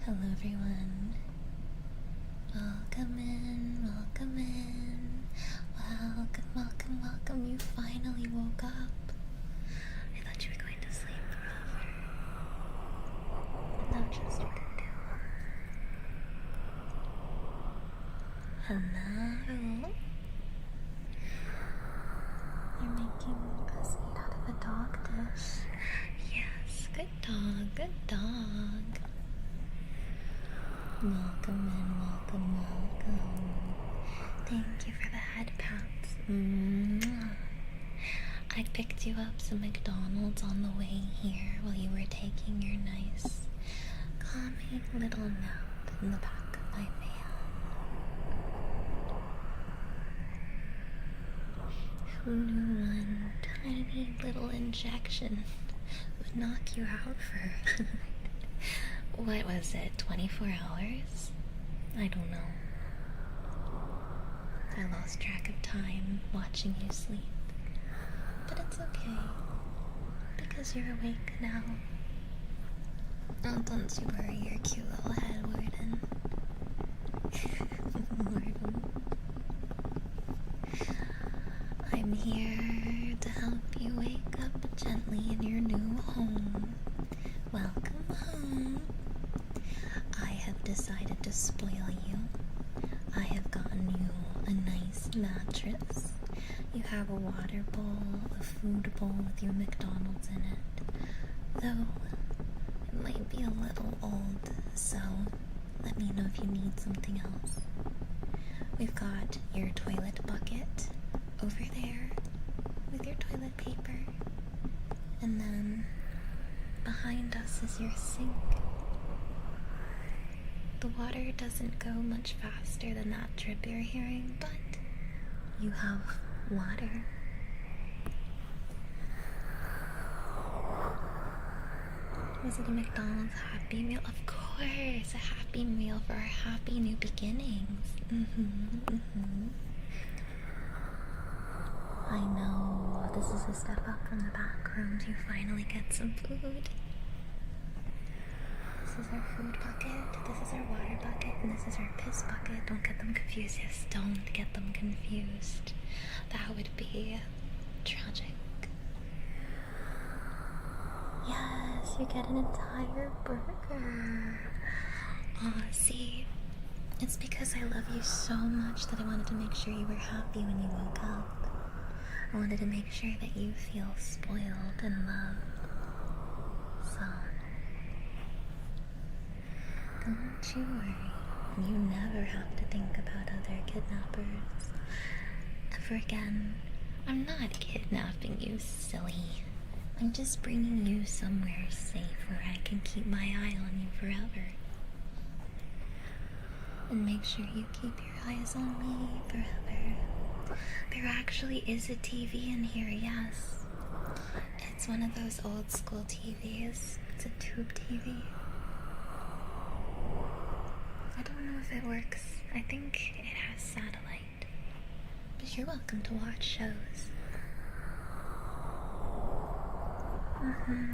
Hello everyone. Welcome in, welcome in. Welcome, welcome, welcome. You finally woke up. I thought you were going to sleep forever. And that just wouldn't do. Hello. You're making us eat out of a dog dish. Yes, good dog, good dog. Welcome in, welcome, welcome. Thank you for the head pats. I picked you up some McDonald's on the way here while you were taking your nice, calming little nap in the back of my van. Who knew one tiny little injection would knock you out for what was it, 24 hours? I don't know. I lost track of time watching you sleep. But it's okay, because you're awake now. Oh, don't you worry, your cute little head, Warden. Warden. I'm here to help you wake up gently in your new home. Welcome home. I have decided to spoil you. I have gotten you a nice mattress. You have a water bowl, a food bowl with your McDonald's in it. Though, it might be a little old, so let me know if you need something else. We've got your toilet bucket over there with your toilet paper. And then, behind us is your sink. The water doesn't go much faster than that drip you're hearing, but you have water. Was it a McDonald's Happy Meal? Of course, a Happy Meal for our happy new beginnings. I know, this is a step up from the back room to finally get some food. This is our food bucket, this is our water bucket, and this is our piss bucket. Don't get them confused. Yes, don't get them confused. That would be tragic. Yes, you get an entire burger. See, it's because I love you so much that I wanted to make sure you were happy when you woke up. I wanted to make sure that you feel spoiled and loved. So, don't you worry. You never have to think about other kidnappers. Ever again. I'm not kidnapping you, silly. I'm just bringing you somewhere safe where I can keep my eye on you forever. And make sure you keep your eyes on me forever. There actually is a TV in here, yes. It's one of those old school TVs. It's a tube TV. I don't know if it works. I think it has satellite. But you're welcome to watch shows.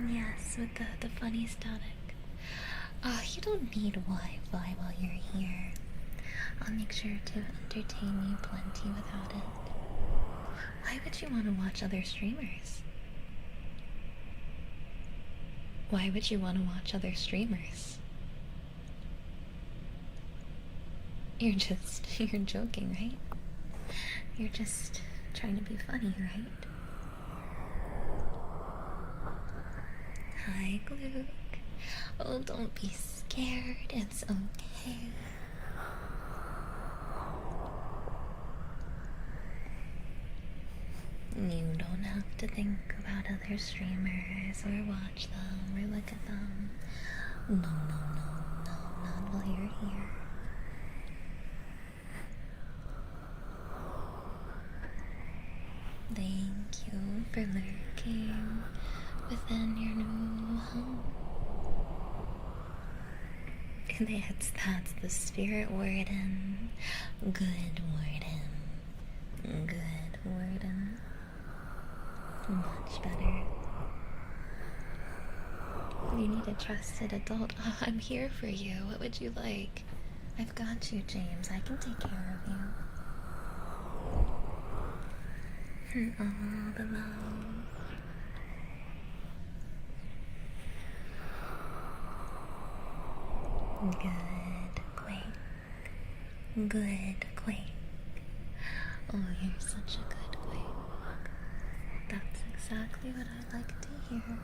Yes, with the funny static. You don't need Wi-Fi while you're here. I'll make sure to entertain you plenty without it. Why would you want to watch other streamers? Why would you want to watch other streamers? You're joking, right? You're just trying to be funny, right? Hi, Gluck. Oh, don't be scared. It's okay. You don't have to think about other streamers or watch them or look at them. No, not while you're here. Thank you for lurking within your new home. That's the spirit warden. Good warden. Good warden. Much better. You need a trusted adult. Oh, I'm here for you. What would you like? I've got you, James. I can take care of you. And all the love. Good quake. Good quake. Oh, you're such a good quake. That's exactly what I like to hear.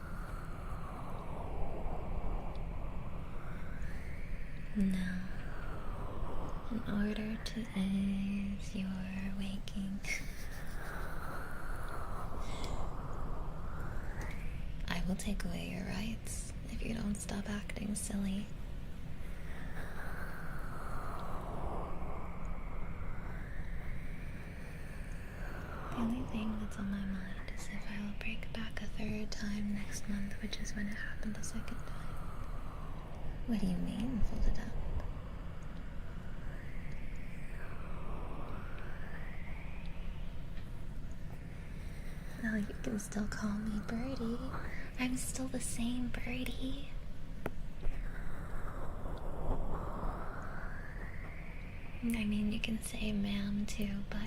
Now, in order to ease your waking, I will take away your rights if you don't stop acting silly. The only thing that's on my mind is if I will break back a third time next month, which is when it happened the second time. What do you mean, fold it up? Oh, you can still call me Birdie. I'm still the same Birdie. I mean, you can say ma'am too, but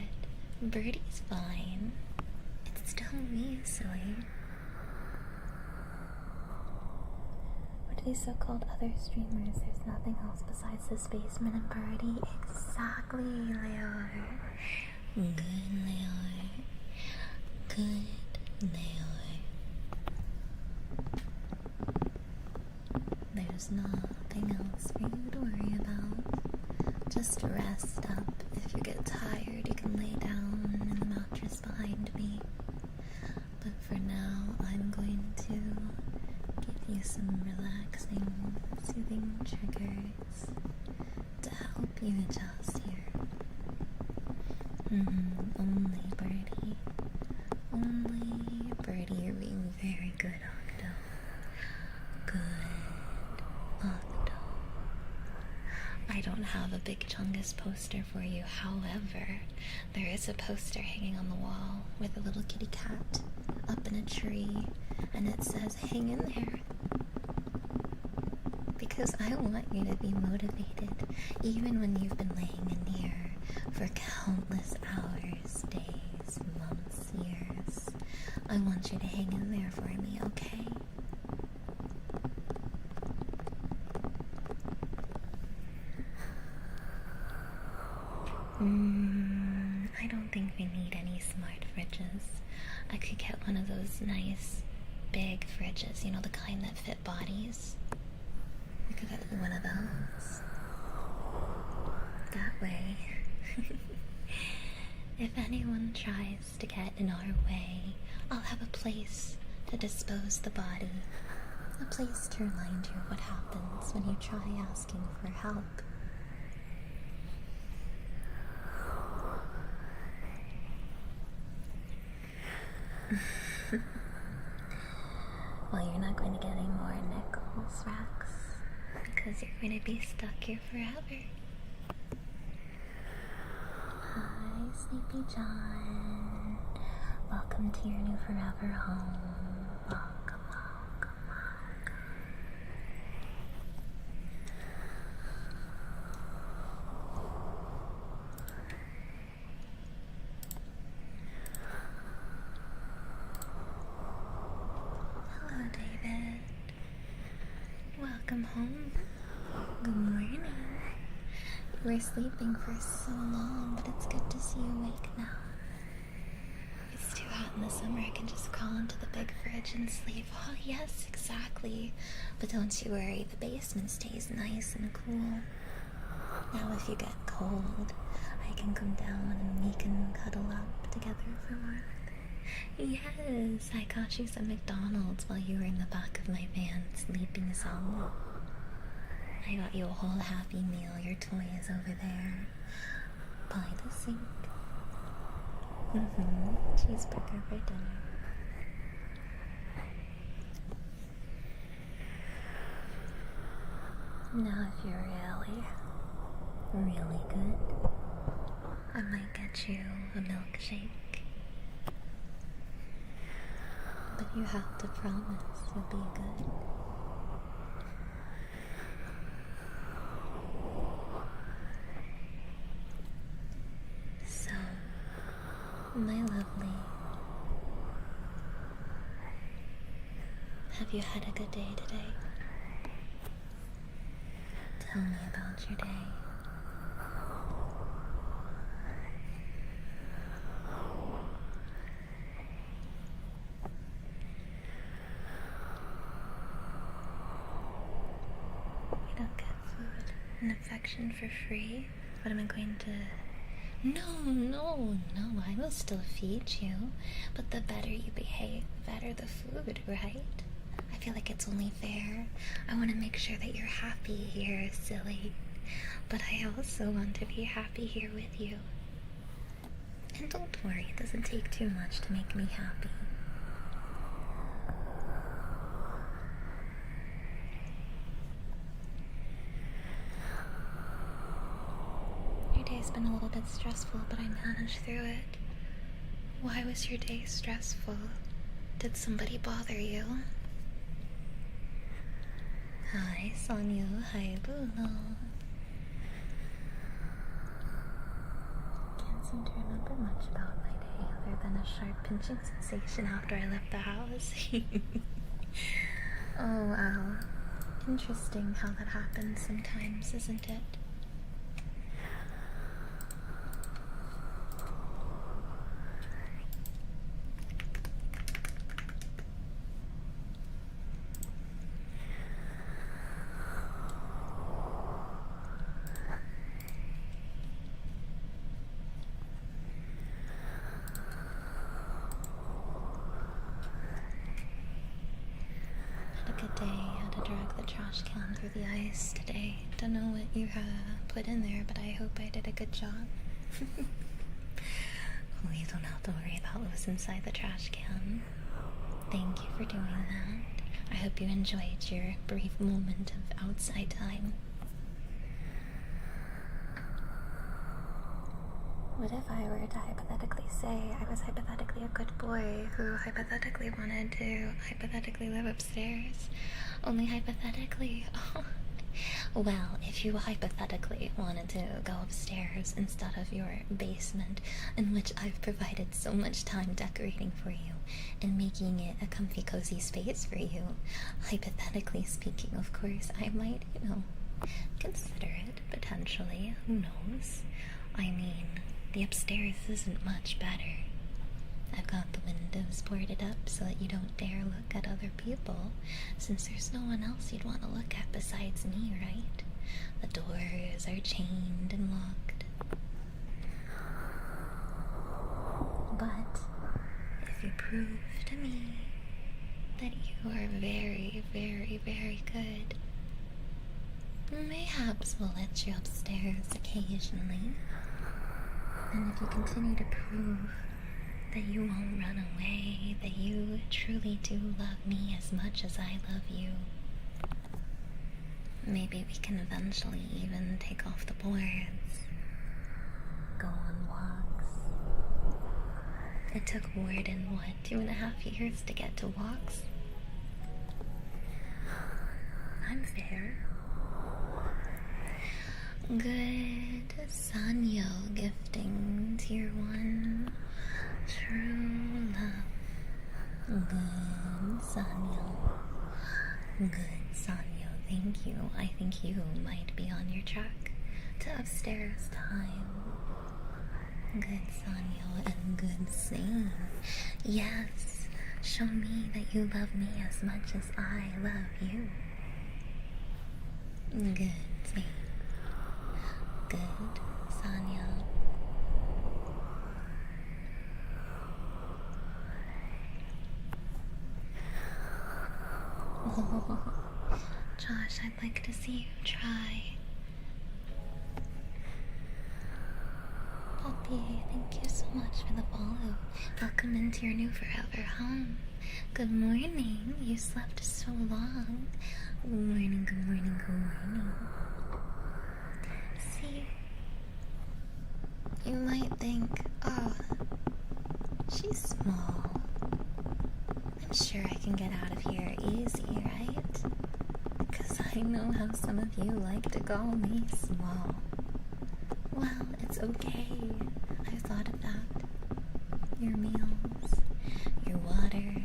Birdie's fine. It's still me, silly. For these so-called other streamers, there's nothing else besides this basement and Birdie. Exactly, Leo. Good, Leo. Good, Leo. There's nothing else for you to worry about. Just rest up. If you get tired, you can lay down in the mattress behind me. But for now, I'm going to give you some relaxing, soothing triggers to help you adjust here. Only Birdie. Only Birdie, you're being very good, Octo. Good, Octo. I don't have a Big Chungus poster for you, however, there is a poster hanging on the wall with a little kitty cat up in a tree, and it says, hang in there. Because I want you to be motivated, even when you've been laying in here for countless hours, days, months, years. I want you to hang in there for me, okay? I don't think we need any smart fridges. I could get one of those nice, big fridges, you know, the kind that fit bodies. I could get you one of those. That way, if anyone tries to get in our way, I'll have a place to dispose the body. A place to remind you of what happens when you try asking for help. Well, you're not going to get any more nickels, Rex, because you're going to be stuck here forever. Hi, Sleepy John. Welcome to your new forever home. Welcome, welcome, welcome. Hello, David. Welcome home. Good morning. You were sleeping for so long, but it's good to see you awake now. It's too hot in the summer, I can just crawl into the big fridge and sleep. Oh yes, exactly. But don't you worry, the basement stays nice and cool. Now if you get cold, I can come down and we can cuddle up together for warmth. Yes, I got you some McDonald's while you were in the back of my van sleeping so. I got you a whole Happy Meal. Your toy is over there by the sink. Cheeseburger for dinner. Now if you're really good, I might get you a milkshake. But you have to promise you'll be good. My lovely. Have you had a good day today? Tell me about your day. You don't get food and affection for free? What am I going to... No, I will still feed you. But the better you behave, the better the food, right? I feel like it's only fair. I want to make sure that you're happy here, silly. But I also want to be happy here with you. And don't worry, it doesn't take too much to make me happy. Your day's been a little bit stressful, but I managed through it. Why was your day stressful? Did somebody bother you? Hi, Sonia. Hi, Bruno. Can't seem to remember much about my day other than a sharp pinching sensation after I left the house. Oh, wow. Interesting how that happens sometimes, isn't it? Good day. Had to drag the trash can through the ice today. Don't know what you put in there, but I hope I did a good job. Well, you don't have to worry about what was inside the trash can. Thank you for doing that. I hope you enjoyed your brief moment of outside time. What if I were to hypothetically say I was hypothetically a good boy who hypothetically wanted to hypothetically live upstairs? Only hypothetically. Oh. Well, if you hypothetically wanted to go upstairs instead of your basement, in which I've provided so much time decorating for you and making it a comfy, cozy space for you, hypothetically speaking, of course, I might, consider it, potentially. Who knows? I mean, the upstairs isn't much better. I've got the windows boarded up so that you don't dare look at other people, since there's no one else you'd want to look at besides me, right? The doors are chained and locked. But if you prove to me that you are very, very, very good, mayhaps we'll let you upstairs occasionally. And if you continue to prove that you won't run away, that you truly do love me as much as I love you, maybe we can eventually even take off the boards, go on walks. It took Warden, 2.5 years to get to walks? I'm fair. Good Sanyo gifting tier 1. True love. Good Sanyo. Good Sanyo, thank you. I think you might be on your track to upstairs time. Good Sanyo and good sing. Yes, show me that you love me as much as I love you. Good sing. Good, Sanya. Oh, Josh, I'd like to see you try. Poppy, thank you so much for the follow. Welcome into your new forever home. Good morning. You slept so long. Good morning, good morning, good morning. See, you might think, oh, she's small. I'm sure I can get out of here easy, right? Because I know how some of you like to call me small. Well, it's okay. I've thought of that. your meals, your water,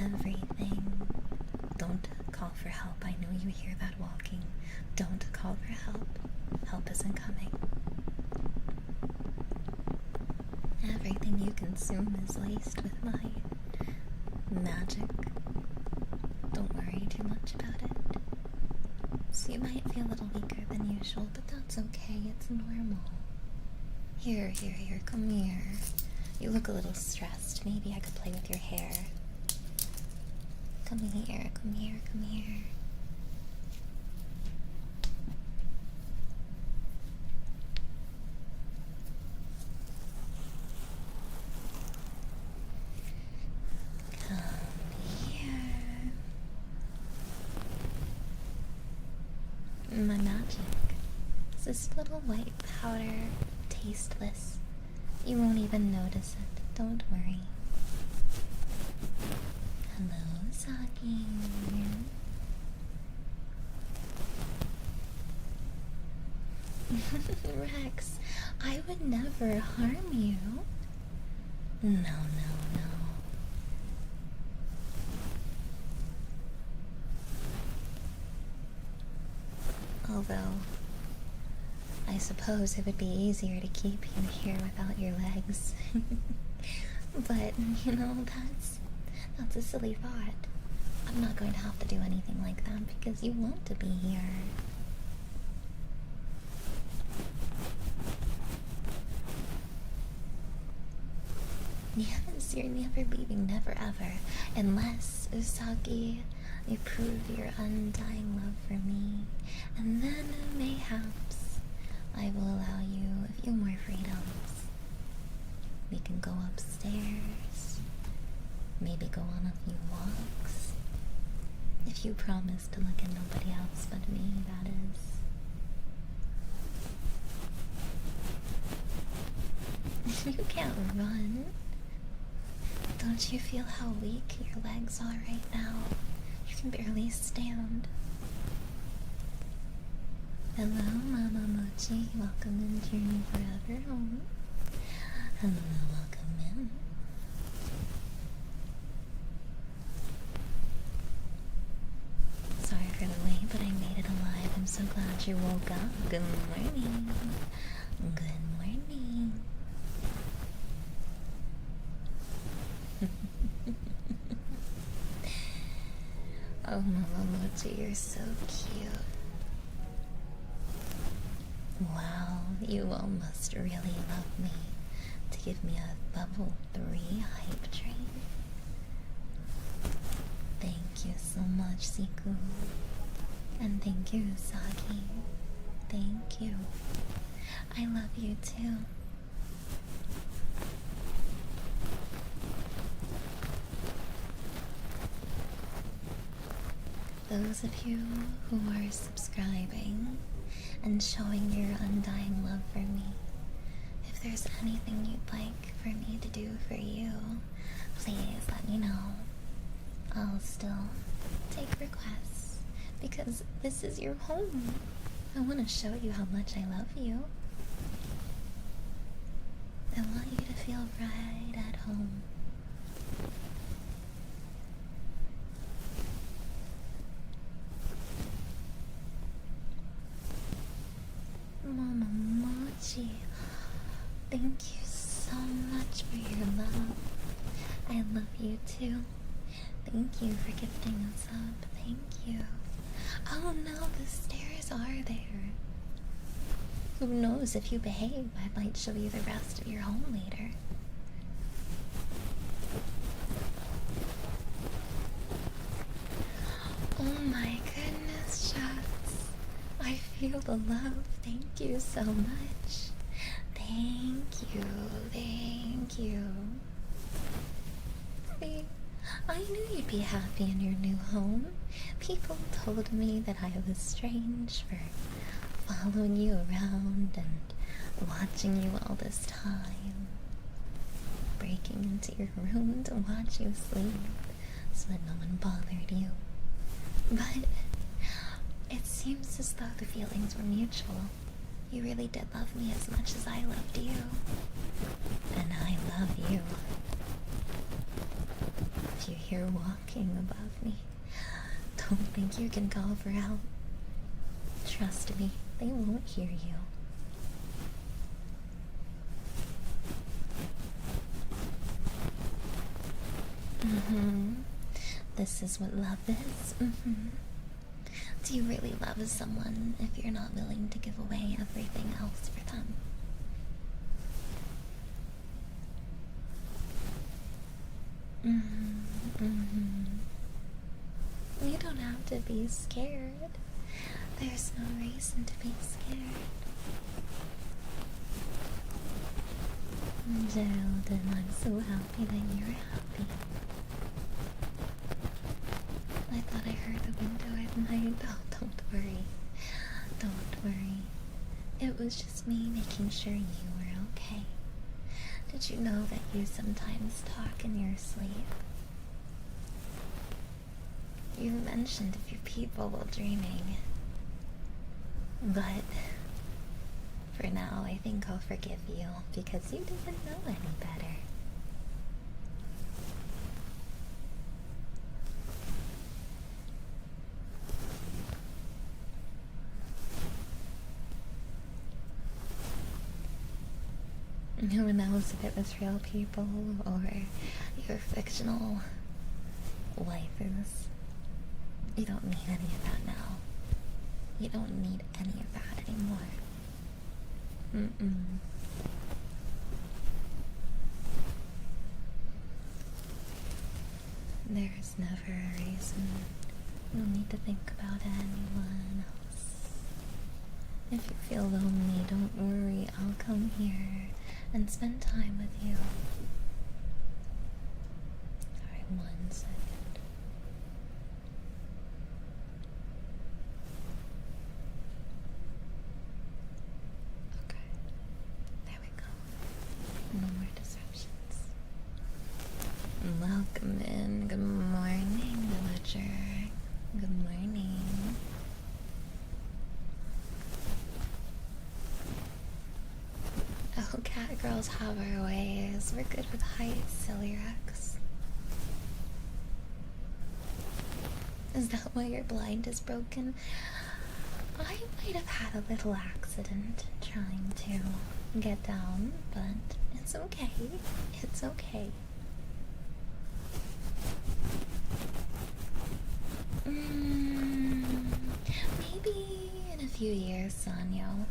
everything. Don't call for help. I know you hear that walking. Don't call for help. Help isn't coming. Everything you consume is laced with my magic. Don't worry too much about it. So you might feel a little weaker than usual, but that's okay. It's normal. Here, come here. You look a little stressed. Maybe I could play with your hair. Come here. My magic is this little white powder, tasteless. You won't even notice it. Don't worry. Hello, Saki. Rex, I would never harm you. No. Although, I suppose it would be easier to keep you here without your legs. But, you know, that's a silly thought. I'm not going to have to do anything like that because you want to be here. Yes, you're never leaving, never ever. Unless, Usagi, you prove your undying love for me. And then, mayhaps, I will allow you a few more freedoms. We can go upstairs. Maybe go on a few walks. If you promise to look at nobody else but me, that is. You can't run. Don't you feel how weak your legs are right now? You can barely stand. Hello, Mama Mochi. Welcome in Journey Forever home. Hello, welcome in. Sorry for the wait, but I made it alive. I'm so glad you woke up. Good morning. Good morning. Oh, Mama Mochi, you're so cute. Wow, you all must really love me to give me a level 3 hype train. Thank you so much, Siku. And thank you, Usagi. Thank you. I love you too. Those of you who are subscribing and showing your undying love for me, if there's anything you'd like for me to do for you, please let me know. I'll still take requests because this is your home. I want to show you how much I love you. I want you to feel right at home. Mama Mochi, thank you so much for your love. I love you too. Thank you for gifting us up. Thank you. Oh no, the stairs are there. Who knows, if you behave, I might show you the rest of your home later. Oh my goodness, Shots. I feel the love. Thank you so much. Thank you. Thank you. See, I knew you'd be happy in your new home. People told me that I was strange for following you around and watching you all this time. Breaking into your room to watch you sleep so that no one bothered you. But it seems as though the feelings were mutual. You really did love me as much as I loved you. And I love you. If you hear walking above me, don't think you can call for help. Trust me, they won't hear you. This is what love is. Do you really love someone if you're not willing to give away everything else for them? You don't have to be scared. There's no reason to be scared. Gerald, and I'm so happy that you're happy. I thought I heard the window at night. Oh, don't worry. Don't worry. It was just me making sure you were okay. Did you know that you sometimes talk in your sleep? You mentioned a few people while dreaming. But for now, I think I'll forgive you because you didn't know any better. Who knows if it was real people or your fictional waifus? You don't need any of that now. You don't need any of that anymore. There's never a reason. No need to think about anyone else. If you feel lonely, don't worry. I'll come here and spend time with you. Alright, 1 second. Okay. There we go. No more disruptions. Welcome in. Good morning, villager. Good morning. Oh, cat girls have our ways. We're good with heights, silly Rex. Is that why your blind is broken? I might have had a little accident trying to get down, but it's okay. It's okay. Maybe in a few years, Sanyo.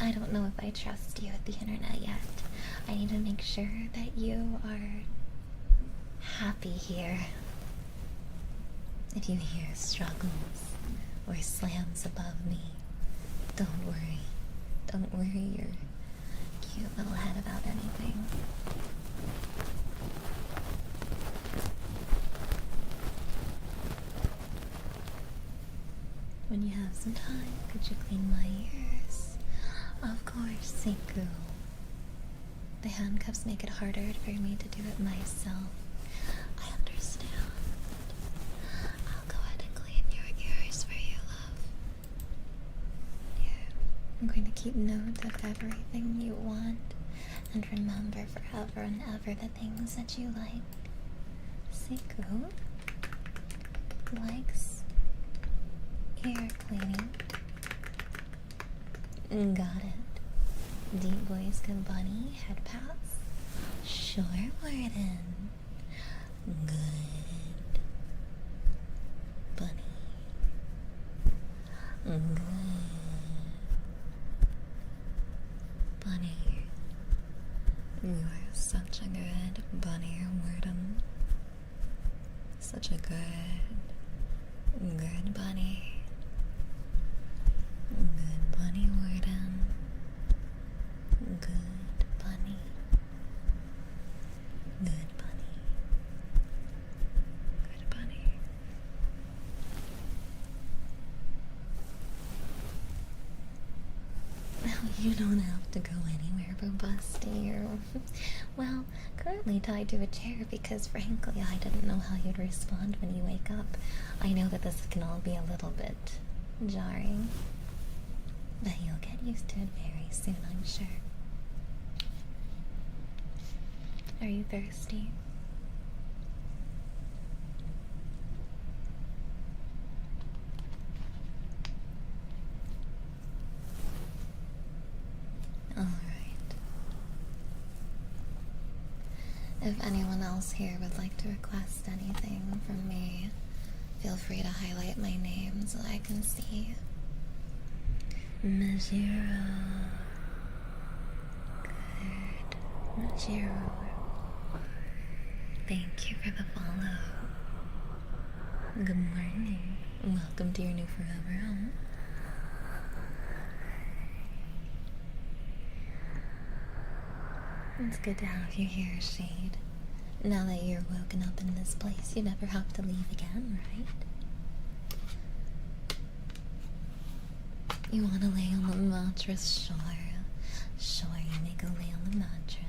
I don't know if I trust you with the internet yet. I need to make sure that you are happy here. If you hear struggles or slams above me, don't worry. Don't worry your cute little head about anything. When you have some time, could you clean my ears? Of course, Seku. The handcuffs make it harder for me to do it myself. I understand. I'll go ahead and clean your ears for you, love. Yeah. I'm going to keep note of everything you want and remember forever and ever the things that you like. Seku likes ear cleaning. Got it. Deep voice, good bunny. Head pass. Sure, Warden. Good bunny. Good bunny. You are such a good bunny, Warden. Such a good bunny. Good bunny, Warden. Good bunny. Good bunny. Good bunny. Now you don't have to go anywhere, Robusty. Well, currently tied to a chair because frankly I didn't know how you'd respond when you wake up. I know that this can all be a little bit jarring. But you'll get used to it very soon, I'm sure. Are you thirsty? Alright. If anyone else here would like to request anything from me, feel free to highlight my name so I can see. Majiro. Good. Majiro. Thank you for the follow. Good morning. Welcome to your new forever home. It's good to have you here, Shade. Now that you're woken up in this place, you never have to leave again, right? You want to lay on the mattress? Sure. Sure, you may go lay on the mattress.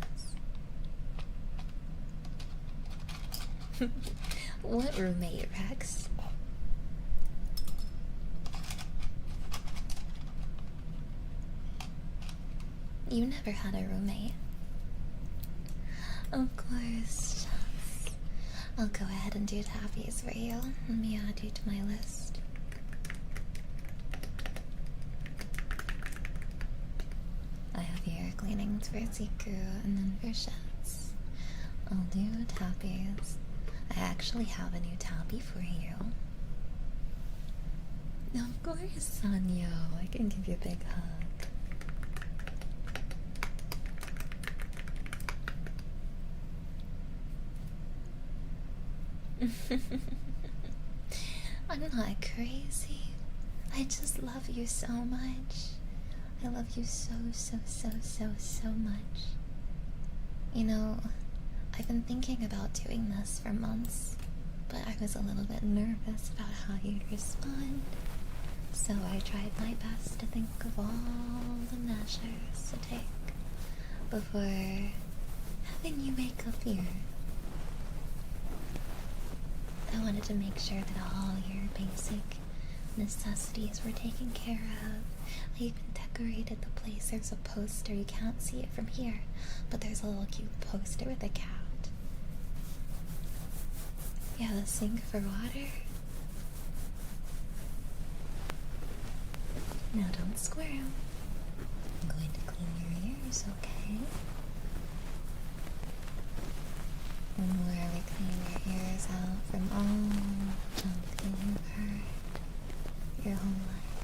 What roommate, Rex? You never had a roommate. Of course, Jess. I'll go ahead and do Tappies for you. Let me add you to my list. I have ear cleanings for Ziku and then for Shets. I'll do Tappies. I actually have a new Tappy for you. Of course, Sanyo. I can give you a big hug. I'm not crazy. I just love you so much. I love you so much. You know, I've been thinking about doing this for months, but I was a little bit nervous about how you'd respond. So I tried my best to think of all the measures to take before having you wake up here. I wanted to make sure that all your basic necessities were taken care of. I even decorated the place. There's a poster. You can't see it from here, but there's a little cute poster with a cat. Yeah, the sink for water. Now don't squirm. I'm going to clean your ears, okay? And where we clean your ears out from all the junk that you've heard your whole life.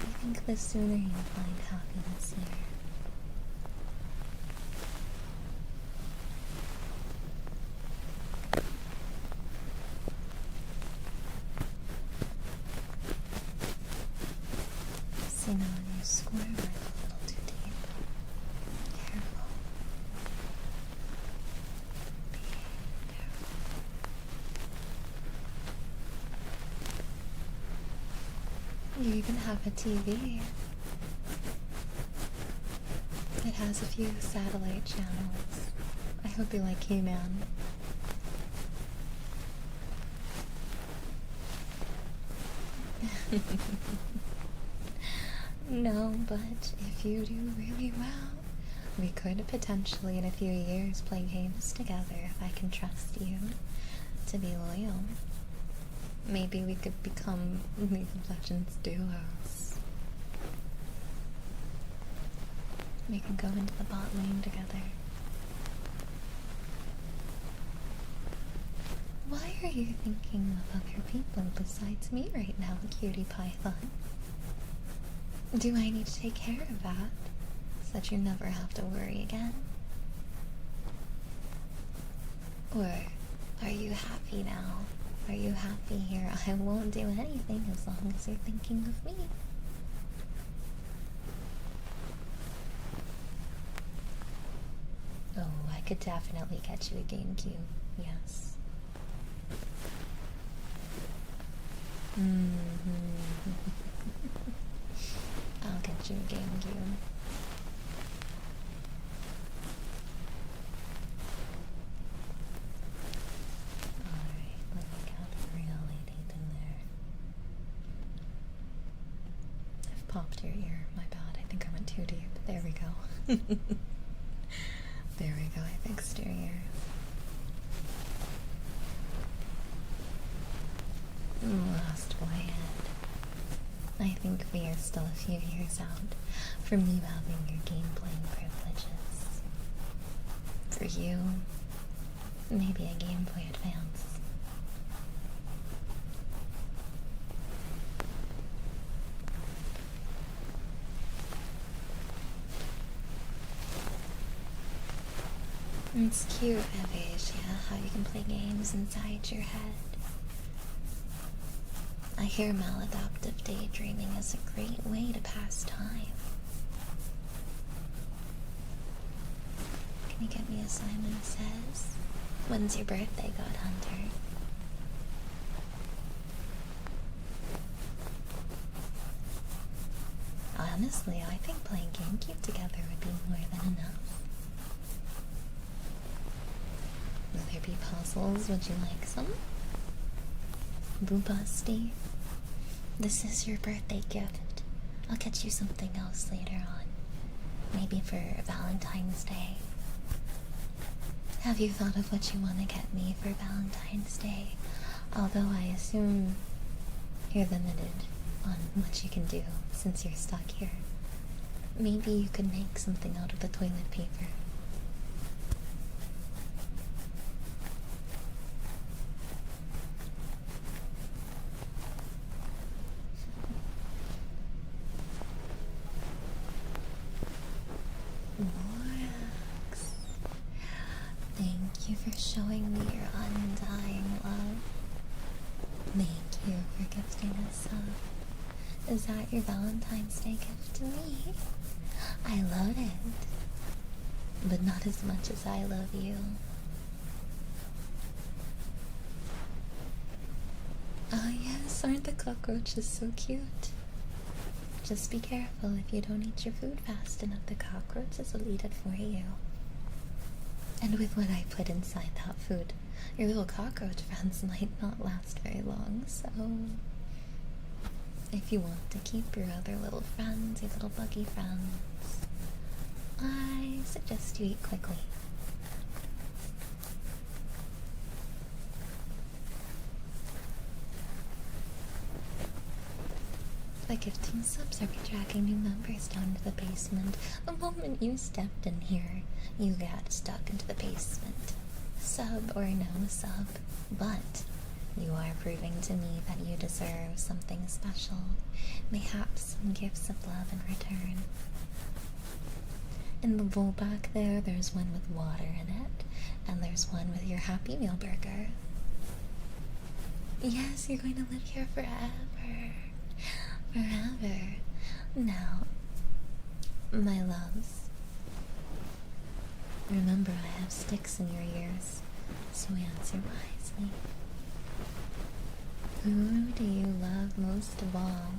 I think the sooner you find happiness here. See, now when you squirm a little too deep. Careful. You even have a TV. It has a few satellite channels. I hope you like He-Man. No, but if you do really well, we could potentially in a few years play games together if I can trust you to be loyal. Maybe we could become League of Legends duos. We can go into the bot lane together. Why are you thinking of other people besides me right now, cutie python? Do I need to take care of that so that you never have to worry again? Or are you happy now? Are you happy here? I won't do anything as long as you're thinking of me. Oh, I could definitely get you a GameCube, yes. I'll get you a GameCube. popped your ear. My bad. I think I went too deep. There we go. There we go. I fixed your ear. Last plan. I think we are still a few years out from you having your game playing privileges. For you, maybe a Game Boy Advance. It's cute, Evish, yeah, how you can play games inside your head. I hear maladaptive daydreaming is a great way to pass time. Can you get me a Simon Says? When's your birthday, God Hunter? Honestly, I think playing GameCube together would be more than enough. Will there be puzzles? Would you like some? Boobusty, this is your birthday gift. I'll get you something else later on. Maybe for Valentine's Day. Have you thought of what you want to get me for Valentine's Day? Although I assume you're limited on what you can do since you're stuck here. Maybe you could make something out of the toilet paper. Thank you for showing me your undying love. Thank you for gifting us up. Is that your Valentine's Day gift to me? I love it. But not as much as I love you. Oh yes, aren't the cockroaches so cute? Just be careful if you don't eat your food fast enough, the cockroaches will eat it for you. And with what I put inside that food, your little cockroach friends might not last very long, so if you want to keep your other little friends, your little buggy friends, I suggest you eat quickly. The gifting subs are dragging new members down to the basement. The moment you stepped in here, you got stuck into the basement. Sub or no sub, but you are proving to me that you deserve something special. Mayhaps some gifts of love in return. In the bowl back there, there's one with water in it, and there's one with your Happy Meal burger. Yes, you're going to live here forever. Forever. Now, my loves, remember I have sticks in your ears, so answer wisely. Who do you love most of all?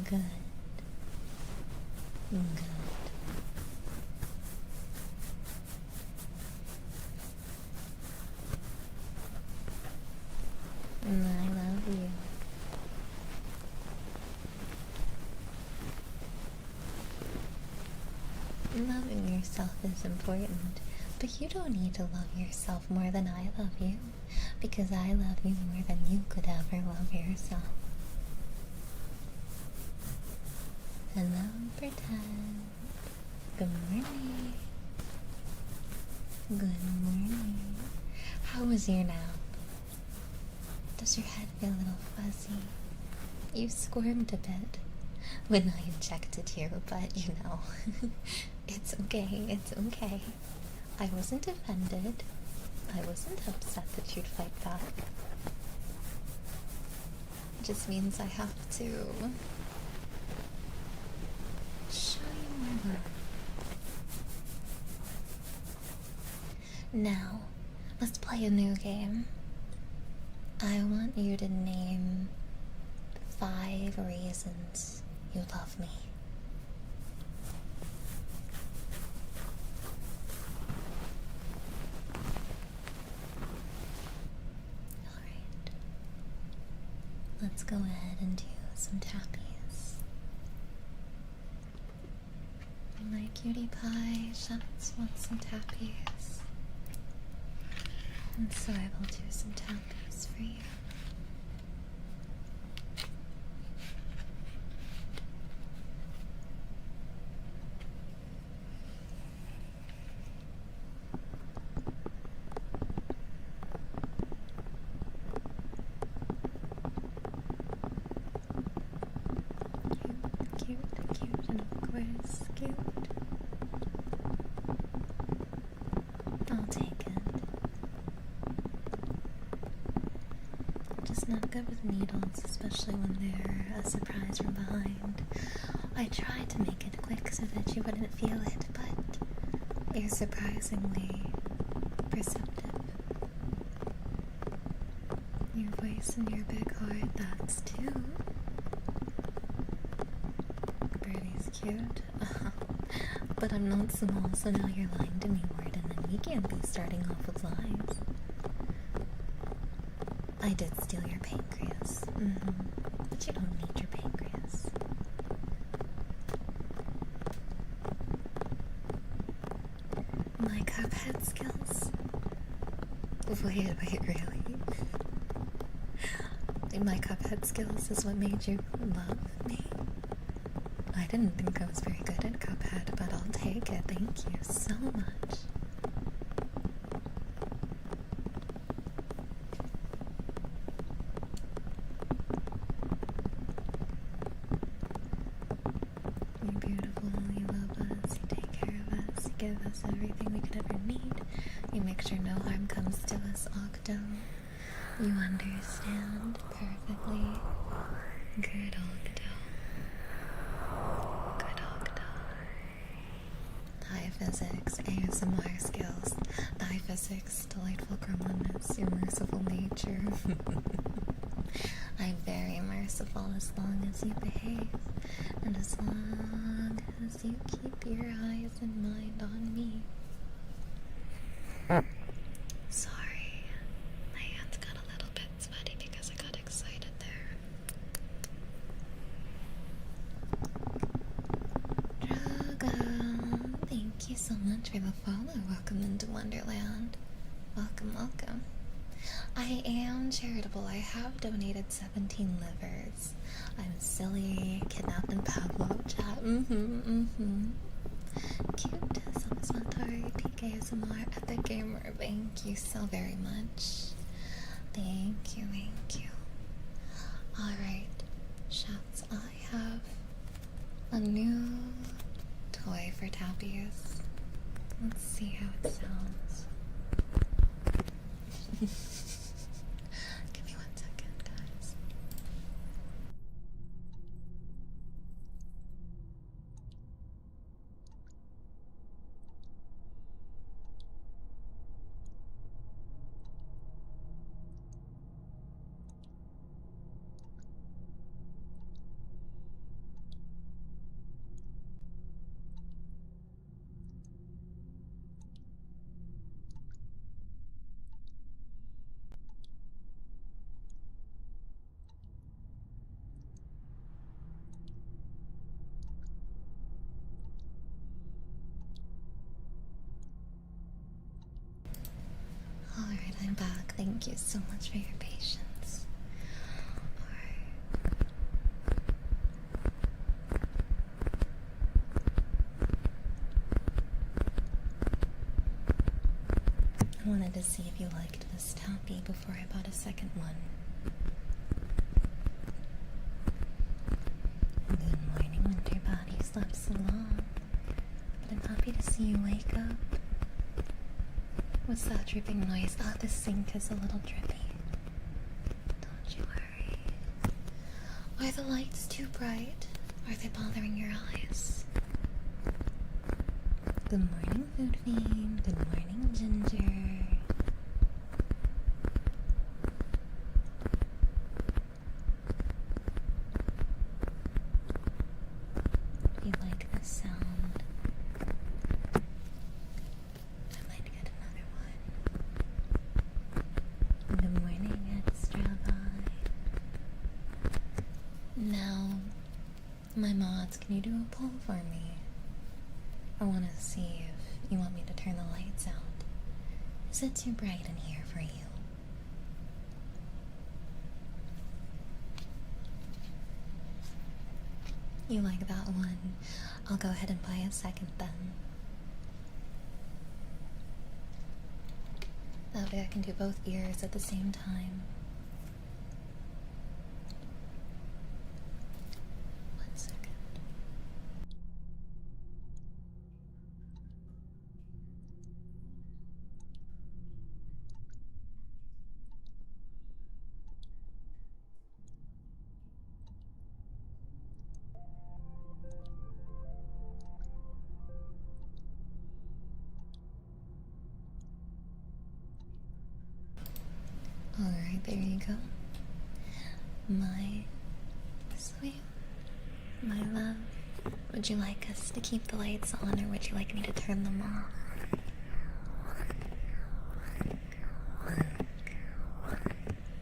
Good. Good. I love you. Loving yourself is important, but you don't need to love yourself more than I love you, because I love you more than you could ever love yourself. Hello, pretend. Good morning. Good morning. How was your nap? Does your head feel a little fuzzy? You squirmed a bit when I injected you, but you know, it's okay, it's okay. I wasn't offended. I wasn't upset that you'd fight back. It just means I have to show you more love. Now, let's play a new game. I want you to name 5 reasons you love me. Alright. Let's go ahead and do some tappies. My cutie pie shots want some tappies. And so I will do some tappies for you. Cute, and of course, cute. I'll take it. Just not good with needles, especially when they're a surprise from behind. I tried to make it quick so that you wouldn't feel it, but you're surprisingly perceptive. Your voice and your big heart, that's two. Birdie's cute. But I'm not small, so now you're lying to me, Warden, and we can't be starting off with lies. I did steal your pancreas. But you don't need your pancreas. My cuphead skills? Wait, really? My cuphead skills is what made you love me? I didn't think I was very good at Cuphead, but I'll take it. Thank you so much. You're beautiful, you love us, you take care of us, you give us everything we could ever need. You make sure no harm comes to us, Octo. You understand perfectly. Good Octo. High physics, ASMR skills, high physics, delightful grumbles, your merciful nature. I'm very merciful as long as you behave, and as long as you keep your eyes and mind on me. Sorry, my hands got a little bit sweaty because I got excited there. Thank you so much for the follow. Welcome into Wonderland. Welcome, welcome. I am charitable. I have donated 17 livers. I'm silly, kidnapped in Pavlov chat. Cute. Subathon, PKSMR, Epic Gamer. Thank you so very much. Thank you, thank you. Alright, shouts. I have a new toy for Tappies. Let's see how it sounds. Give me 1 second, guys. Alright, I'm back. Thank you so much for your patience. Alright. I wanted to see if you liked this tappy before I bought a second one. Good morning, winter body. Slept so long. But I'm happy to see you wake up. What's that dripping noise? Ah, the sink is a little drippy. Don't you worry. Are the lights too bright? Are they bothering your eyes? Good morning, Food Fiend. Good morning, Ginger. sound. I might get another one. Good morning, Extra Vibe. Now, my mods, can you do a poll for me? I want to see if you want me to turn the lights out. Is it too bright in here for you? You like that one? I'll go ahead and buy a second then. That way I can do both ears at the same time. One second. Alright, there you go. My sweet, my love, would you like us to keep the lights on or would you like me to turn them off?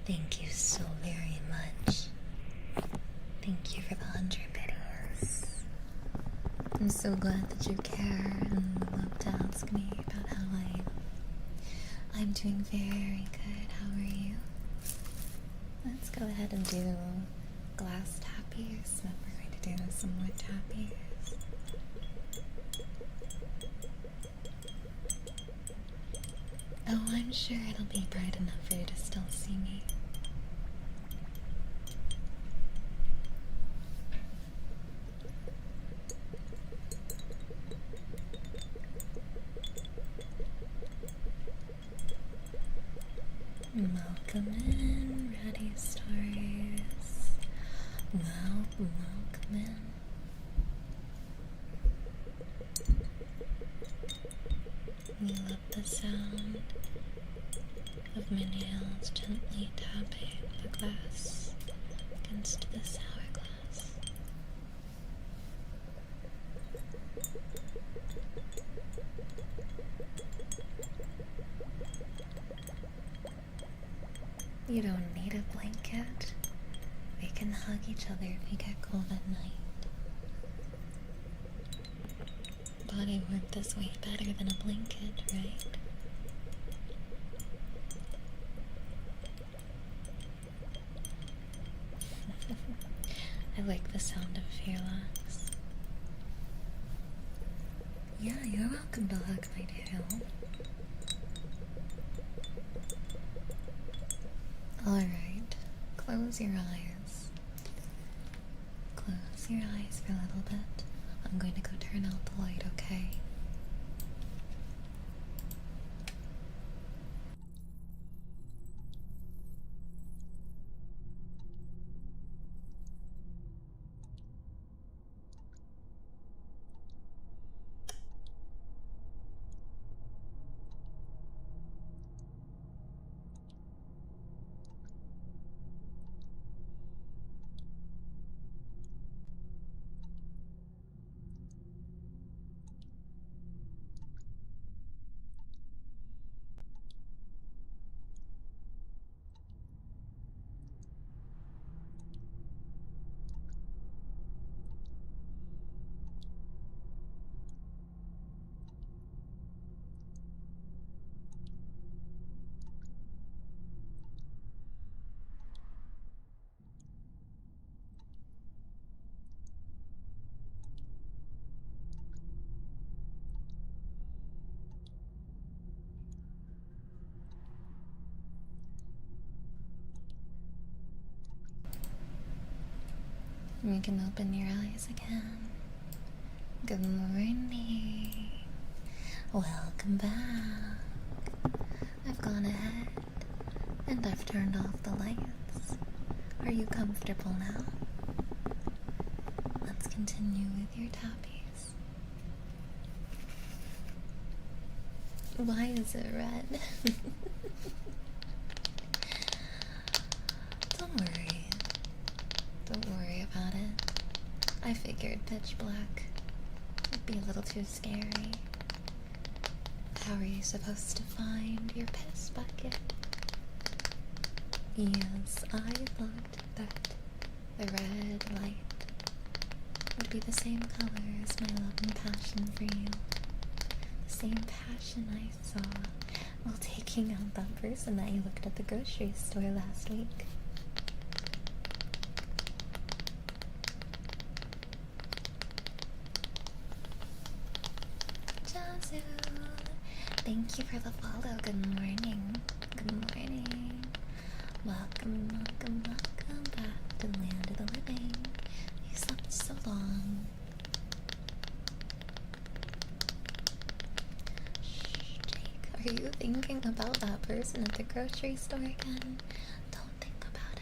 Thank you so very much. Thank you for the 100 biddies. I'm so glad that you care and love to ask me about how I am. I'm doing very good. How are you? Let's go ahead and do glass tappies. Then we're going to do some wood tappies. Oh, I'm sure it'll be bright enough for you to still see me. Welcome in, ready stars. Welcome in. We love the sound of my nails gently tapping the glass against this hourglass. You don't need a blanket. We can hug each other if you get cold at night. Body warmth is way better than a blanket, right? I like the sound of Fearlocks. Yeah, you're welcome to hug my tail. Alright, close your eyes. Close your eyes for a little bit. I'm going to go turn out the light, okay? You can open your eyes again. Good morning. Welcome back. I've gone ahead and I've turned off the lights. Are you comfortable now? Let's continue with your tappies. Why is it red? Don't worry. Don't worry about it. I figured pitch black It'd be a little too scary. How are you supposed to find your piss bucket? Yes, I thought that the red light would be the same color as my love and passion for you. The same passion I saw while taking out that person that you looked at the grocery store last week. Jazu, thank you for the follow. Good morning. Good morning. Welcome, welcome, welcome back to the land of the living. You slept so long. Shh, Jake, are you thinking about that person at the grocery store again? Don't think about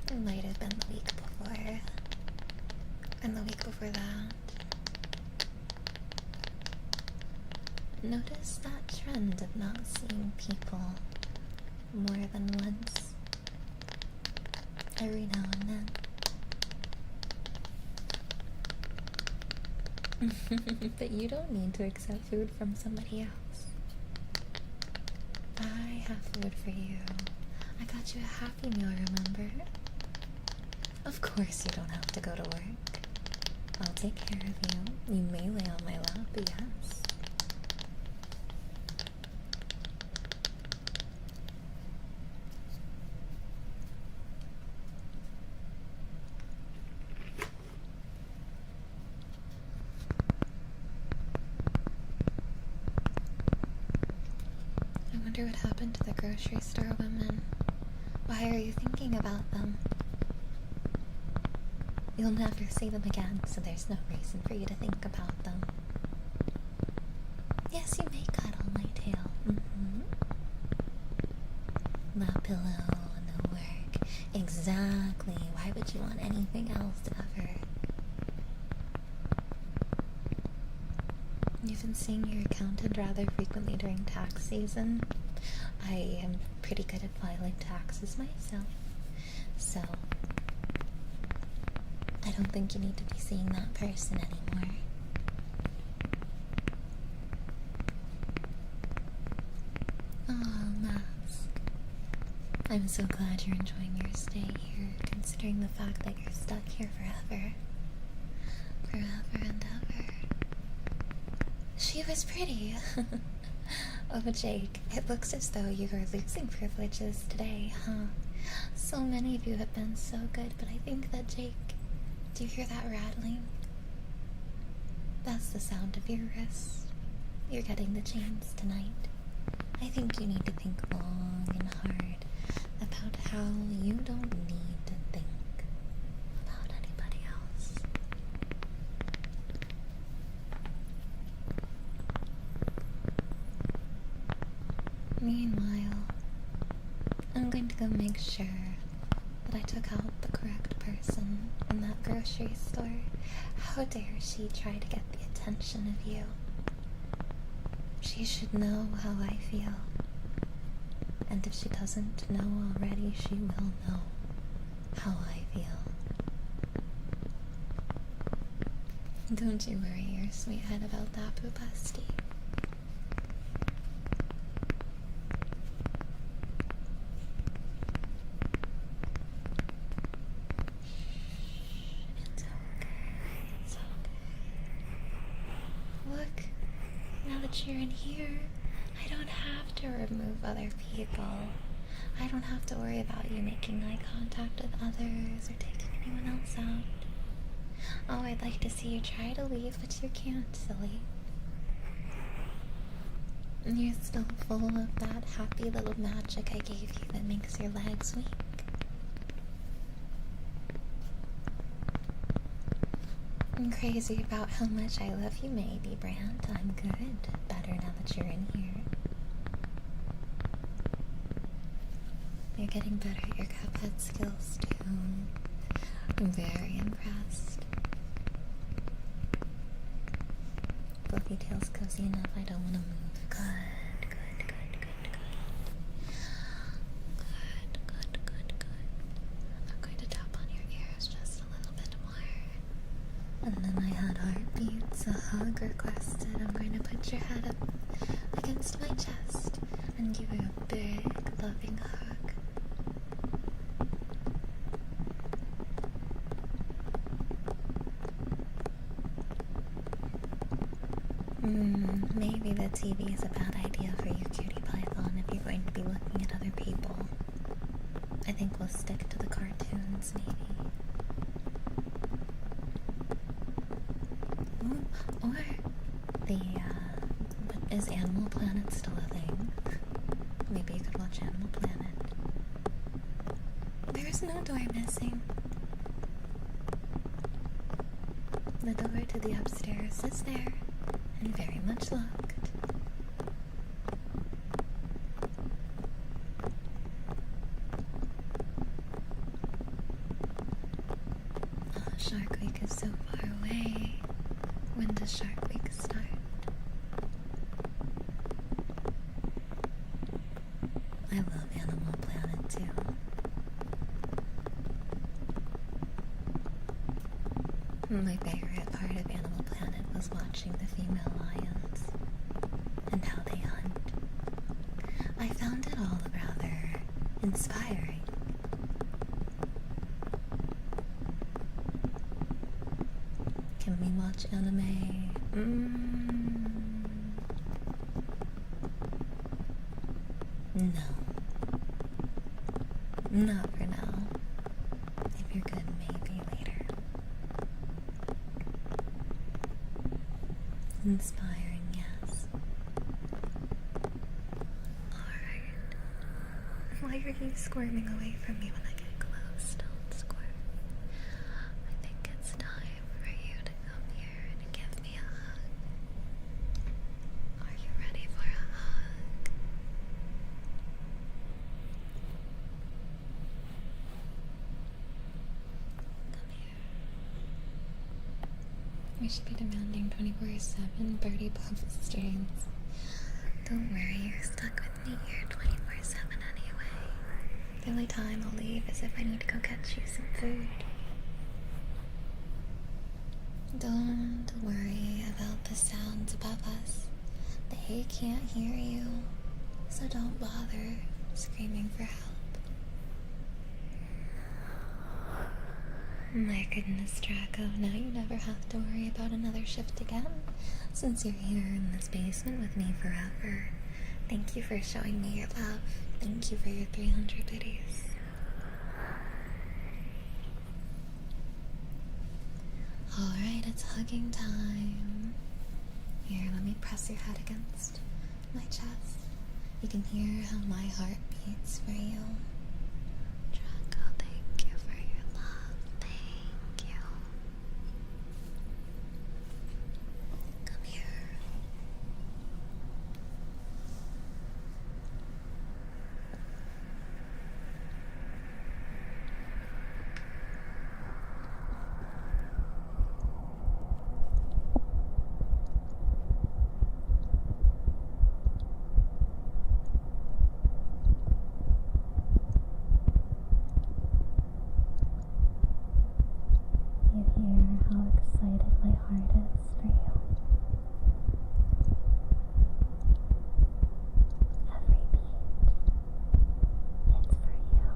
it. It might have been the week before. And the week before that. Notice that trend of not seeing people more than once every now and then. But you don't need to accept food from somebody else. I have food for you. I got you a Happy Meal, remember? Of course you don't have to go to work. I'll take care of you. You may lay on my lap, yes. I wonder what happened to the grocery store women. Why are you thinking about them? You'll never see them again, so there's no reason for you to think about them. Yes, you may cuddle my tail. That pillow, no work. Exactly. Why would you want anything else ever? You've been seeing your accountant rather frequently during tax season. I am pretty good at filing taxes myself, so I don't think you need to be seeing that person anymore. Oh, Mask. I'm so glad you're enjoying your stay here, considering the fact that you're stuck here forever. Forever and ever. She was pretty. Oh, Jake, it looks as though you are losing privileges today, huh? So many of you have been so good, but I think that Jake... Do you hear that rattling? That's the sound of your wrist. You're getting the chains tonight. I think you need to think long and hard about how you don't need to think about anybody else. Meanwhile, I'm going to go make sure that I took out the correct person in that grocery store. How dare she try to get the attention of you? She should know how I feel. And if she doesn't know already, she will know how I feel. Don't you worry your sweet head about that, Boobusty. You're in here, I don't have to remove other people. I don't have to worry about you making eye contact with others or taking anyone else out. Oh, I'd like to see you try to leave, but you can't, silly. You're still full of that happy little magic I gave you that makes your legs weak. I'm crazy about how much I love you, maybe, Brand. I'm good. Better now that you're in here. You're getting better at your cuphead skills, too. I'm very impressed. Fluffy tail's cozy enough, I don't want to move. Good, good, good, good, good. Good, good, good, good. I'm going to tap on your ears just a little bit more. It's a hug requested. I'm going to put your head up against my chest and give you a big, loving hug. Maybe the TV is a bad idea for you, Cutie Python, if you're going to be looking at other people. I think we'll stick to the cartoons, maybe. Ooh, or but is Animal Planet still a thing? Maybe you could watch Animal Planet. There's no door missing. The door to the upstairs is there, and very much locked. Oh, Shark Week is so far away. When does Shark Week start? I love Animal Planet too. My favorite part of Animal Planet was watching the female lions and how they hunt. I found it all rather inspiring. Can we watch anime? No. Not for now. If you're good, maybe later. Inspiring, yes. Alright. Why are you squirming away from me when I get close? Don't squirm. I think it's time for you to come here and give me a hug. Are you ready for a hug? Come here. We should be demanding 24/7 BirdieBoba streams. Don't worry, you're stuck with me here 24/7 anyway. The only time I'll leave is if I need to go get you some food. Don't worry about the sounds above us. They can't hear you, so don't bother screaming for help. My goodness, Draco, now you never have to worry about another shift again, since you're here in this basement with me forever. Thank you for showing me your love. Thank you for your 300 biddies. Alright, it's hugging time. Here, let me press your head against my chest. You can hear how my heart beats for you. Draco, thank you for your love. Thank you. Come here. You hear how excited my heart is for you. Every beat, it's for you.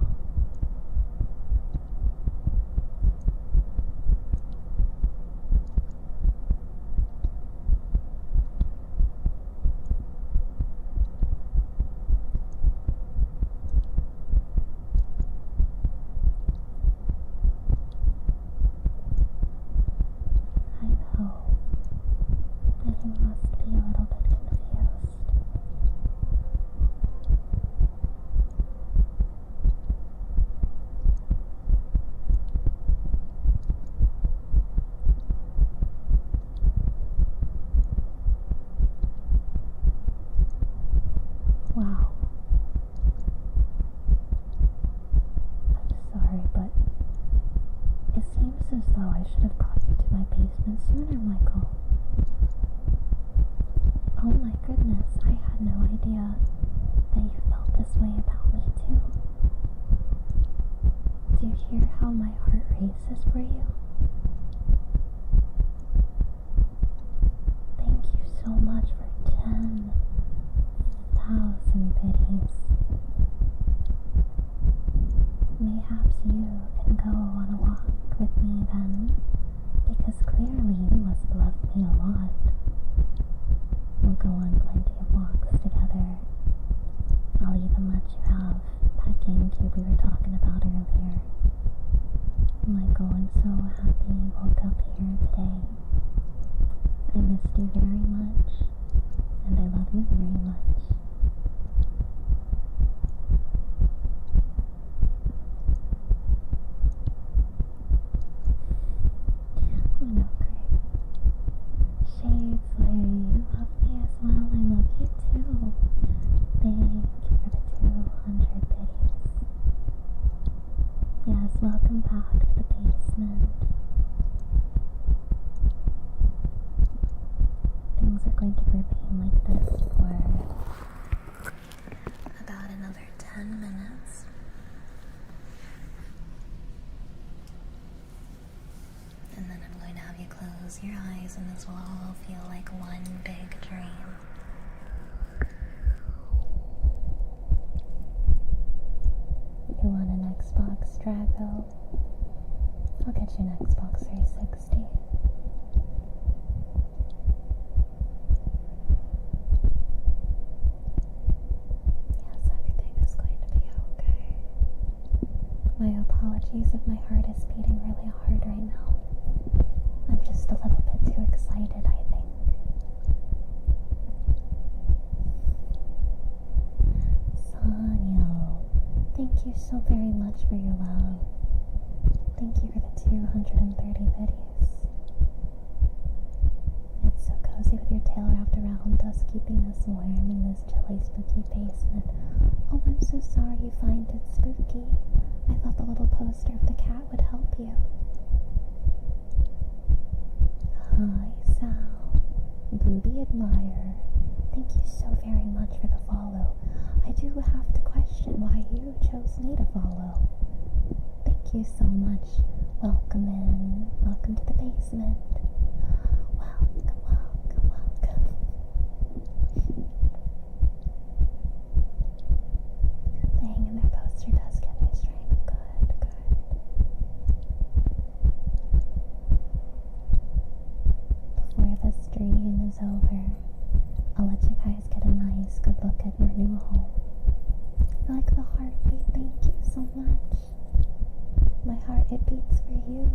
I know that you must be a little bit confused. Wow. I'm sorry, but it seems as though I should have brought you to my basement sooner, Michael. Oh my goodness, I had no idea that you felt this way about me too. Do you hear how my heart races for you? mayhaps you can go on a walk with me then, because clearly you must love me a lot. We'll go on plenty of walks together. I'll even let you have that GameCube we were talking about earlier. Michael, I'm so happy you woke up here today. I missed you very much, and I love you very much. Oh no, Greg. Shades, Larry, you love me as well. I love you too. Thank you for the 200 biddies. Yes, welcome back to the basement. Things are going to remain like this for about another 10 minutes. And then I'm going to have you close your eyes, and this will all feel like one big dream. You want an Xbox, Drago? I'll get you an Xbox 360. Yes, everything is going to be okay. My apologies if my heart is beating really hard right now. I'm just a little bit too excited, I think. Sanyo, thank you so very much for your love. Thank you for the 230 biddies. It's so cozy with your tail wrapped around us, keeping us warm in this chilly, spooky basement. Oh, I'm so sorry you find it spooky. I thought the little poster of the cat would help you. Hi, Sal. Booby Admirer. Thank you so very much for the follow. I do have to question why you chose me to follow. Thank you so much. Welcome in. Welcome to the basement. Welcome, welcome, welcome. The hang in their poster does give me strength. Good, good. Before the stream is over, I'll let you guys get a nice good look at your new home. I like the heartbeat. Thank you so much. My heart, it beats for you.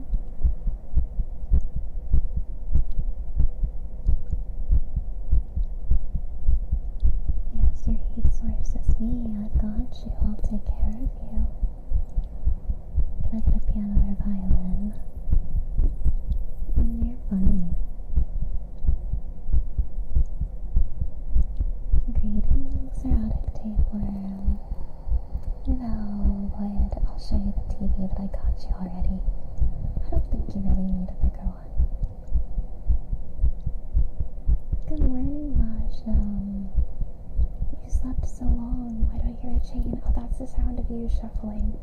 Yes, your heat source is me. I've got you. I'll take care of you. Can I get a piano or a violin? You're funny. Greetings, erotic tapeworm. No, but I'll show you the TV that I got you already. I don't think you really need a bigger one. Good morning, Maj. You slept so long. Why do I hear a chain? Oh, that's the sound of you shuffling.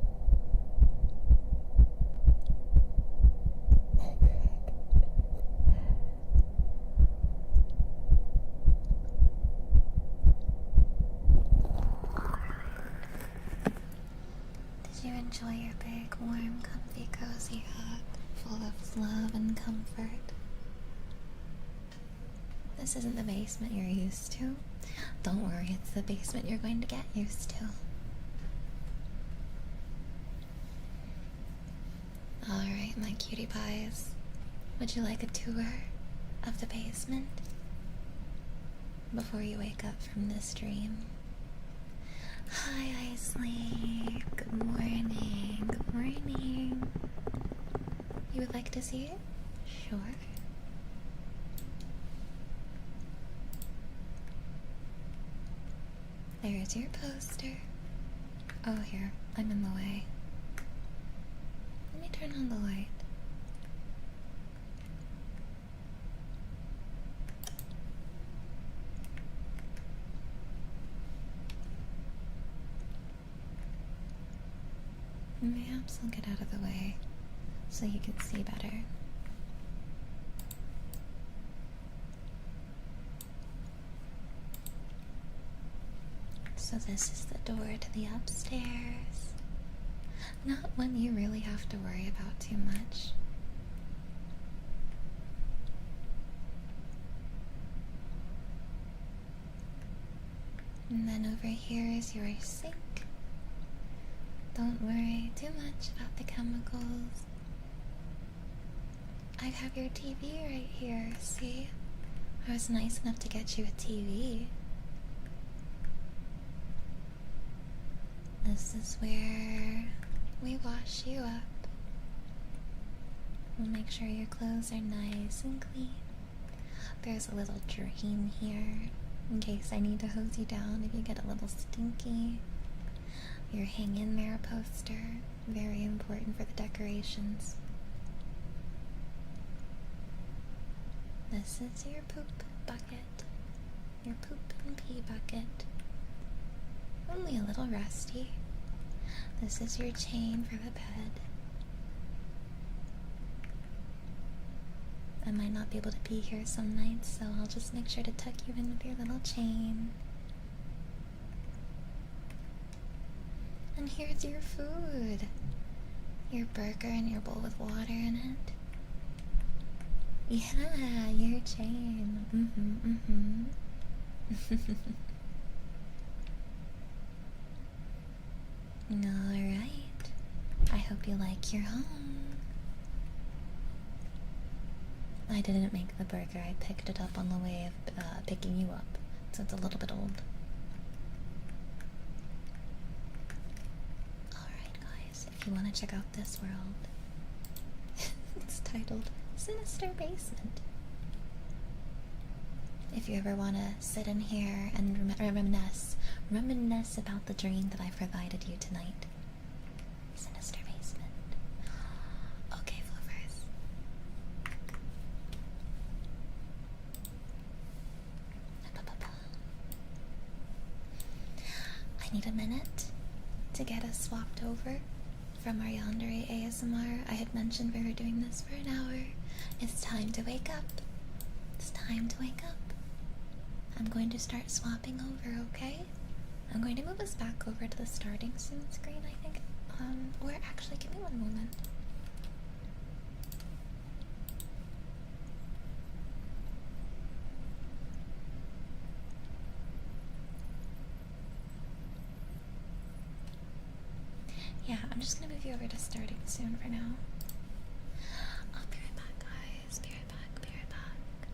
Enjoy your big, warm, comfy, cozy hug full of love and comfort. This isn't the basement you're used to. Don't worry, it's the basement you're going to get used to. Alright, my cutie pies. Would you like a tour of the basement before you wake up from this dream? Hi, Isley. Good morning. Good morning. You would like to see it? Sure. There's your poster. Oh, here. I'm in the way. Let me turn on the light. Perhaps I'll get out of the way so you can see better. So this is the door to the upstairs. Not one you really have to worry about too much. And then over here is your sink. Don't worry too much about the chemicals. I have your TV right here, see? I was nice enough to get you a TV. This is where we wash you up. We'll make sure your clothes are nice and clean. There's a little drain here in case I need to hose you down if you get a little stinky. Your hang in there poster, very important for the decorations. This is your poop bucket, your poop and pee bucket. Only a little rusty. This is your chain for the bed. I might not be able to be here some nights, so I'll just make sure to tuck you in with your little chain. And here's your food. Your burger and your bowl with water in it. Yeah, your chain. Alright. I hope you like your home. I didn't make the burger. I picked it up on the way of picking you up, so it's a little bit old. Alright guys, if you want to check out this world, it's titled Sinister Basement. If you ever want to sit in here and reminisce about the dream that I provided you tonight. Sinister Basement. Okay, Floofers. I need a minute to get us swapped over from our Yandere ASMR. I had mentioned we were doing this for an hour. It's time to wake up. It's time to wake up. I'm going to start swapping over, okay? I'm going to move us back over to the starting soon screen, I think. Or actually, give me one moment. Yeah, I'm just gonna move you over to starting soon for now. I'll be right back, guys. Be right back, be right back.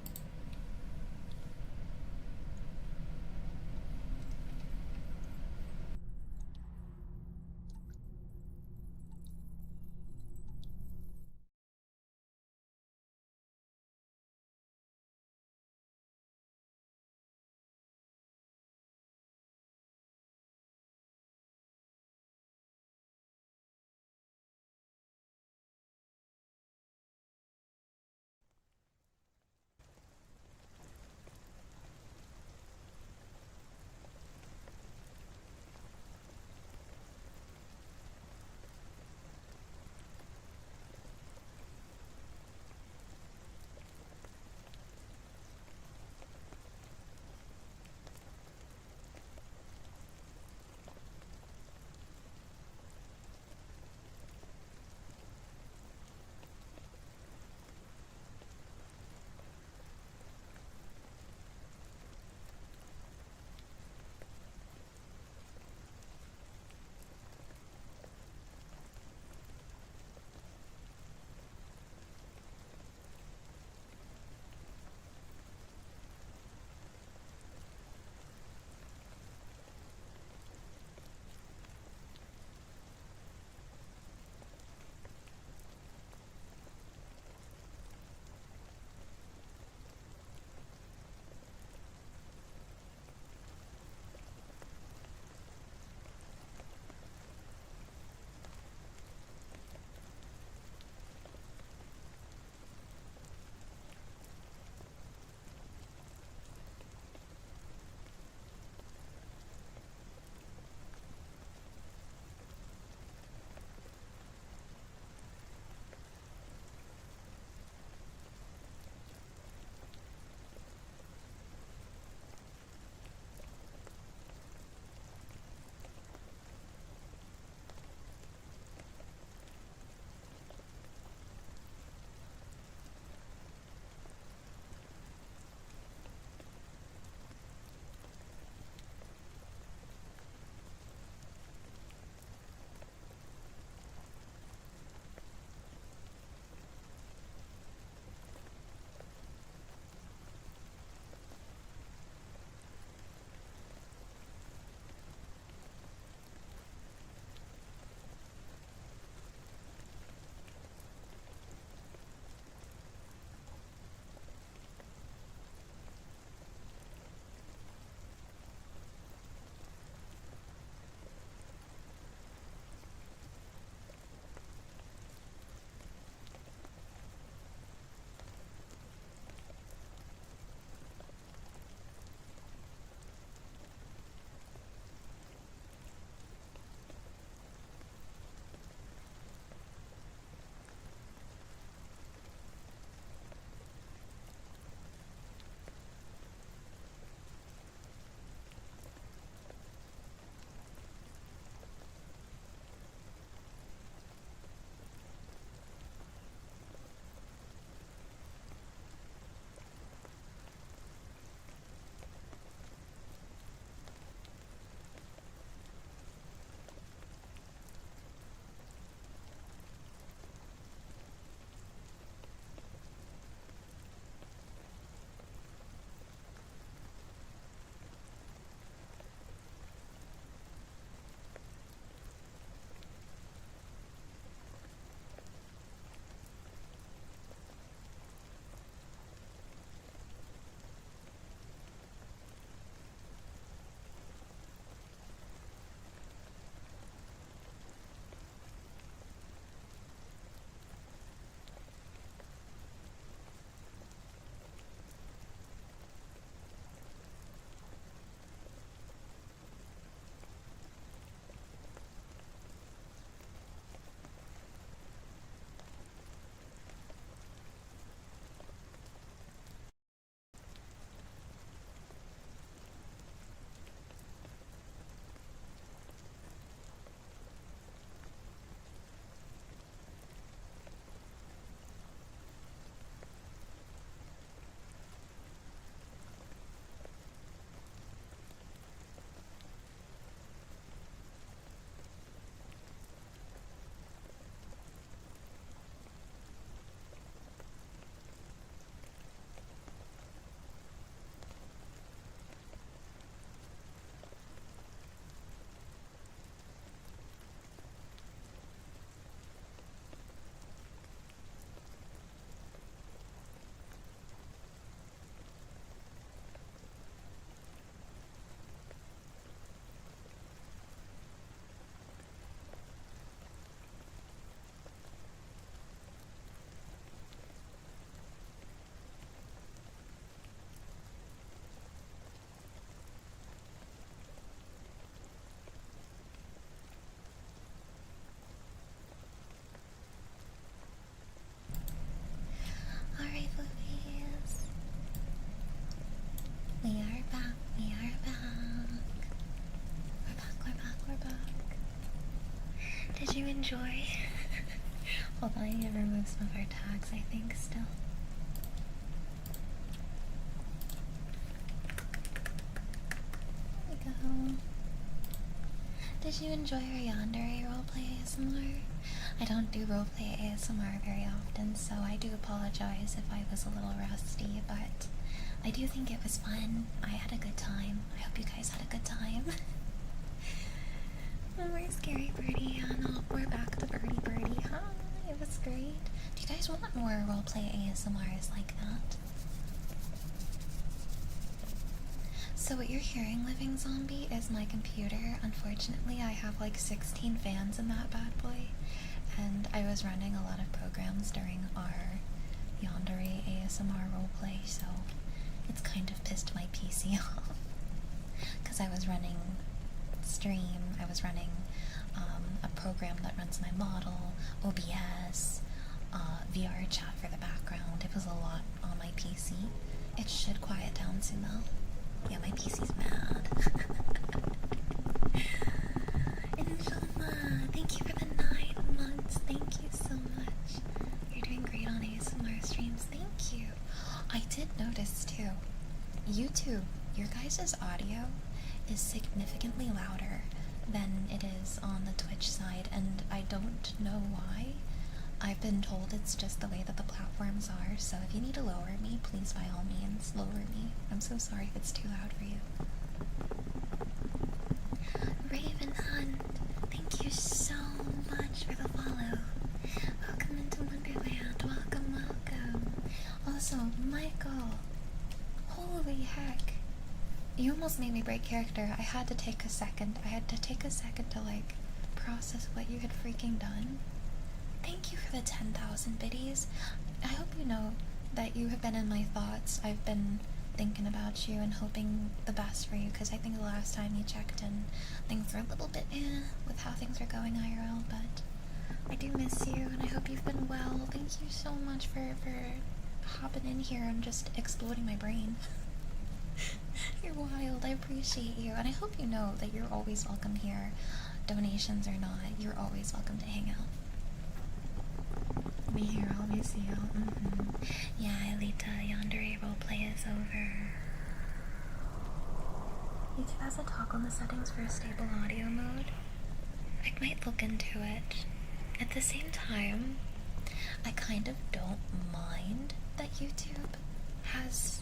enjoy? Hold on, I need to remove some of our tags, I think, still. There we go. Did you enjoy our Yandere Roleplay ASMR? I don't do roleplay ASMR very often, so I do apologize if I was a little rusty, but I do think it was fun. I had a good time. I hope you guys had a good time. Oh, where's Scary Birdie? No, we're back to Birdie. Hi, it was great. Do you guys want more roleplay ASMRs like that? So what you're hearing, Living Zombie, is my computer. Unfortunately, I have like 16 fans in that bad boy, and I was running a lot of programs during our Yandere ASMR roleplay, so it's kind of pissed my PC off. Because I was running Stream, I was running a program that runs my model, OBS, VR chat for the background. it was a lot on my PC. It should quiet down soon though. Yeah, my PC's mad. Inshallah, thank you for the 9 months. Thank you so much. You're doing great on ASMR streams. Thank you. I did notice too, YouTube, your guys' audio is significantly louder than it is on the Twitch side, and I don't know why. I've been told it's just the way that the platforms are, so if you need to lower me, please by all means lower me. I'm so sorry if it's too loud for you. Raven Hunt, thank you so much for the follow. Welcome into Wonderland. Welcome, welcome. Also, Michael, holy heck. You almost made me break character. I had to take a second. To like process what you had freaking done. Thank you for the 10,000 biddies. I hope you know that you have been in my thoughts. I've been thinking about you and hoping the best for you, because I think the last time you checked in, things were a little bit with how things are going IRL, but I do miss you and I hope you've been well. Thank you so much for hopping in here and just exploding my brain. You're wild. I appreciate you, and I hope you know that you're always welcome here. Donations or not, you're always welcome to hang out. We here, I'll miss you. Yeah, Elita, Yandere Roleplay is over. YouTube has a toggle in the settings for a stable audio mode. I might look into it. At the same time, I kind of don't mind that YouTube has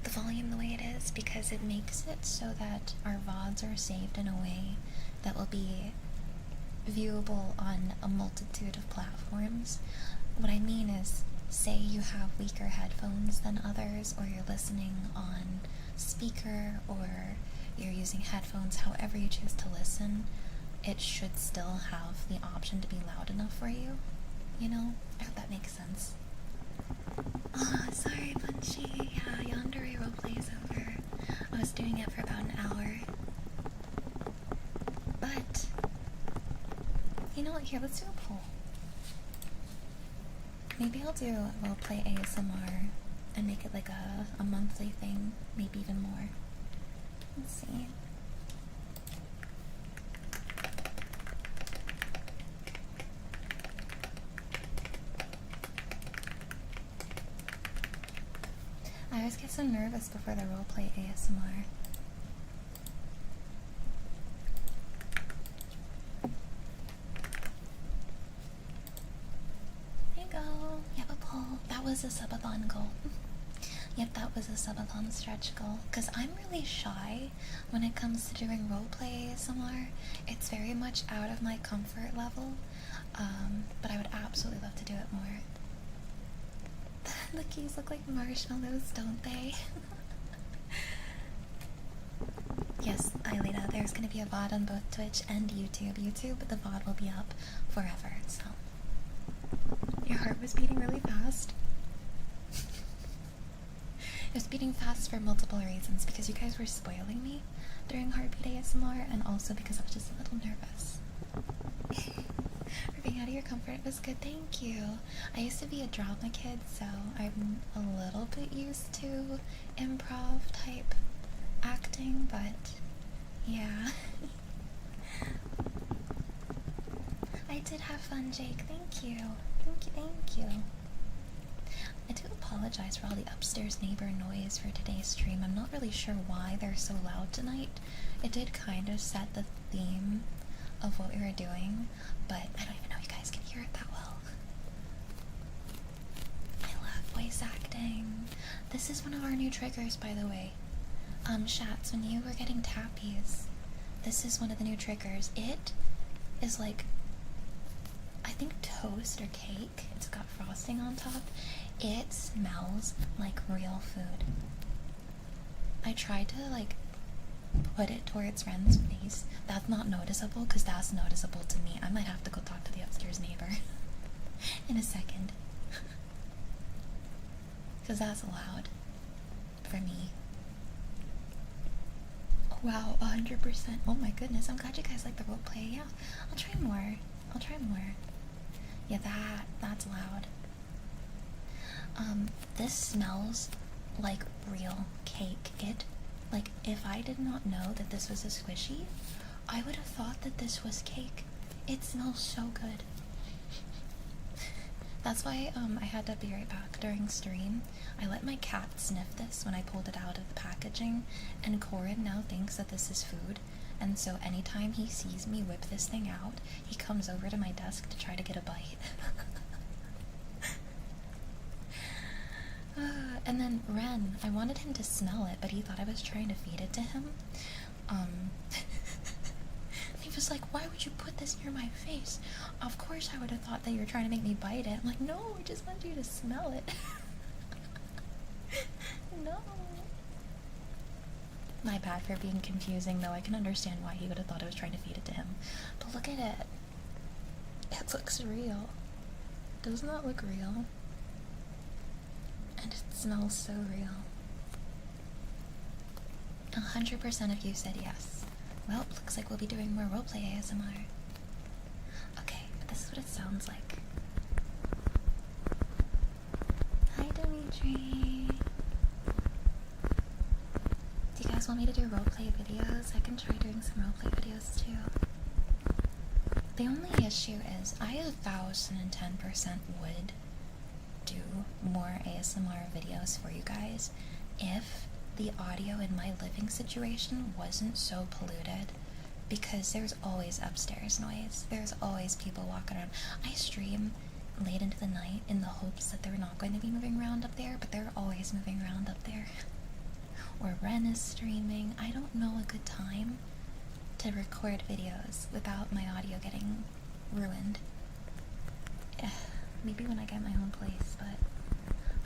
the volume the way it is, because it makes it so that our VODs are saved in a way that will be viewable on a multitude of platforms. What I mean is, say you have weaker headphones than others, or you're listening on speaker, or you're using headphones, however you choose to listen, it should still have the option to be loud enough for you. You know? I hope that makes sense. Oh, sorry, Punchy. Yeah, Yandere Roleplay is over. I was doing it for about an hour. But, you know what? Here, let's do a poll. Maybe I'll do a roleplay ASMR and make it like a monthly thing, maybe even more. Let's see. I always get so nervous before the roleplay ASMR. There you go. You have a poll. That was a subathon goal. Yep, that was a subathon stretch goal. Because I'm really shy when it comes to doing roleplay ASMR. It's very much out of my comfort level. But I would absolutely love to do it more. The keys look like marshmallows, don't they? Yes, Ailita, there's going to be a VOD on both Twitch and YouTube. The VOD will be up forever, so. Your heart was beating really fast. It was beating fast for multiple reasons, because you guys were spoiling me during Heartbeat ASMR, and also because I was just a little nervous. For being out of your comfort, it was good, thank you. I used to be a drama kid, so I'm a little bit used to improv type acting, but yeah. I did have fun, Jake. Thank you. Thank you, thank you. I do apologize for all the upstairs neighbor noise for today's stream. I'm not really sure why they're so loud tonight. It did kind of set the theme of what we were doing, but I don't even know if you guys can hear it that well. I love voice acting. This is one of our new triggers, by the way. Shats, when you were getting Tappies, this is one of the new triggers. It is like, I think toast or cake. It's got frosting on top. It smells like real food. I tried to like put it towards Ren's face. That's not noticeable because that's noticeable to me. I might have to go talk to the upstairs neighbor in a second. Because that's loud for me. Wow, 100%. Oh my goodness, I'm glad you guys like the roleplay. Yeah, I'll try more. I'll try more. Yeah, that's loud. This smells like real cake. Like, if I did not know that this was a squishy, I would have thought that this was cake. It smells so good. That's why, I had to be right back during stream. I let my cat sniff this when I pulled it out of the packaging, and Corin now thinks that this is food, and so anytime he sees me whip this thing out, he comes over to my desk to try to get a bite. And then Ren, I wanted him to smell it, but he thought I was trying to feed it to him. He was like, why would you put this near my face? Of course I would have thought that you were trying to make me bite it. I'm like, no, I just want you to smell it. No. My bad for being confusing, though. I can understand why he would have thought I was trying to feed it to him. But look at it. It looks real. Doesn't that look real? And it smells so real. 100% of you said yes. Well, looks like we'll be doing more roleplay ASMR. Okay, but this is what it sounds like. Hi, Dimitri. Do you guys want me to do roleplay videos? I can try doing some roleplay videos too. The only issue is I 1000% would do more ASMR videos for you guys if the audio in my living situation wasn't so polluted, because there's always upstairs noise. There's always people walking around. I stream late into the night in the hopes that they're not going to be moving around up there, but they're always moving around up there. Or Ren is streaming. I don't know a good time to record videos without my audio getting ruined. Maybe when I get my own place, but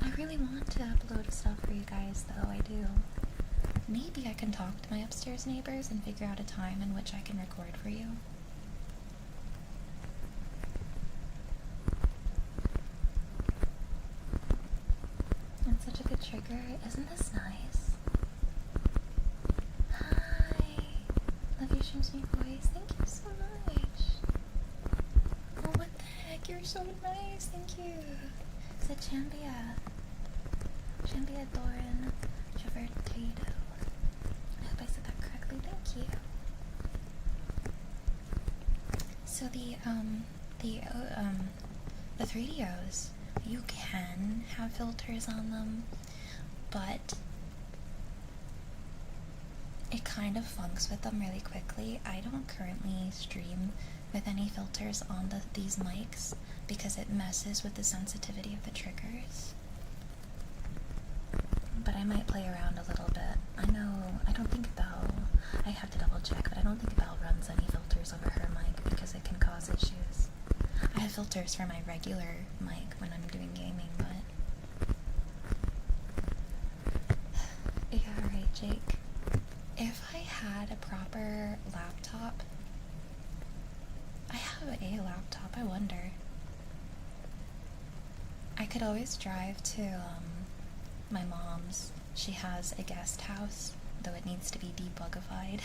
I really want to upload stuff for you guys, though. I do. Maybe I can talk to my upstairs neighbors and figure out a time in which I can record for you. It's such a good trigger. Isn't this nice? Hi! Love your stream sweet voice. Thank you so much. Oh, what the heck? You're so nice. Thank you. Is it Chambia? Chambia Doran Travertado. I hope I said that correctly. Thank you. So the 3DOs, you can have filters on them, but it kind of funks with them really quickly. I don't currently stream with any filters on these mics because it messes with the sensitivity of the triggers. But I might play around a little bit. I don't think Belle, I have to double check, but I don't think Belle runs any filters over her mic because it can cause issues. I have filters for my regular mic when I'm doing gaming, but yeah, right, Jake. If I had a proper laptop, I have a laptop, I wonder. I could always drive to my mom's. She has a guest house, though it needs to be debugified.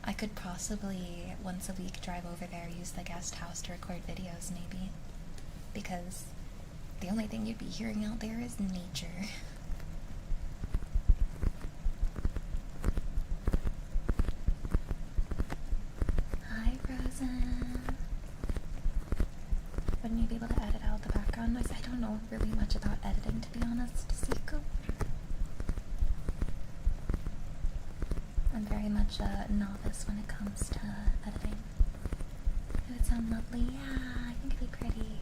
I could possibly once a week drive over there, use the guest house to record videos maybe, because the only thing you'd be hearing out there is nature. Hi, Frozen. Wouldn't you be able to edit out the background noise? I don't know really much about editing, to be honest, Siku. I'm very much a novice when it comes to editing. It would sound lovely. Yeah, I think it'd be pretty.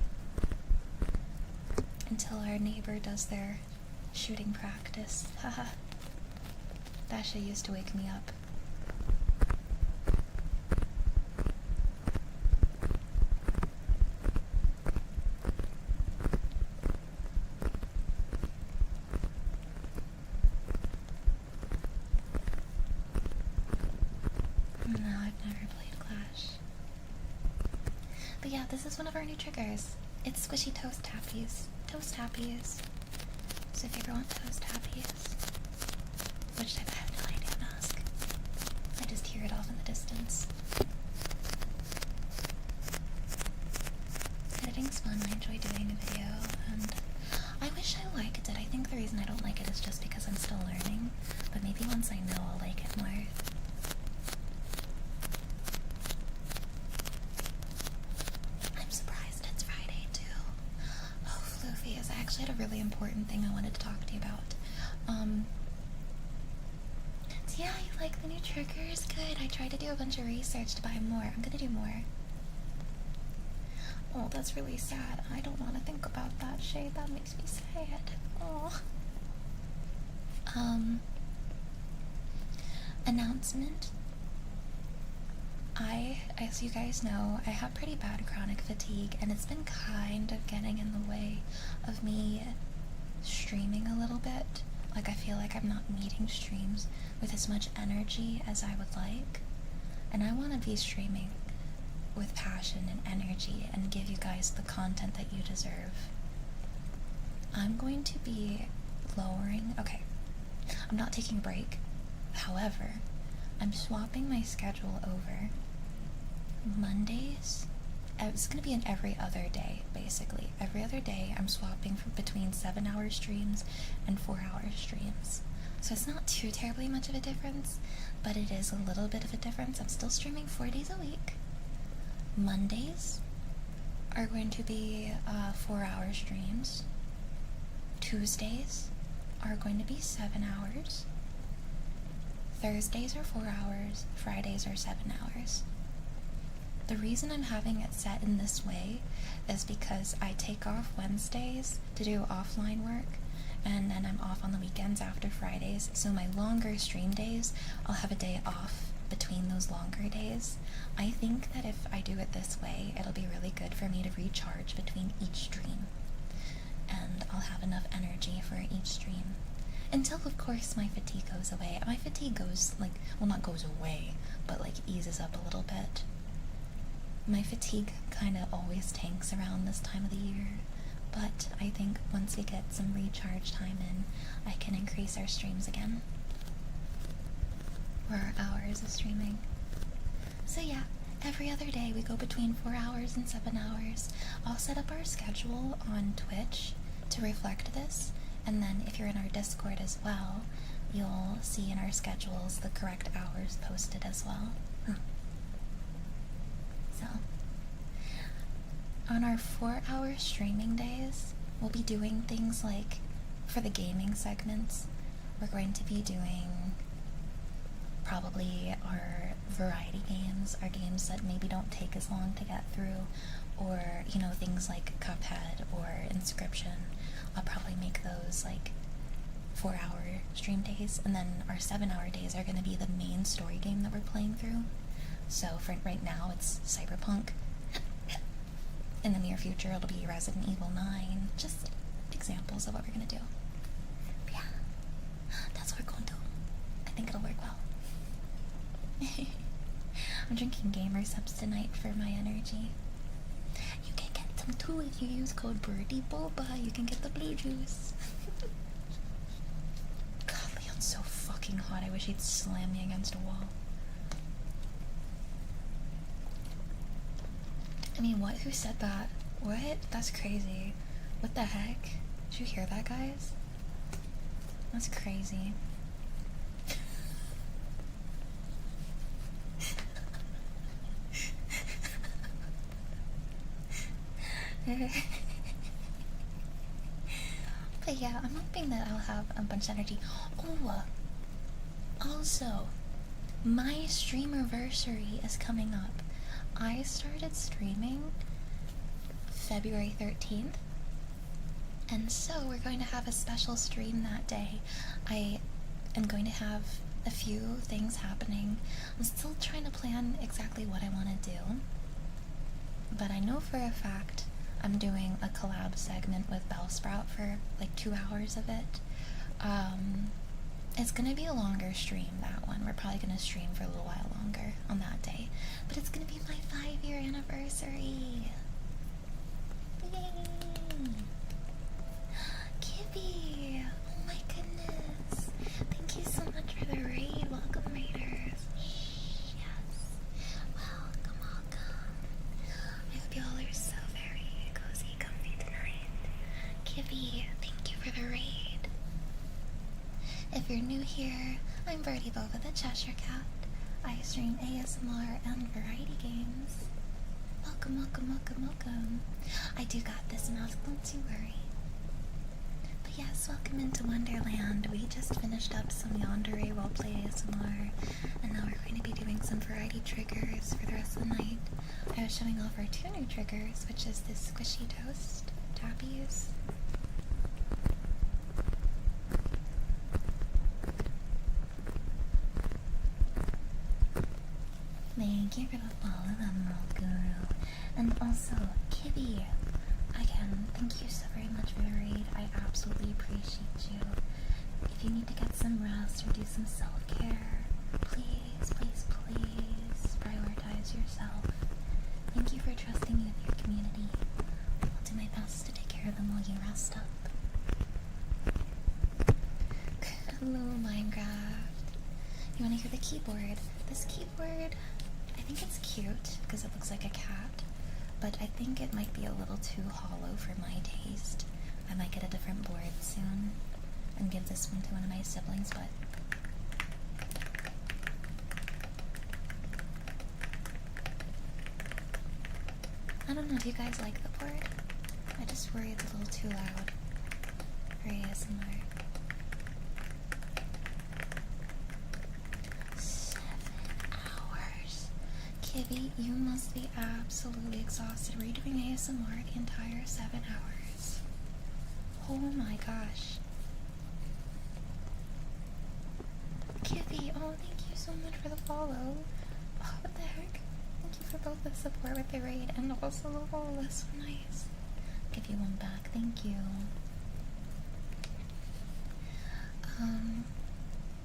Until our neighbor does their shooting practice. Haha. That shit used to wake me up. No, I've never played Clash. But yeah, this is one of our new triggers. It's squishy toast tappies. Toast tappies. So if you ever want toast tappies, which type I have no idea, mask. I just hear it off in the distance. Editing's fun. I enjoy doing a video, and I wish I liked it. I think the reason I don't like it is just because I'm still learning, but maybe once I know, I'll like it more. I had a really important thing I wanted to talk to you about. So yeah, you like the new triggers? Good. I tried to do a bunch of research to buy more. I'm gonna do more. Oh, that's really sad. I don't want to think about that, Shay. That makes me sad. Oh. Announcement. As you guys know, I have pretty bad chronic fatigue, and it's been kind of getting in the way of me streaming a little bit. Like, I feel like I'm not meeting streams with as much energy as I would like, and I want to be streaming with passion and energy and give you guys the content that you deserve. I'm going to be lowering... Okay, I'm not taking a break. However, I'm swapping my schedule over. Mondays, it's going to be an every other day, basically. Every other day, I'm swapping between 7-hour streams and 4-hour streams. So it's not too terribly much of a difference, but it is a little bit of a difference. I'm still streaming 4 days a week. Mondays are going to be 4-hour streams. Tuesdays are going to be 7 hours. Thursdays are 4 hours. Fridays are 7 hours. The reason I'm having it set in this way is because I take off Wednesdays to do offline work, and then I'm off on the weekends after Fridays, so my longer stream days, I'll have a day off between those longer days. I think that if I do it this way, it'll be really good for me to recharge between each stream, and I'll have enough energy for each stream. Until, of course, my fatigue goes away. My fatigue goes, like, well, not goes away, but, like, eases up a little bit. My fatigue kind of always tanks around this time of the year, but I think once we get some recharge time in, I can increase our streams again. Or our hours of streaming. So yeah, every other day we go between 4 hours and 7 hours. I'll set up our schedule on Twitch to reflect this, and then if you're in our Discord as well, you'll see in our schedules the correct hours posted as well. So, on our 4-hour streaming days, we'll be doing things like, for the gaming segments, we're going to be doing probably our variety games, our games that maybe don't take as long to get through, or, you know, things like Cuphead or Inscription. I'll probably make those like 4-hour stream days, and then our 7-hour days are going to be the main story game that we're playing through. So for right now, it's Cyberpunk. In the near future, it'll be Resident Evil 9. Just examples of what we're going to do. But yeah, that's what we're going to do. I think it'll work well. I'm drinking gamer subs tonight for my energy. You can get some too if you use code BirdieBoba. You can get the blue juice. God, Leon's so fucking hot. I wish he'd slam me against a wall. I mean, what? Who said that? What? That's crazy. What the heck? Did you hear that, guys? That's crazy. But yeah, I'm hoping that I'll have a bunch of energy. Oh, also, my Streamversary is coming up. I started streaming February 13th, and so we're going to have a special stream that day. I am going to have a few things happening. I'm still trying to plan exactly what I want to do, but I know for a fact I'm doing a collab segment with Bellsprout for like 2 hours of it. It's gonna be a longer stream, that one. We're probably gonna stream for a little while longer on that day. But it's gonna be my 5-year anniversary! Yay! Kibby! Oh my goodness! Thank you so much for the raid. Welcome, raiders. Yes. Welcome. I hope y'all are so very cozy, comfy tonight. Kibby, thank you for the raid. If you're new here, I'm BirdieBoba the Cheshire Cat. I stream ASMR and variety games. Welcome. I do got this mask, don't you worry. But yes, welcome into Wonderland. We just finished up some Yandere Roleplay ASMR, and now we're going to be doing some variety triggers for the rest of the night. I was showing off our 2 new triggers, which is this squishy toast, Tappies. Thank you for the follow, Emerald Guru. And also, Kibby, again, thank you so very much for the raid. I absolutely appreciate you. If you need to get some rest or do some self-care, please prioritize yourself. Thank you for trusting me with your community. I'll do my best to take care of them while you rest up. Hello, Minecraft. You want to hear the keyboard? This keyboard, I think it's cute because it looks like a cat, but I think it might be a little too hollow for my taste. I might get a different board soon and give this one to one of my siblings, but I don't know, do you guys like the board? I just worry it's a little too loud for ASMR. 7 hours. Kibby, you must be absolutely exhausted. Were you doing ASMR the entire 7 hours? Oh my gosh. Kibby, oh, thank you so much for the follow. Oh, what the heck? Thank you for both the support with the raid and also the follow. That's so nice. I'll give you one back. Thank you.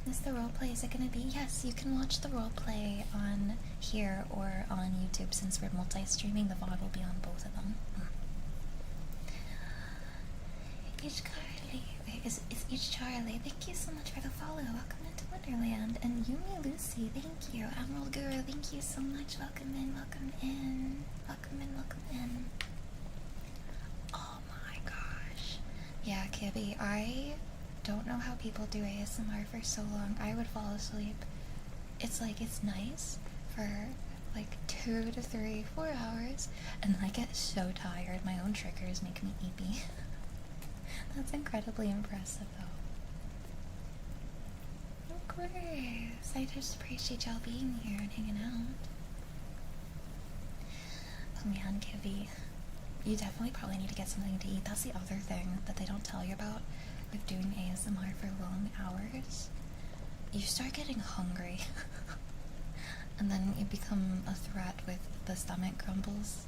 Is the roleplay, is it gonna be? Yes, you can watch the roleplay on here or on YouTube since we're multi-streaming. The VOD will be on both of them. Each Charlie, wait, is Each Charlie? Thank you so much for the follow. Welcome into Wonderland. And Yumi Lucy, thank you. Emerald Guru, thank you so much. Welcome in. Oh my gosh. Yeah, Kibby, I don't know how people do ASMR for so long. I would fall asleep. It's like, it's nice for like 2 to 3, 4 hours, and then I get so tired. My own triggers make me eepy. That's incredibly impressive though. Of course. I just appreciate y'all being here and hanging out. Oh man, Kibby, you definitely probably need to get something to eat. That's the other thing that they don't tell you about with doing ASMR for long hours. You start getting hungry and then you become a threat with the stomach grumbles.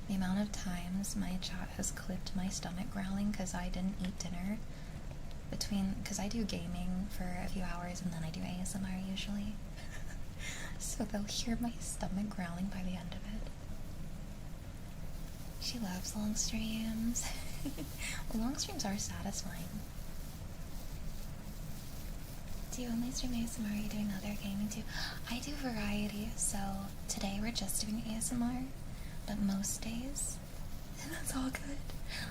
The amount of times my chat has clipped my stomach growling because I didn't eat dinner because I do gaming for a few hours and then I do ASMR usually. So they'll hear my stomach growling by the end of it. She loves long streams. Well, long streams are satisfying. Do you only stream ASMR or are you doing other gaming too? I do variety, so today we're just doing ASMR, but most days, that's all good,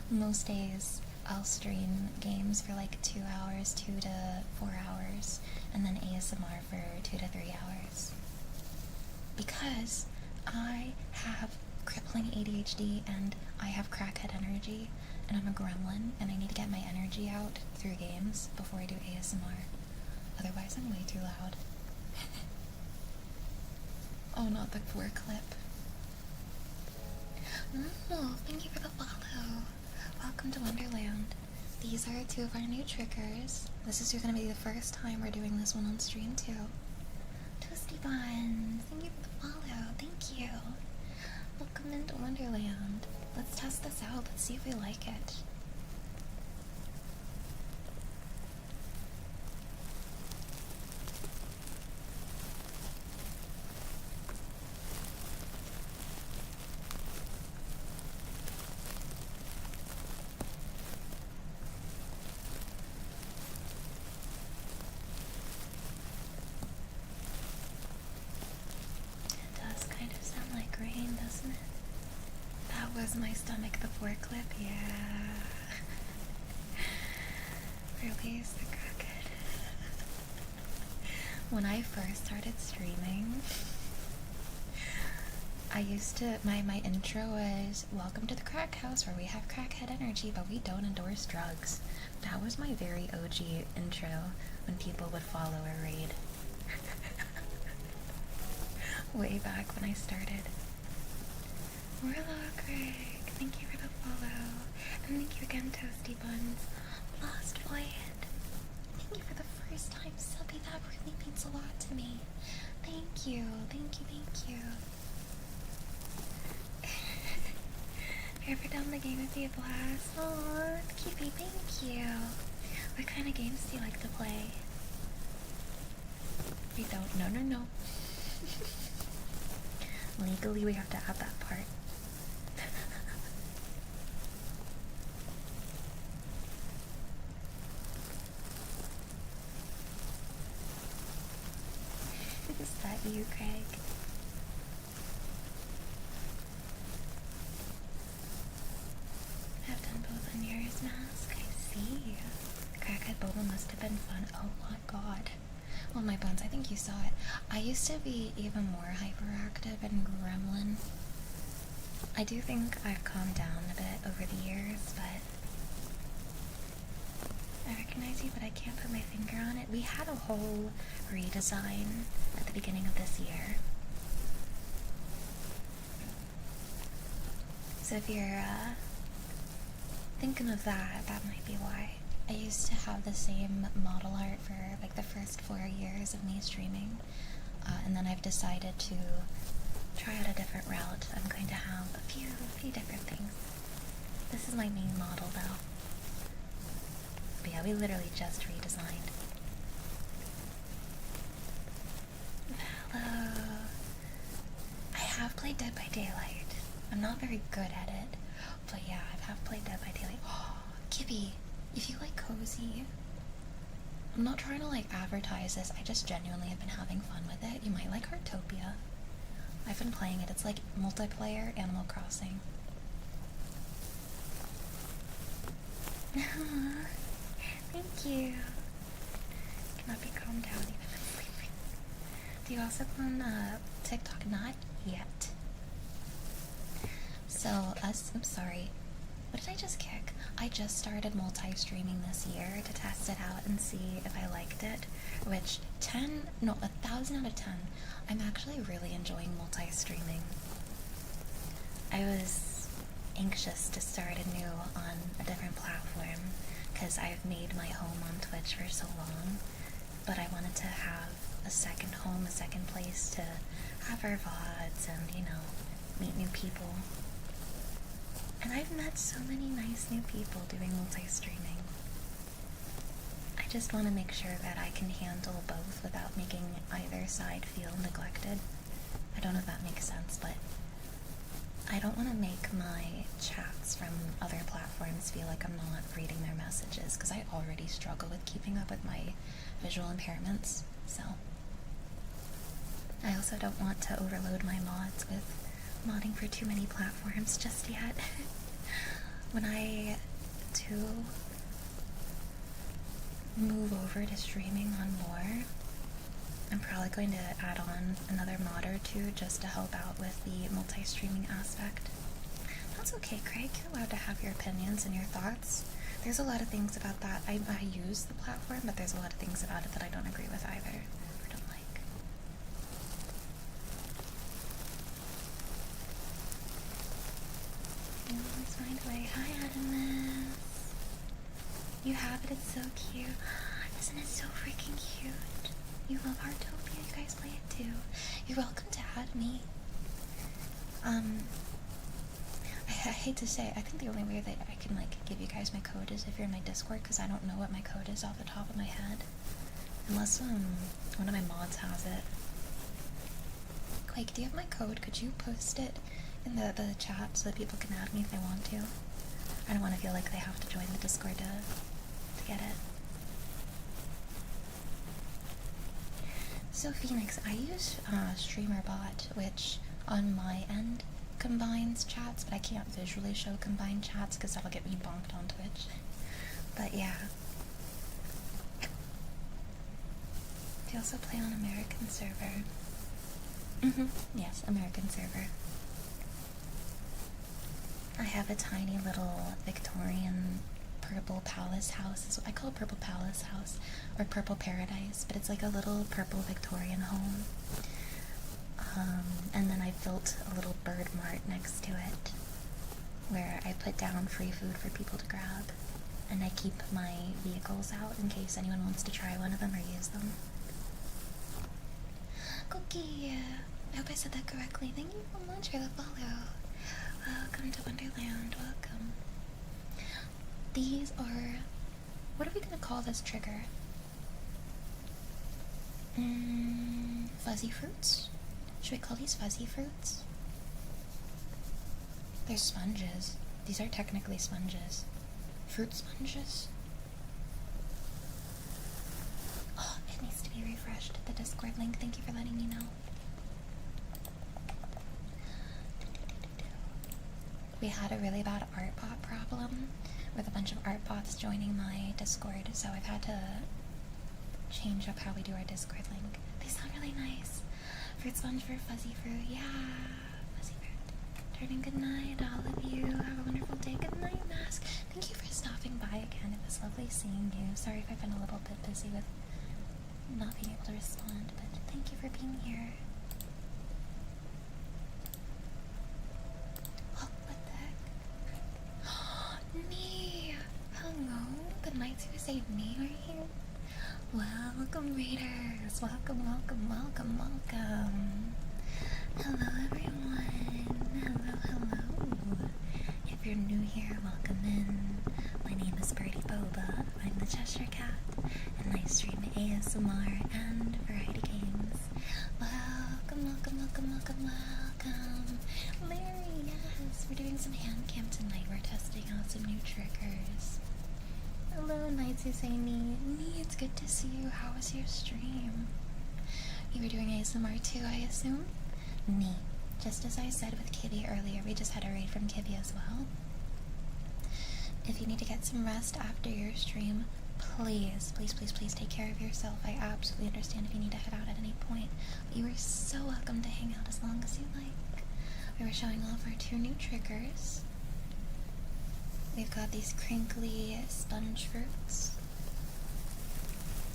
most days I'll stream games for like 2 hours, 2 to 4 hours, and then ASMR for 2 to 3 hours. Because I have crippling ADHD and I have crackhead energy and I'm a gremlin and I need to get my energy out through games before I do ASMR. Otherwise I'm way too loud. Oh, not the 4 clip. Oh, thank you for the follow. Welcome to Wonderland. These are 2 of our new triggers. This is going to be the first time we're doing this one on stream too. Toasty Buns, thank you for the follow. Thank you. Welcome into Wonderland. Let's test this out. Let's see if we like it. Rain, doesn't it? That was my stomach, the 4 clip, yeah. Release the crackhead. When I first started streaming, I used to, my intro was, welcome to the crack house where we have crackhead energy, but we don't endorse drugs. That was my very OG intro when people would follow a raid. Way back when I started. Warlock Greg, thank you for the follow. And thank you again, Toasty Buns. Lost Void, thank you for the first time subby. That really means a lot to me. Thank you, thank you, thank you. If you're ever done the game, it'd be a blast. Aww, Kippy, thank you. What kind of games do you like to play? We don't, no. Legally, we have to add that part. Is that you, Craig? I've done both on yours, Mask. I see. Crackhead Boba must have been fun. Oh my god. Well, my buns, I think you saw it. I used to be even more hyperactive and gremlin. I do think I've calmed down a bit over the years, but I recognize you, but I can't put my finger on it. We had a whole redesign at the beginning of this year. So if you're thinking of that, that might be why. I used to have the same model art for like the first 4 years of me streaming, and then I've decided to try out a different route. I'm going to have a few different things. This is my main model though. But yeah, we literally just redesigned. Hello. I have played Dead by Daylight. I'm not very good at it, but yeah, I have played Dead by Daylight. Oh, Kippy, if you like cozy, I'm not trying to like advertise this, I just genuinely have been having fun with it. You might like Hertopia. I've been playing it. It's like multiplayer Animal Crossing. Thank you. Cannot be calmed down even when sleeping. Do you also go on TikTok? Not yet. So, I'm sorry. What did I just kick? I just started multi-streaming this year to test it out and see if I liked it, which 1,000 out of 10. I'm actually really enjoying multi-streaming. I was anxious to start anew on a different platform because I've made my home on Twitch for so long, but I wanted to have a second home, a second place to have our VODs and, you know, meet new people. And I've met so many nice new people doing multi-streaming. I just want to make sure that I can handle both without making either side feel neglected. I don't know if that makes sense, but I don't want to make my chats from other platforms feel like I'm not reading their messages, because I already struggle with keeping up with my visual impairments, so. I also don't want to overload my mods with modding for too many platforms just yet. When I do move over to streaming on more, I'm probably going to add on another mod or two just to help out with the multi-streaming aspect. That's okay, Craig. You're allowed to have your opinions and your thoughts. There's a lot of things about that. I use the platform, but there's a lot of things about it that I don't agree with either, or don't like. Let's find a way. Hi, Adamus. You have it. It's so cute. Isn't it so freaking cute? You love Hertopia. You guys play it too. You're welcome to add me. I hate to say it, I think the only way that I can, like, give you guys my code is if you're in my Discord, because I don't know what my code is off the top of my head. Unless, one of my mods has it. Quake, do you have my code? Could you post it in the chat so that people can add me if they want to? I don't want to feel like they have to join the Discord to get it. So, Phoenix, I use StreamerBot, which, on my end, combines chats, but I can't visually show combined chats because that'll get me bonked on Twitch. But yeah. Do you also play on American server? Yes, American server. I have a tiny little Victorian purple palace house. I call it Purple Palace House, or Purple Paradise, but it's like a little purple Victorian home. And then I built a little bird mart next to it, where I put down free food for people to grab, and I keep my vehicles out in case anyone wants to try one of them or use them. Cookie! I hope I said that correctly. Thank you so much for the follow. Welcome to Wonderland. Welcome. These are... what are we gonna call this trigger? Fuzzy fruits? Should we call these fuzzy fruits? They're sponges. These are technically sponges. Fruit sponges? Oh, it needs to be refreshed. The Discord link. Thank you for letting me know. We had a really bad art bot problem with a bunch of art bots joining my Discord, so I've had to change up how we do our Discord link. They sound really nice. Fruit sponge for fuzzy fruit. Yeah, fuzzy fruit. Turning good night, all of you. Have a wonderful day. Good night, Mask. Thank you for stopping by again. It was lovely seeing you. Sorry if I've been a little bit busy with not being able to respond, but thank you for being here. Oh, what the heck? Me! Hello? The Knights Who Saved Me are here? Welcome, readers! Welcome, welcome, welcome, welcome! Hello, everyone! Hello, hello! If you're new here, welcome in. My name is BirdieBoba. I'm the Cheshire Cat, and I stream ASMR and variety games. Welcome, welcome, welcome, welcome, welcome! Larry, yes! We're doing some Handcam tonight. We're testing out some new triggers. Hello, Knights Who Say Me. It's good to see you. How was your stream? You were doing ASMR too, I assume? Neat. Just as I said with Kibby earlier, we just had a raid from Kibby as well. If you need to get some rest after your stream, please, please, please, please take care of yourself. I absolutely understand if you need to head out at any point. But you are so welcome to hang out as long as you like. We were showing off our 2 new triggers. We've got these crinkly sponge fruits.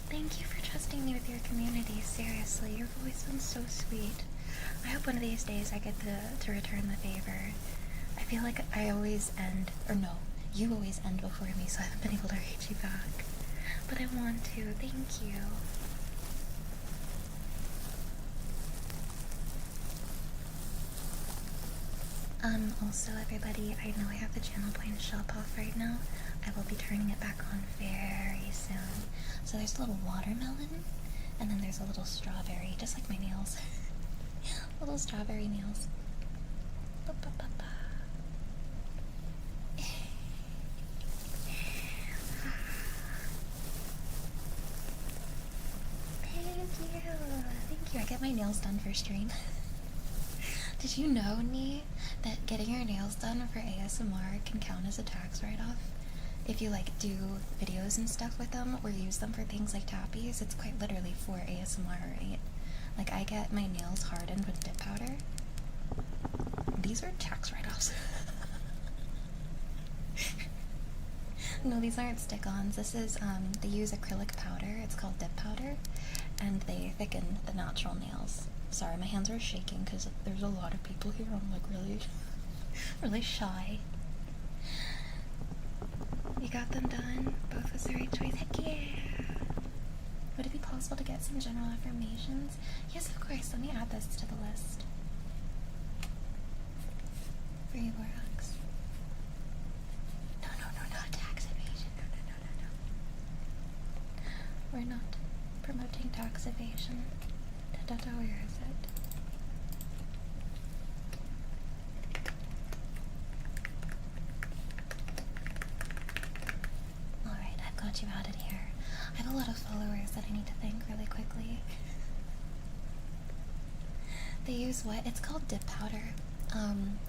Thank you for trusting me with your community, seriously. You've always been so sweet. I hope one of these days I get to return the favor. I feel like I always end, or no, you always end before me, so I haven't been able to reach you back. But I want to, thank you. Also everybody, I know I have the channel point shop off right now. I will be turning it back on very soon. So there's a little watermelon, and then there's a little strawberry, just like my nails. Little strawberry nails. Ba, ba, ba, ba. Thank you. I get my nails done for stream. Did you know, Nee, that getting your nails done for ASMR can count as a tax write-off? if you like do videos and stuff with them or use them for things like Tappies, it's quite literally for ASMR, right? Like, I get my nails hardened with dip powder. These are tax write-offs. No, these aren't stick-ons. This is, they use acrylic powder. It's called dip powder, and they thicken the natural nails. Sorry, my hands are shaking because there's a lot of people here. I'm like really, really shy. You got them done? Both was the right choice. Heck yeah! Would it be possible to get some general affirmations? Yes, of course. Let me add this to the list. For you, Borax. No, not tax evasion. No. We're not promoting tax evasion. Where is it? Alright, I've got you added here. I have a lot of followers that I need to thank really quickly. They use what? It's called dip powder.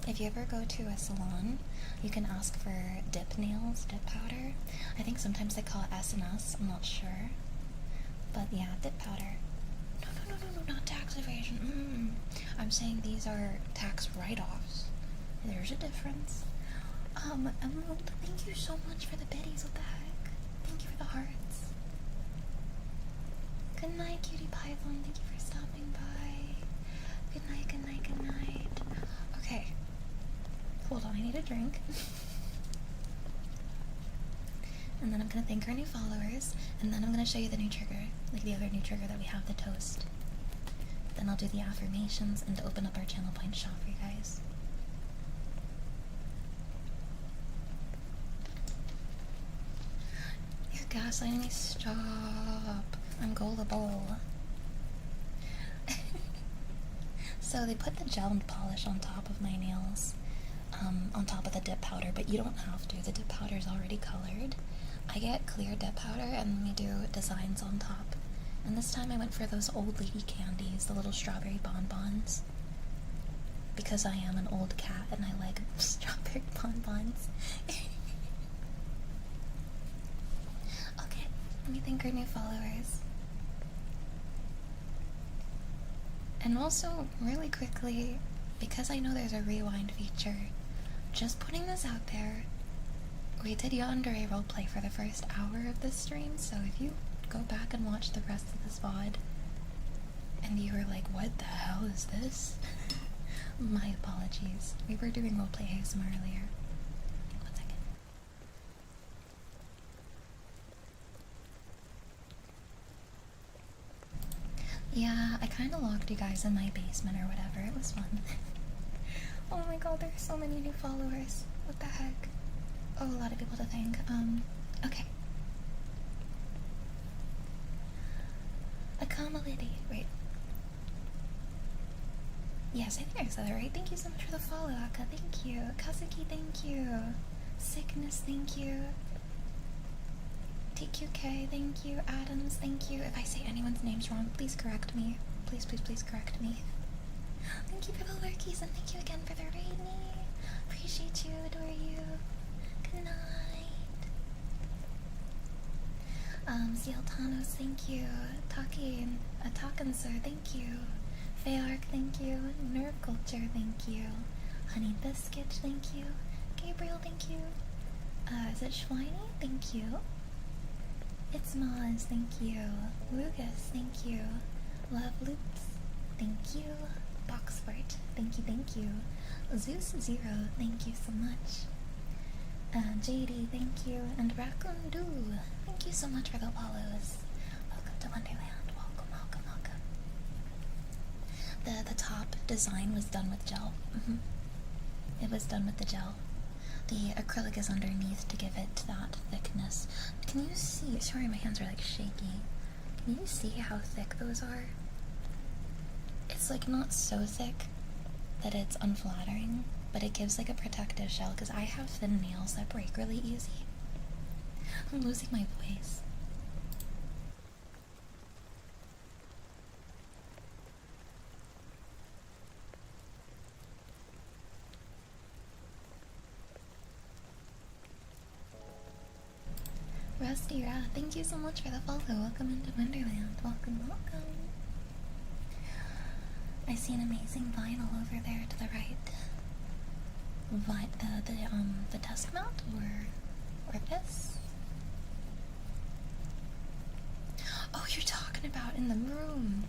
If you ever go to a salon, you can ask for dip nails, dip powder. I think sometimes they call it S&S, I'm not sure. But yeah, dip powder. No, not tax evasion. I'm saying these are tax write-offs. There's a difference. Thank you so much for the biddies. What the heck? Thank you for the hearts. Good night, Cutie Python. Thank you for stopping by. Good night. Okay. Hold on, I need a drink. And then I'm gonna thank our new followers, and then I'm gonna show you the new trigger, like the other new trigger that we have, the toast. Then I'll do the affirmations and open up our channel point shop for you guys. You're gaslighting me. Stop. I'm gullible. So they put the gel and polish on top of my nails, on top of the dip powder, but you don't have to. The dip powder is already colored. I get clear dip powder and we do designs on top. And this time I went for those old lady candies, the little strawberry bonbons. Because I am an old cat and I like strawberry bonbons. Okay, let me thank our new followers. And also, really quickly, because I know there's a rewind feature, just putting this out there, we did Yandere Roleplay for the first hour of this stream, so if you go back and watch the rest of this VOD, and you were like, what the hell is this? My apologies. We were doing roleplay ASMR earlier. 1 second. Yeah, I kind of locked you guys in my basement or whatever. It was fun. Oh my god, there's so many new followers. What the heck? Oh, a lot of people to thank. Okay. Akamalidi. Wait. Yes, I think I said that right. Thank you so much for the follow, Aka. Thank you. Kazuki, thank you. Sickness, thank you. TQK, thank you. Adams, thank you. If I say anyone's names wrong, please correct me. Please correct me. Thank you for the lurkies, and thank you again for the raid me. Appreciate you, adore you. Good night. Zieltanos, thank you. Takin sir, thank you. Fayark, thank you. Nerve Culture, thank you. Honey Biscuit, thank you. Gabriel, thank you. Is it Schweiny? Thank you. It's Maz, thank you. Lugas, thank you. Love Loops, thank you. Boxfort, thank you. Zeus Zero, thank you so much. JD, thank you. And Raccoon Doo, thank you so much for the follows. Welcome to Wonderland. Welcome. The top design was done with gel. It was done with the gel. The acrylic is underneath to give it that thickness. Can you see? Sorry, my hands are like shaky. Can you see how thick those are? It's like not so thick that it's unflattering, but it gives like a protective shell because I have thin nails that break really easy. I'm losing my voice. Rusty Rat, thank you so much for the follow. Welcome into Wonderland. Welcome, welcome. I see an amazing vinyl over there to the right. The desk mount or this? Oh, you're talking about in the room.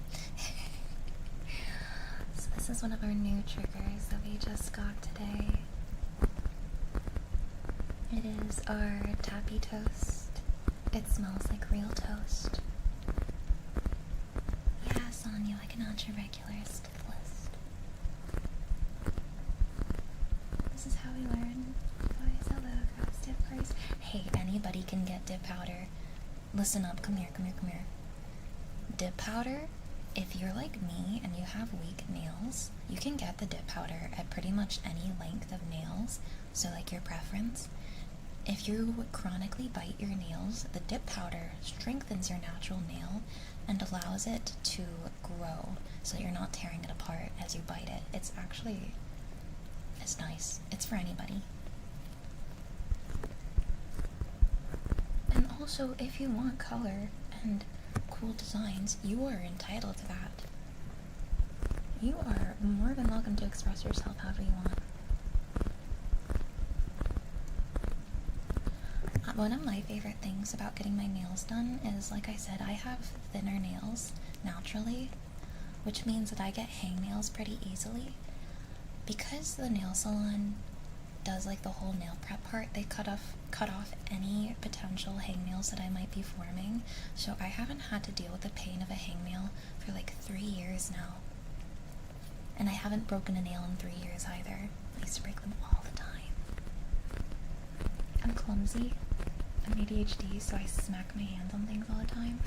So this is one of our new triggers that we just got today. It is our tappy toast. It smells like real toast. Yes, Anya, I can add your regulars to the list. This is how we learn. Boys, hello, grabs, dip price. Hey, anybody can get dip powder. Listen up, come here. Dip powder, if you're like me and you have weak nails, you can get the dip powder at pretty much any length of nails, so like your preference. If you chronically bite your nails, the dip powder strengthens your natural nail and allows it to grow so that you're not tearing it apart as you bite it. It's nice. It's for anybody. And also, if you want color and cool designs, you are entitled to that. You are more than welcome to express yourself however you want. One of my favorite things about getting my nails done is, like I said, I have thinner nails naturally, which means that I get hangnails pretty easily. Because the nail salon does like the whole nail prep part, they cut off any potential hangnails that I might be forming, so I haven't had to deal with the pain of a hangnail for like 3 years now. And I haven't broken a nail in 3 years either. I used to break them all the time. I'm clumsy. I'm ADHD, so I smack my hands on things all the time.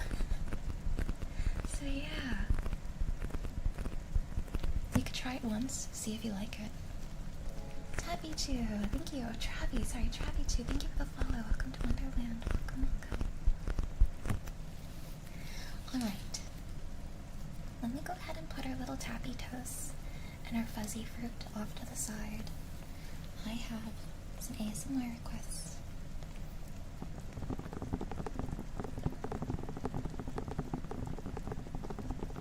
So yeah. You could try it once, see if you like it. Tabby2, thank you. Travy2, thank you for the follow. Welcome to Wonderland. Welcome. Alright. Let me go ahead and put our little tappy toast and our fuzzy fruit off to the side. I have some ASMR requests.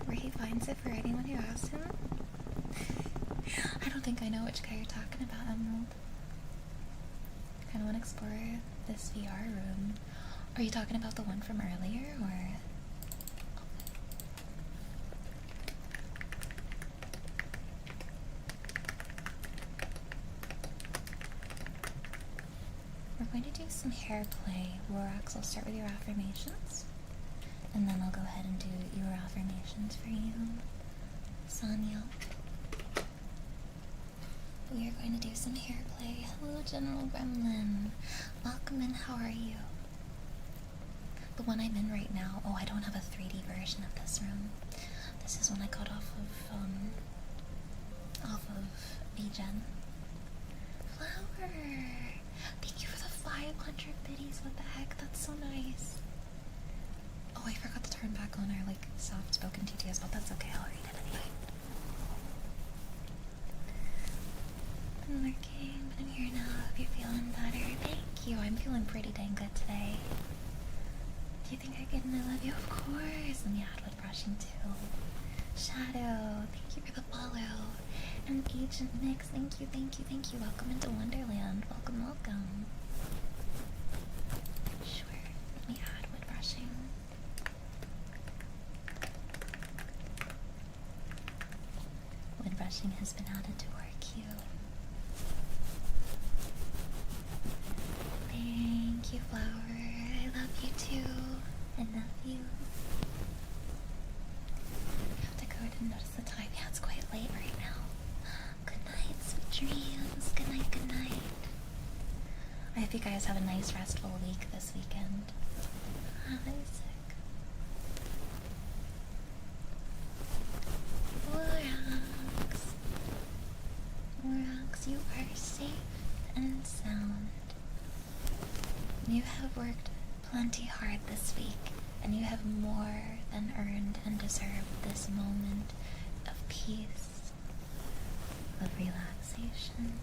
Where he finds it for anyone who asks him. I don't think I know which guy you're talking about, Emerald. I kind of want to explore this VR room. Are you talking about the one from earlier, or? We're going to do some hair play. Rorax, I'll start with your affirmations, and then I'll go ahead and do your affirmations for you. Sonia. We are going to do some hair play. Hello, General Gremlin. Welcome in, how are you? The one I'm in right now, oh, I don't have a 3D version of this room. This is one I got off of VGen. Flower! Thank you for the 500 biddies, what the heck, that's so nice. Oh, I forgot to turn back on our, like, soft-spoken TTS, but that's okay, I'll read it anyway. I'm lurking, but I'm here now. Hope you're feeling better. Thank you. I'm feeling pretty dang good today. Do you think I can I love you? Of course. Let me add wood brushing too. Shadow, thank you for the follow. And Agent Mix, thank you. Welcome into Wonderland. Welcome. Sure. Let me add wood brushing. Wood brushing has been added to our queue. Thank you, Flower. I love you too. I love you. I have to go ahead and notice the time. Yeah, it's quite late right now. Good night, sweet dreams. Good night. I hope you guys have a nice restful week this weekend. Isaac. Rorax, you are safe and sound. You have worked plenty hard this week, and you have more than earned and deserved this moment of peace, of relaxation,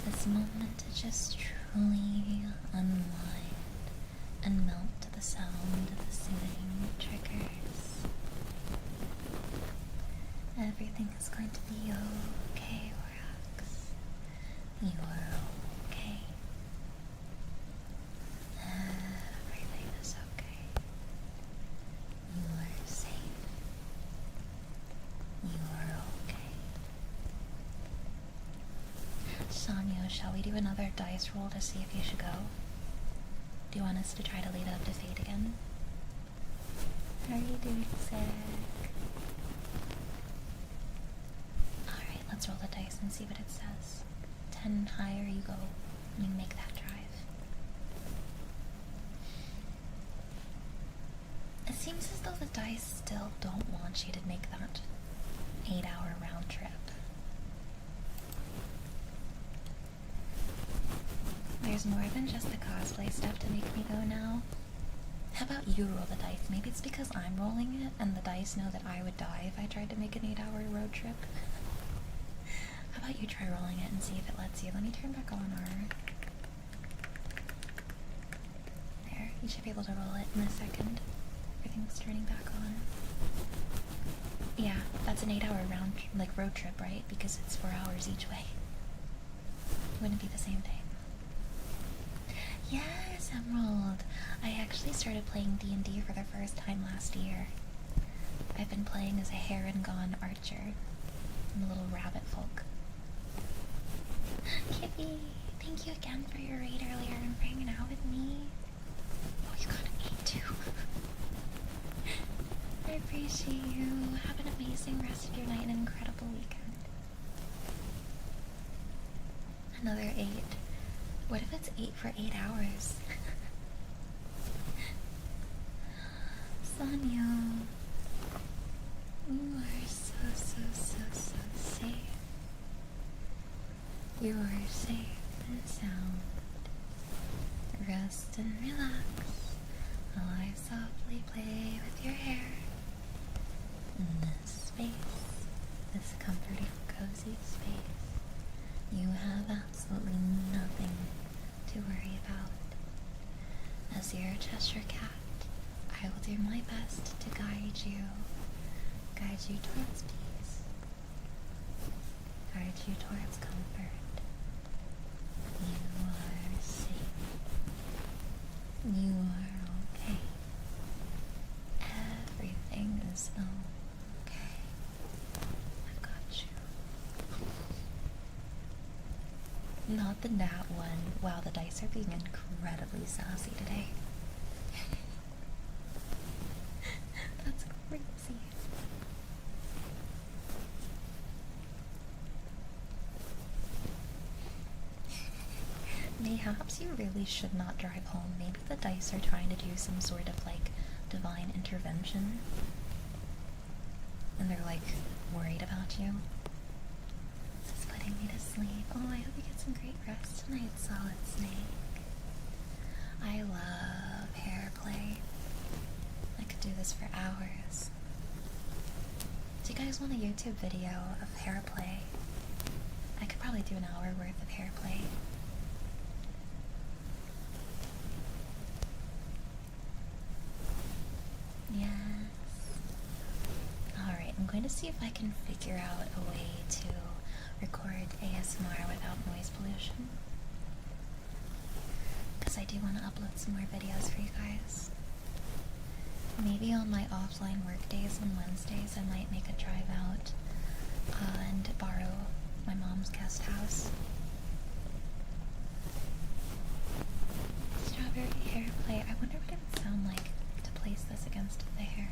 this moment to just truly unwind. and melt to the sound of the soothing triggers. Everything is going to be okay, Orax. You are okay. Everything is okay. You are safe. You are okay. Sanyo, shall we do another dice roll to see if you should go? Do you want us to try to lead up to fate again? How are you doing, Sick? Alright, let's roll the dice and see what it says. 10 higher you go, you make that drive. It seems as though the dice still don't want you to make that 8-hour round trip. There's more than just the cosplay stuff to make me go now. How about you roll the dice? Maybe it's because I'm rolling it and the dice know that I would die if I tried to make an 8-hour road trip. How about you try rolling it and see if it lets you? Let me turn back on our... There, you should be able to roll it in a second. Everything's turning back on. Yeah, that's an 8-hour road trip, right? Because it's 4 hours each way. It wouldn't be the same thing. Yes, Emerald! I actually started playing D&D for the first time last year. I've been playing as a Harengon archer. I'm a little rabbit folk. Kippy, thank you again for your raid earlier and for hanging out with me. Oh, you got an 8 too. I appreciate you. Have an amazing rest of your night and an incredible weekend. Another 8. What if it's 8 for 8 hours? Sanyo, you are so safe. You are safe and sound. Rest and relax while I softly play with your hair. In this space, this comforting, cozy space, you have absolutely nothing to worry about. As your Cheshire Cat, I will do my best to guide you towards peace, guide you towards comfort. You are safe. You are okay. Everything is okay. I've got you. Not the nat one. Wow, the dice are being incredibly sassy today. That's crazy. Mayhaps you really should not drive home. Maybe the dice are trying to do some sort of like divine intervention. And they're like worried about you. This is putting me to sleep. Oh, I hope you get some great rest tonight, Solid Snake. I love hair play. I could do this for hours. Do you guys want a YouTube video of hair play? I could probably do an hour worth of hair play. Yes. Alright, I'm going to see if I can figure out a way to record ASMR without noise pollution. Because I do want to upload some more videos for you guys. Maybe on my offline work days on Wednesdays I might make a drive out and borrow my mom's guest house. Strawberry hair play. I wonder what it would sound like to place this against the hair.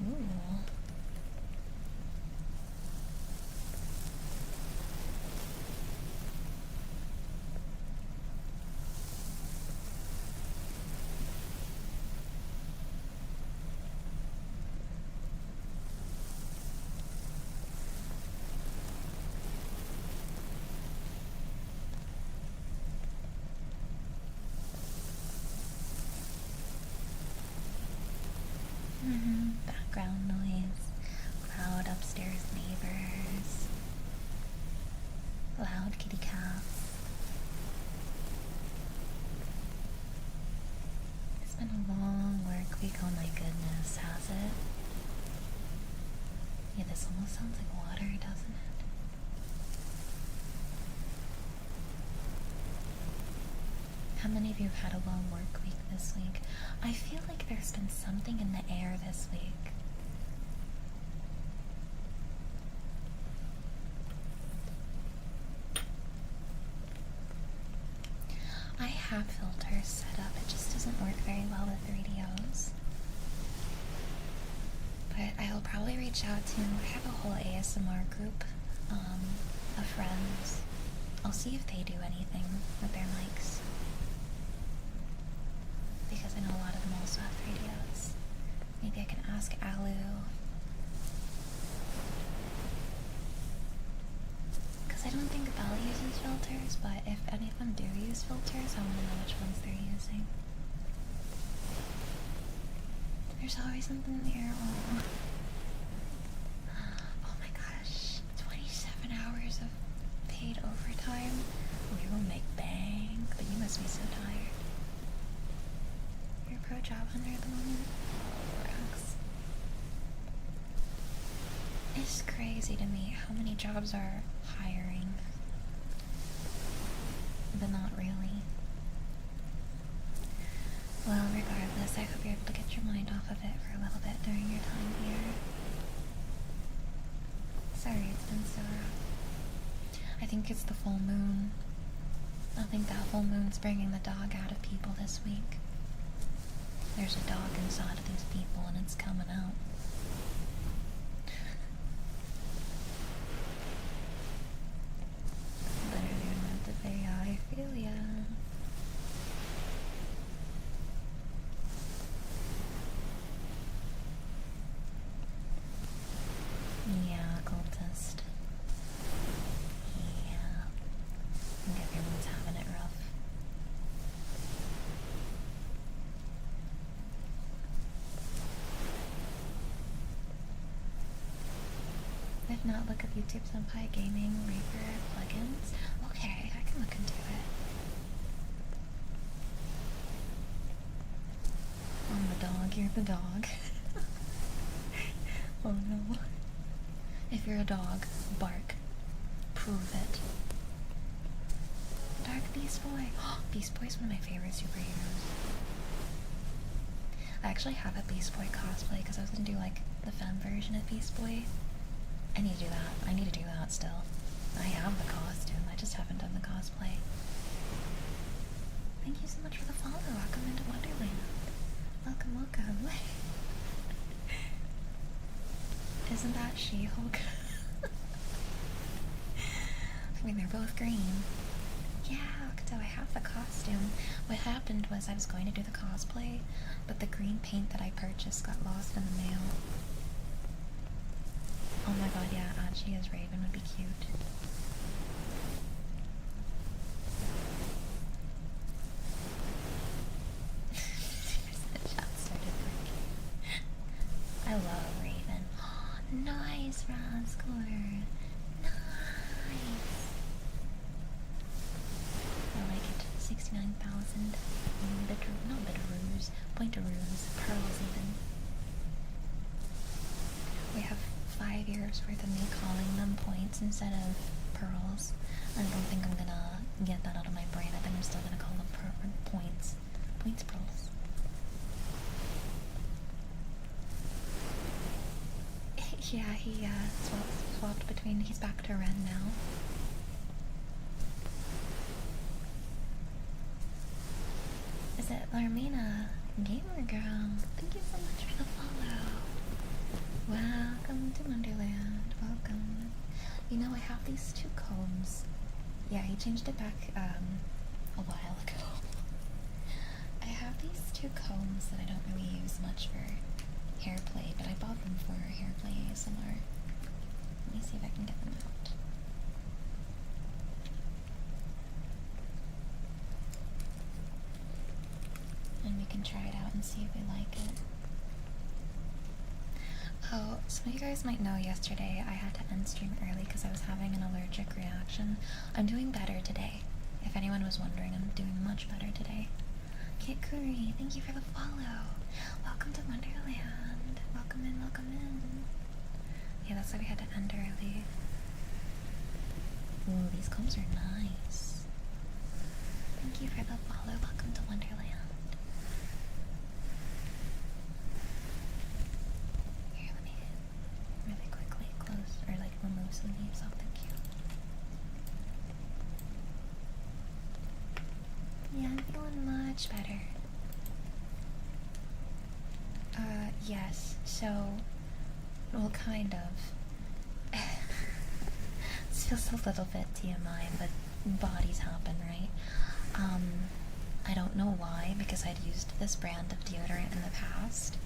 Ooh. Background noise, loud upstairs neighbors, loud kitty cats. week, oh my goodness, has it? Yeah, this almost sounds like water, doesn't it? How many of you have had a long work week this week? I feel like there's been something in the air this week. I have filters set up, it just doesn't work very well with 3DOs. But I'll probably reach out to, I have a whole ASMR group of friends. I'll see if they do anything with their mics. Because I know a lot of them also have 3DOs. Maybe I can ask Alu. Because I don't think Belle uses filters, but if any of them do use filters, I want to know which ones they're using. There's always something there. Oh, oh my gosh. 27 hours of paid overtime. We will make bank, but you must be so tired. You're a pro job hunter at the moment? Rocks. It's crazy to me how many jobs are hiring, but not really. Well, regardless, I hope you're able to get your mind off of it for a little bit during your time here. Sorry it's been so rough. I think it's the full moon. I think that full moon's bringing the dog out of people this week. There's a dog inside of these people and it's coming out. Literally meant to say, I feel ya. Yeah, cultist. Yeah. I think everyone's having it rough. If not, look up YouTube Senpai Gaming Reaper plugins. Okay, I can look into it. I'm the dog, you're the dog. Oh no. If you're a dog, bark. Prove it. Dark Beast Boy. Beast Boy's one of my favorite superheroes. I actually have a Beast Boy cosplay because I was gonna do like the femme version of Beast Boy. I need to do that. I need to do that still. I have the costume, I just haven't done the cosplay. Thank you so much for the follow. Welcome into Wonderland. Welcome, welcome. Isn't that She-Hulk? I mean, they're both green. Yeah, so I have the costume. What happened was I was going to do the cosplay, but the green paint that I purchased got lost in the mail. Oh my god, yeah, Archie as Raven would be cute. I love Raven. Nice, Roscore. Nice. I like it. 69,000 not bitteroos, pointeroos, pearls even. We have 5 years worth of me calling them points instead of pearls. I don't think I'm gonna get that out of my brain. I think I'm still gonna call them points. Points, pearls. Yeah, he swapped between, he's back to Ren now. Is it Larmina? Gamer girl, thank you so much for the follow. Welcome to Wonderland, welcome. You know, I have these 2 combs. Yeah, he changed it back a while ago. I have these 2 combs that I don't really use much for hair play, but I bought them for hair play ASMR. Let me see if I can get them out. And we can try it out and see if we like it. Oh, some of you guys might know yesterday I had to end stream early because I was having an allergic reaction. I'm doing better today. If anyone was wondering, I'm doing much better today. Kit Curry, thank you for the follow. Welcome to Wonderland. Welcome in, welcome in. Yeah, that's why we had to end early. Ooh, these combs are nice. Thank you for the follow. Welcome to Wonderland. Here, let me really quickly close or like remove some leaves off the queue. Yeah, I'm feeling much better. Yes, so, well, kind of. This feels a little bit TMI, but bodies happen, right? I don't know why, because I'd used this brand of deodorant in the past,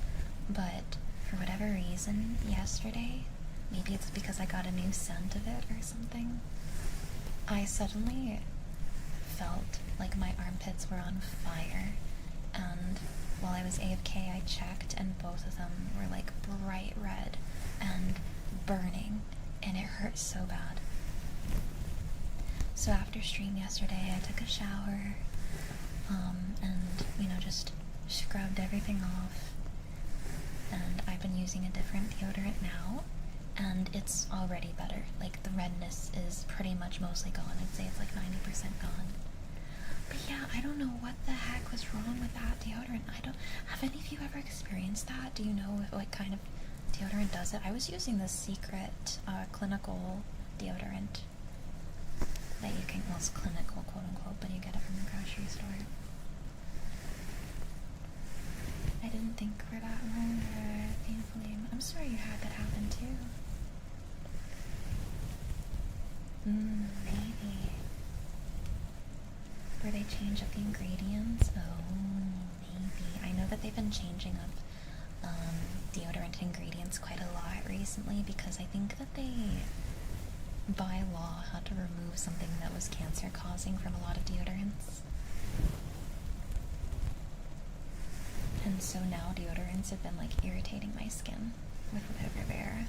but for whatever reason, yesterday, maybe it's because I got a new scent of it or something, I suddenly felt like my armpits were on fire, and while I was AFK, I checked, and both of them were like bright red and burning, and it hurt so bad. So after stream yesterday, I took a shower, and, you know, just scrubbed everything off, and I've been using a different deodorant now, and it's already better. Like, the redness is pretty much mostly gone. I'd say it's like 90% gone. But yeah, I don't know what the heck was wrong with that deodorant. Have any of you ever experienced that? Do you know what kind of deodorant does it? I was using this secret, clinical deodorant that you can, well, it's clinical, quote unquote, but you get it from the grocery store. I didn't think for that long, thankfully. I'm sorry you had that happen too. Maybe. Where they change up the ingredients? Oh, maybe. I know that they've been changing up deodorant ingredients quite a lot recently because I think that they, by law, had to remove something that was cancer-causing from a lot of deodorants. And so now deodorants have been, like, irritating my skin with whatever they're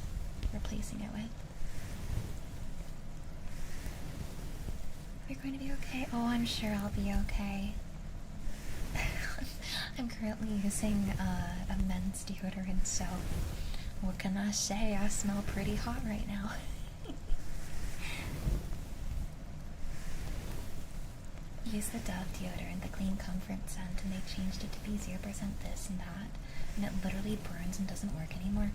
replacing it with. You're going to be okay? Oh, I'm sure I'll be okay. I'm currently using a men's deodorant, so what can I say? I smell pretty hot right now. Use the Dove deodorant, the Clean Comfort scent, and they changed it to be 0% this and that, and it literally burns and doesn't work anymore.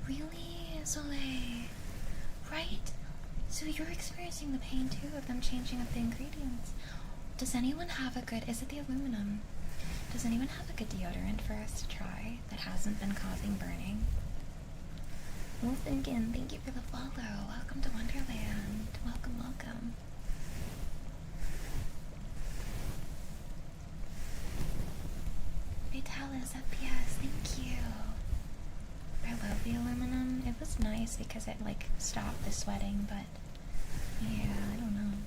Really? Soleil? Right? So you're experiencing the pain too of them changing up the ingredients. Does anyone have a good, is it the aluminum? Does anyone have a good deodorant for us to try that hasn't been causing burning? Well, again, thank you for the follow. Welcome to Wonderland. Welcome, welcome. Vitalis FPS, thank you. I love the aluminum. It was nice because it, like, stopped the sweating, but yeah, I don't know.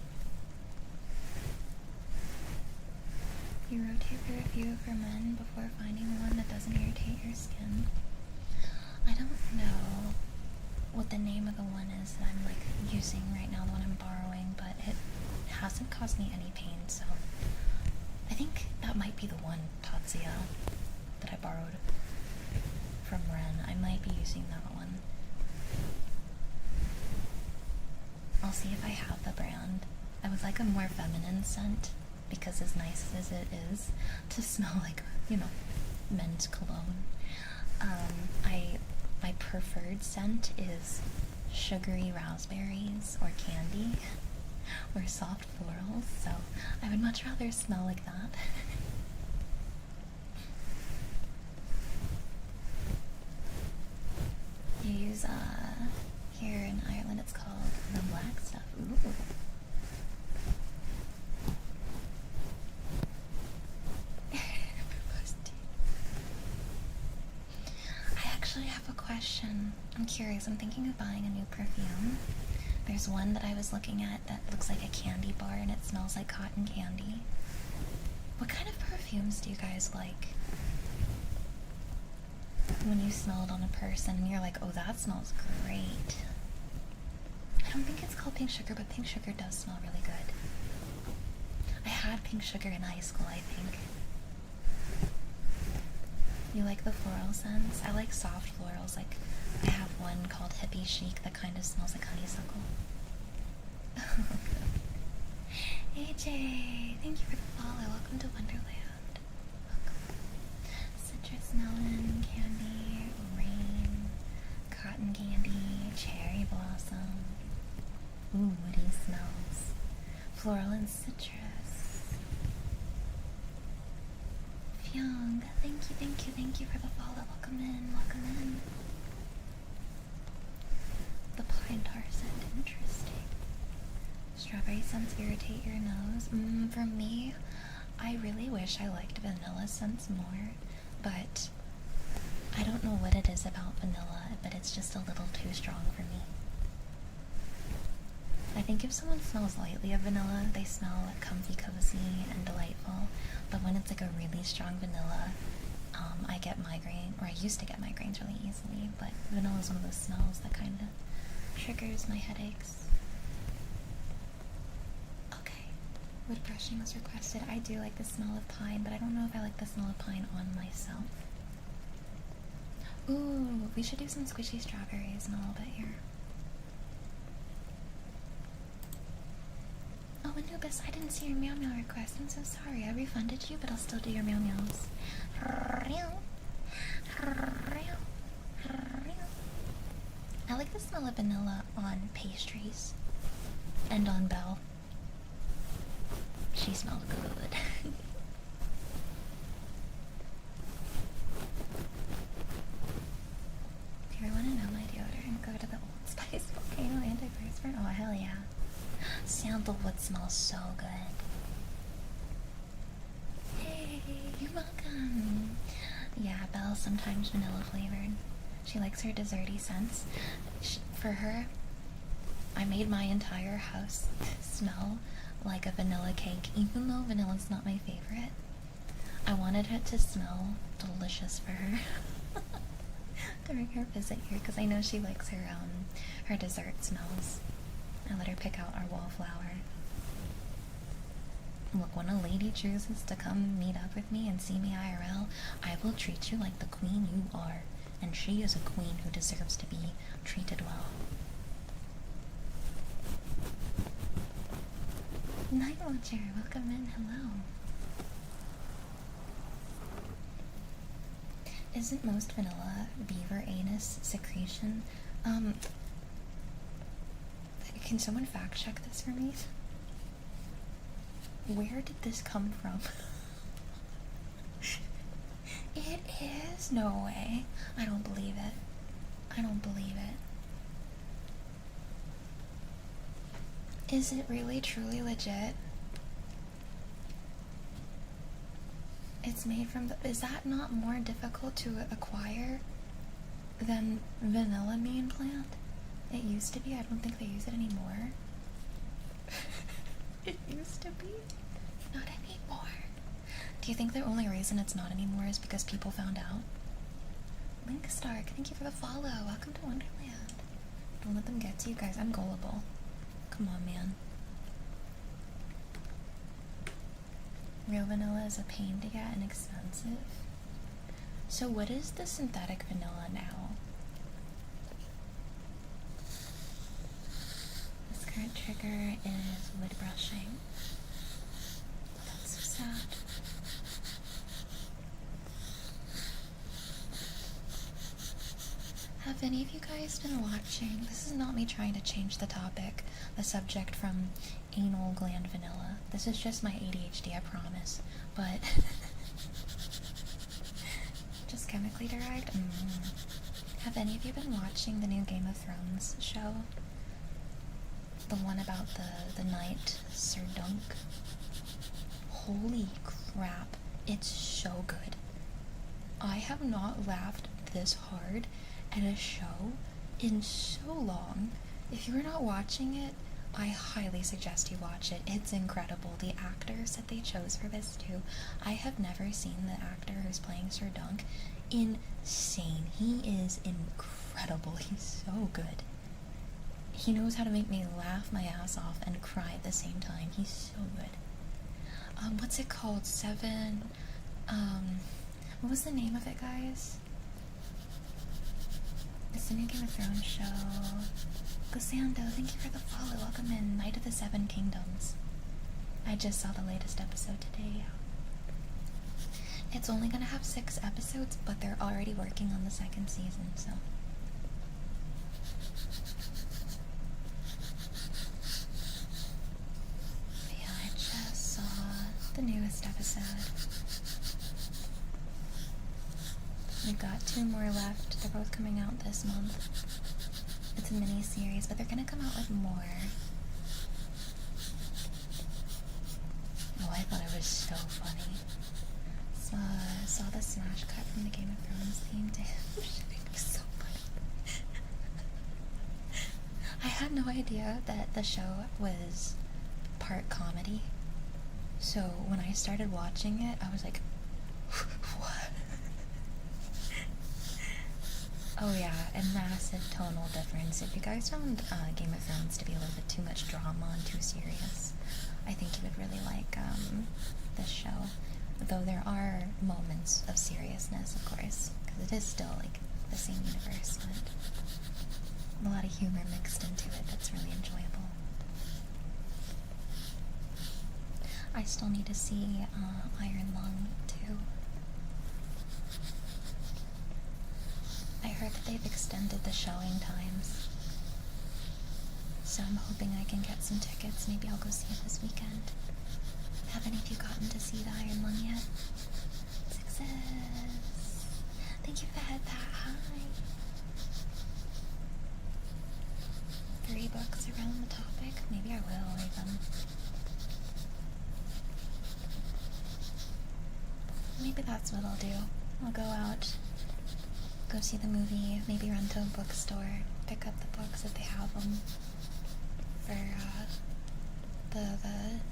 You rotate through a few for men before finding the one that doesn't irritate your skin. I don't know what the name of the one is that I'm, like, using right now, the one I'm borrowing, but it hasn't caused me any pain, so I think that might be the one, Tatsuya, that I borrowed from Ren. I might be using that one. I'll see if I have the brand. I would like a more feminine scent, because as nice as it is to smell like, you know, men's cologne, my preferred scent is sugary raspberries or candy or soft florals, so I would much rather smell like that. You use, here in Ireland it's called the black stuff. Ooh. I actually have a question. I'm curious. I'm thinking of buying a new perfume. There's one that I was looking at that looks like a candy bar and it smells like cotton candy. What kind of perfumes do you guys like? When you smell it on a person and you're like, oh, that smells great. I don't think it's called pink sugar, but pink sugar does smell really good. I had pink sugar in high school, I think. You like the floral scents? I like soft florals. Like, I have one called Hippie Chic that kind of smells like honeysuckle. AJ, thank you for the follow. Welcome to Wonderland. Welcome. Citrus melon, candy, rain, cotton candy, cherry blossom. Ooh, woody smells. Floral and citrus. Fyong, thank you for the follow. Welcome in. The pine tar scent, interesting. Strawberry scents irritate your nose. For me, I really wish I liked vanilla scents more, but I don't know what it is about vanilla, but it's just a little too strong for me. I think if someone smells lightly of vanilla, they smell comfy, cozy, and delightful. But when it's like a really strong vanilla, I get migraine, or I used to get migraines really easily. But vanilla is one of those smells that kind of triggers my headaches. Okay, wood brushing was requested. I do like the smell of pine, but I don't know if I like the smell of pine on myself. Ooh, we should do some squishy strawberries in a little bit here. Oh, Anubis, I didn't see your meow meow request. I'm so sorry. I refunded you, but I'll still do your meow meows. I like the smell of vanilla on pastries and on Belle. She smells good. Do you want to know my deodorant? Go to the Old Spice Volcano Antiperspirant. Oh, hell yeah. Sandalwood smells so good. Hey, you're welcome. Yeah, Belle's sometimes vanilla flavored. She likes her desserty scents. For her, I made my entire house smell like a vanilla cake, even though vanilla's not my favorite. I wanted it to smell delicious for her during her visit here, because I know she likes her dessert smells. I let her pick out our wallflower. Look, when a lady chooses to come meet up with me and see me IRL, I will treat you like the queen you are, and she is a queen who deserves to be treated well. Night Watcher, welcome in, hello. Isn't most vanilla beaver anus secretion? Can someone fact check this for me? Where did this come from? It is? No way. I don't believe it. I don't believe it. Is it really truly legit? It's made from the... Is that not more difficult to acquire than vanilla bean plant? It used to be. I don't think they use it anymore. It used to be. Not anymore. Do you think the only reason it's not anymore is because people found out? Link Stark, thank you for the follow. Welcome to Wonderland. Don't let them get to you guys. I'm gullible. Come on, man. Real vanilla is a pain to get and expensive. So what is the synthetic vanilla now? This current trigger is wood brushing. That's so sad. Have any of you guys been watching? This is not me trying to change the topic, the subject from anal gland vanilla. This is just my ADHD, I promise. But just chemically derived. Have any of you been watching the new Game of Thrones show? The one about the knight Sir Dunk. Holy crap, it's so good. I have not laughed this hard at a show in so long. If you're not watching it, I highly suggest you watch it. It's incredible. The actors that they chose for this too. I have never seen the actor who's playing Sir Dunk. Insane. He is incredible. He's so good. He knows how to make me laugh my ass off and cry at the same time. He's so good. What's it called? What was the name of it, guys? It's the new Game of Thrones show. Gusando, thank you for the follow. Welcome in. Knight of the Seven Kingdoms. I just saw the latest episode today. It's only gonna have 6 episodes, but they're already working on the 2nd season, so. Yeah, I just saw the newest episode. We've got 2 more left. They're both coming out this month. It's a mini-series, but they're gonna come out with more. Oh, I thought it was so funny. Saw the smash cut from the Game of Thrones theme to him. It was so funny. I had no idea that the show was part comedy. So when I started watching it, I was like, what? Oh yeah, a massive tonal difference. If you guys found Game of Thrones to be a little bit too much drama and too serious, I think you would really like this show. Though there are moments of seriousness, of course, because it is still like the same universe, but a lot of humor mixed into it that's really enjoyable. I still need to see Iron Lung too. I heard that they've extended the showing times, so I'm hoping I can get some tickets. Maybe I'll go see it this weekend. Have any of you gotten to see the Iron Lung yet? Success! Thank you for the head pat. Hi! 3 books around the topic. Maybe I will even. Maybe that's what I'll do. I'll go out, go see the movie, maybe run to a bookstore, pick up the books if they have them for the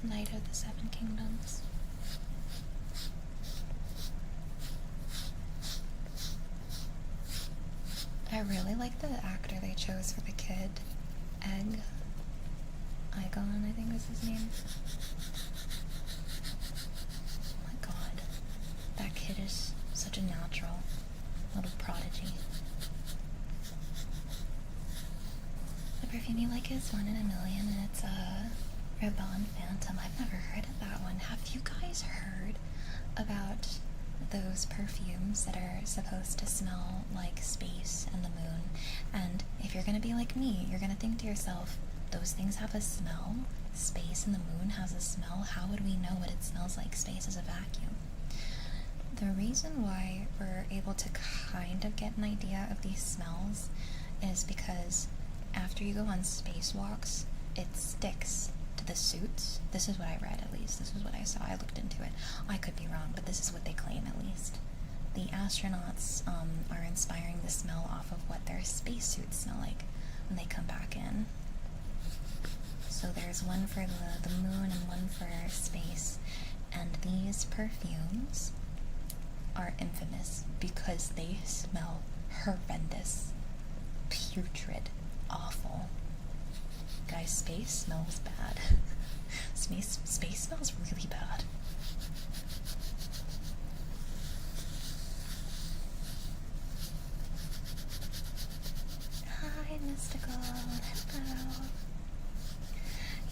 Knight of the Seven Kingdoms. I really like the actor they chose for the kid. Egon, I think was his name. Oh my god. That kid is such a natural little prodigy. The perfume you like is 1 in a million, and it's a Raban Phantom. I've never heard of that one. Have you guys heard about those perfumes that are supposed to smell like space and the moon? And if you're gonna be like me, you're gonna think to yourself, those things have a smell? Space and the moon has a smell? How would we know what it smells like? Space is a vacuum. The reason why we're able to kind of get an idea of these smells is because after you go on spacewalks, it sticks to the suits. This is what I read, at least. This is what I saw. I looked into it. I could be wrong, but this is what they claim, at least. The astronauts are inspiring the smell off of what their spacesuits smell like when they come back in. So there's one for the moon and one for space. And these perfumes are infamous because they smell horrendous, putrid, awful. Guys, space smells bad. Space smells really bad. Hi, Mystical. Hello.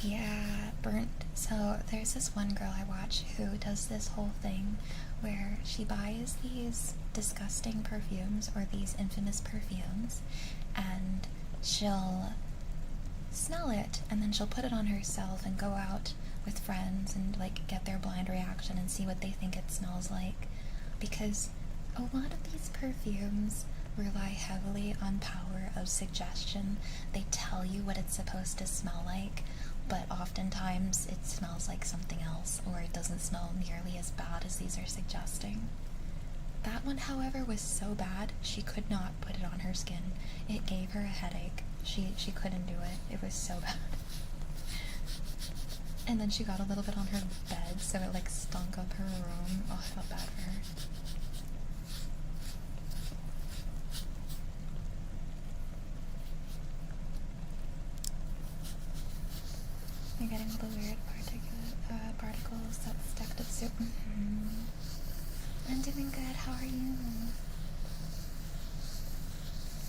Yeah, burnt. So there's this one girl I watch who does this whole thing where she buys these disgusting perfumes, or these infamous perfumes, and she'll smell it, and then she'll put it on herself and go out with friends and like get their blind reaction and see what they think it smells like. Because a lot of these perfumes rely heavily on power of suggestion. They tell you what it's supposed to smell like, but oftentimes it smells like something else, or it doesn't smell nearly as bad as these are suggesting. That one, however, was so bad she could not put it on her skin. It gave her a headache. She couldn't do it. It was so bad. And then she got a little bit on her bed, so it like stunk up her room. Oh, I felt bad for her. You're getting all the weird particles that stuck to the soup. I'm doing good. How are you?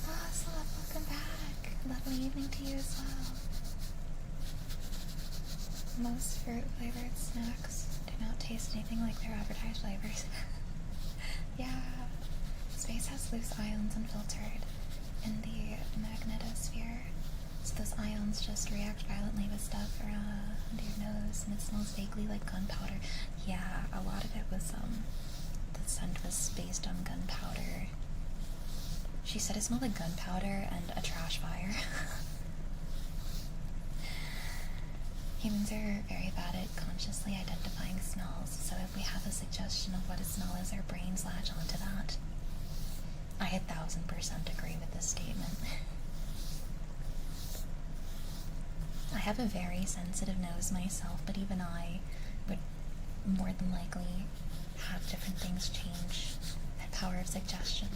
Oh, Celeb, welcome back. Lovely evening to you as well. Most fruit-flavored snacks do not taste anything like their advertised flavors. Yeah. Space has loose ions unfiltered in the magnetosphere. So those ions just react violently with stuff around your nose, and it smells vaguely like gunpowder. Yeah, a lot of it was, the scent was based on gunpowder. She said it smelled like gunpowder and a trash fire. Humans are very bad at consciously identifying smells, so if we have a suggestion of what a smell is, our brains latch onto that. I 1000% agree with this statement. I have a very sensitive nose myself, but even I would more than likely have different things change that power of suggestion.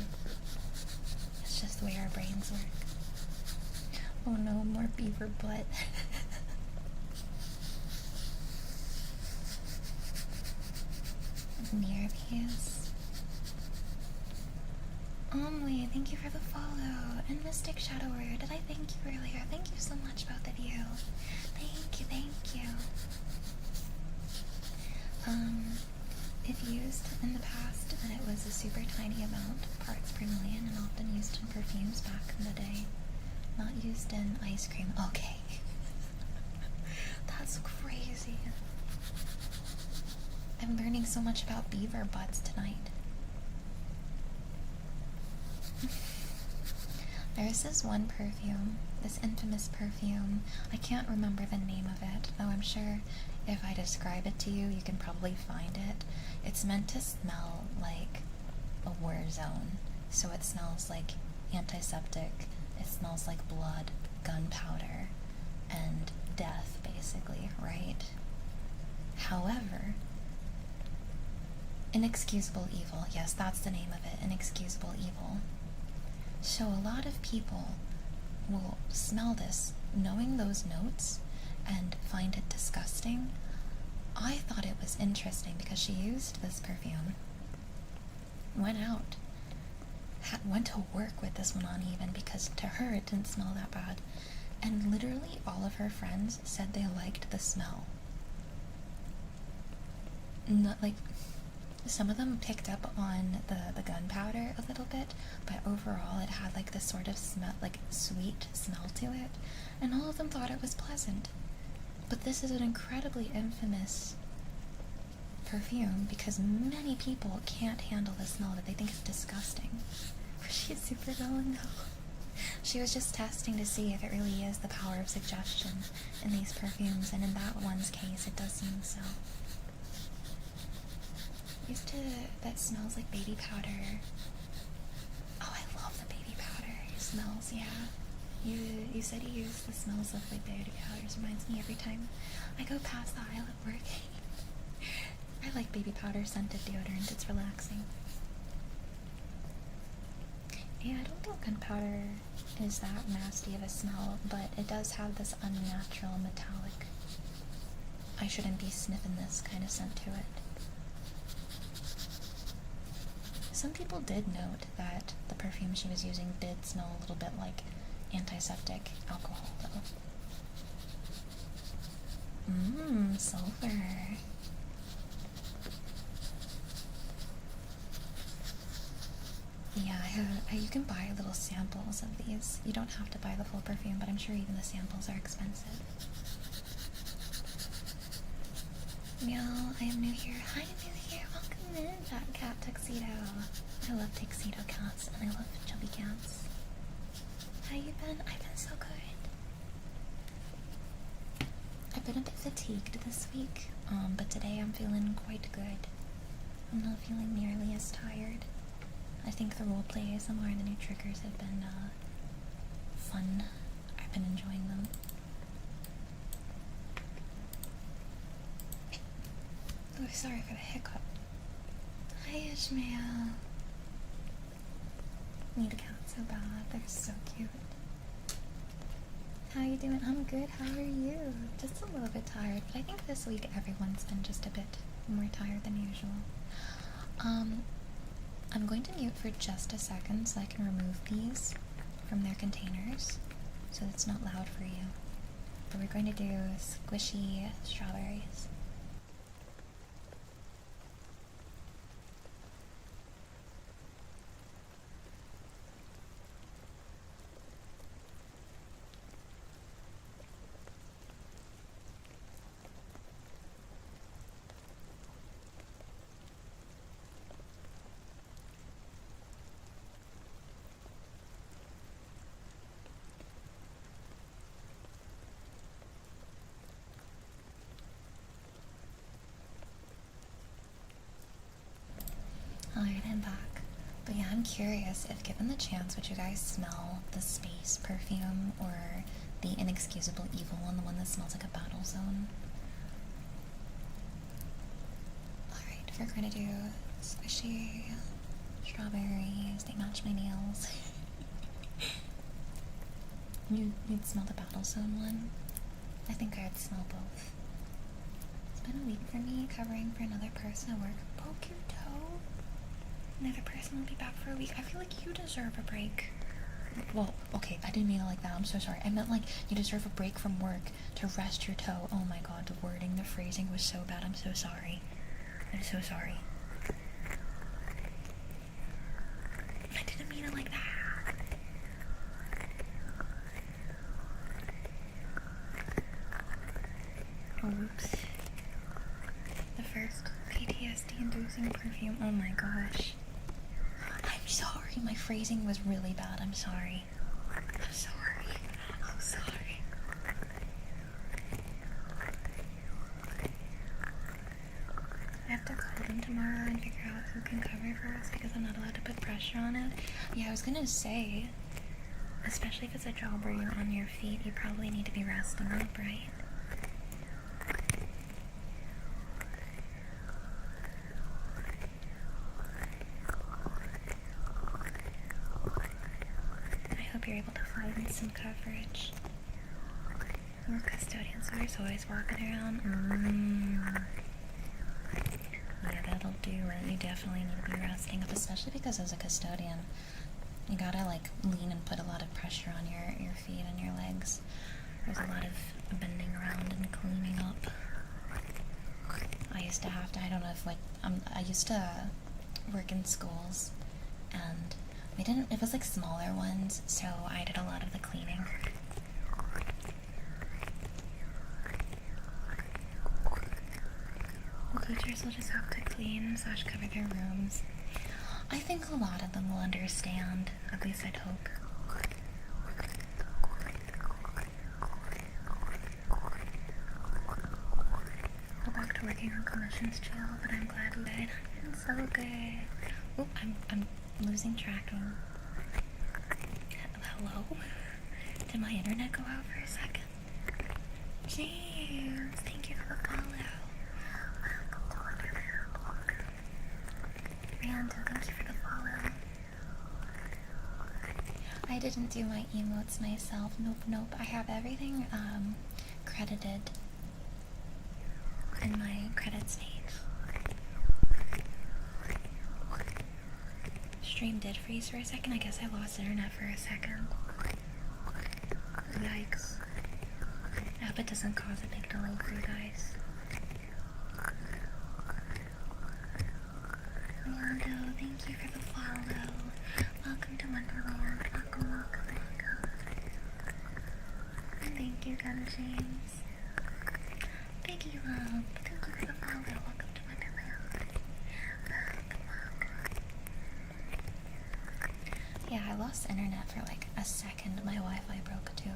It's just the way our brains work. Oh no, more beaver butt. Nervious. Omli, thank you for the follow. And Mystic Shadow Warrior, did I thank you earlier? Thank you so much, both of you. Thank you, thank you. If used in the past, then it was a super tiny amount, parts per million, and often used in perfumes back in the day. Not used in ice cream. Okay. That's crazy. I'm learning so much about beaver butts tonight. There's this one perfume, this infamous perfume. I can't remember the name of it, though I'm sure if I describe it to you, you can probably find it. It's meant to smell like a war zone. So it smells like antiseptic, it smells like blood, gunpowder, and death, basically, right? However, inexcusable evil. Yes, that's the name of it, inexcusable evil. So a lot of people will smell this, knowing those notes, and find it disgusting. I thought it was interesting because she used this perfume, went out, went to work with this one on even because to her it didn't smell that bad, and literally all of her friends said they liked the smell. Not like, some of them picked up on the gunpowder a little bit, but overall it had like this sort of smell, like sweet smell to it, and all of them thought it was pleasant. But this is an incredibly infamous perfume because many people can't handle the smell of it. They think it's disgusting. She's super going though. She was just testing to see if it really is the power of suggestion in these perfumes, and in that one's case it does seem so. That smells like baby powder. Oh, I love the baby powder. It smells, yeah. You said you use the smells of like baby powders. Reminds me every time I go past the aisle at work. I like baby powder scented deodorant. It's relaxing. Yeah, I don't think gunpowder is that nasty of a smell, but it does have this unnatural metallic, I shouldn't be sniffing this kind of scent to it. Some people did note that the perfume she was using did smell a little bit like antiseptic alcohol, though. Sulfur. Yeah, you can buy little samples of these. You don't have to buy the full perfume, but I'm sure even the samples are expensive. Meow, I am new here. Hi, new here. Welcome in, Fat Cat Tuxedo. I love tuxedo cats, and I love chubby cats. How you been? I've been so good. I've been a bit fatigued this week, but today I'm feeling quite good. I'm not feeling nearly as tired. I think the roleplay ASMR and the new triggers have been fun. I've been enjoying them. Oh, sorry for the hiccup. Hi, Ishmael. Need a cat so bad. They're so cute. How you doing? I'm good. How are you? Just a little bit tired, but I think this week everyone's been just a bit more tired than usual. I'm going to mute for just a second so I can remove these from their containers so it's not loud for you. But we're going to do squishy strawberries. Alright, I'm back. But yeah, I'm curious if given the chance, would you guys smell the space perfume or the inexcusable evil one, the one that smells like a battle zone? Alright, we're gonna do squishy strawberries. They match my nails. You'd smell the battle zone one? I think I'd smell both. It's been a week for me, covering for another person at work. Poke your toe. Another person will be back for a week. I feel like you deserve a break. Well, okay, I didn't mean it like that. I'm so sorry. I meant like you deserve a break from work to rest your toe. Oh my god, the wording, the phrasing was so bad. I'm so sorry. I'm so sorry. I didn't mean it like that. Oops. The first PTSD-inducing perfume. Oh my gosh. I'm sorry. My phrasing was really bad. I'm sorry. I'm sorry. I'm sorry. I have to call them tomorrow and figure out who can cover for us because I'm not allowed to put pressure on it. Yeah, I was gonna say, especially if it's a job where you're on your feet, you probably need to be resting up, right? You're able to find some coverage. We're custodians, so there's always walking around. Yeah, that'll do it. You definitely need to be resting up, especially because as a custodian, you gotta like lean and put a lot of pressure on your feet and your legs. There's a lot of bending around and cleaning up. I used to have to, I don't know if like, I used to work in schools, and it was like smaller ones, so I did a lot of the cleaning. The teachers will just have to clean / cover their rooms. I think a lot of them will understand, at least I'd hope. Go back to working on commissions, chill, but I'm glad we did. It's so good. Oop, I'm losing tracking. Hello? Did my internet go out for a second? James, thank you for the follow. Randall, thank you for the follow. I didn't do my emotes myself. Nope. I have everything credited in my credits page. Stream did freeze for a second. I guess I lost internet for a second. Yikes. I hope it doesn't cause a big delay for you guys. Leonardo, thank you for the follow. Welcome to Wonderland. Welcome. Thank you, Gun James. Biggie Love, thank you for the follow. Welcome to Wonderland. Yeah, I lost internet for like a second. My Wi-Fi broke too.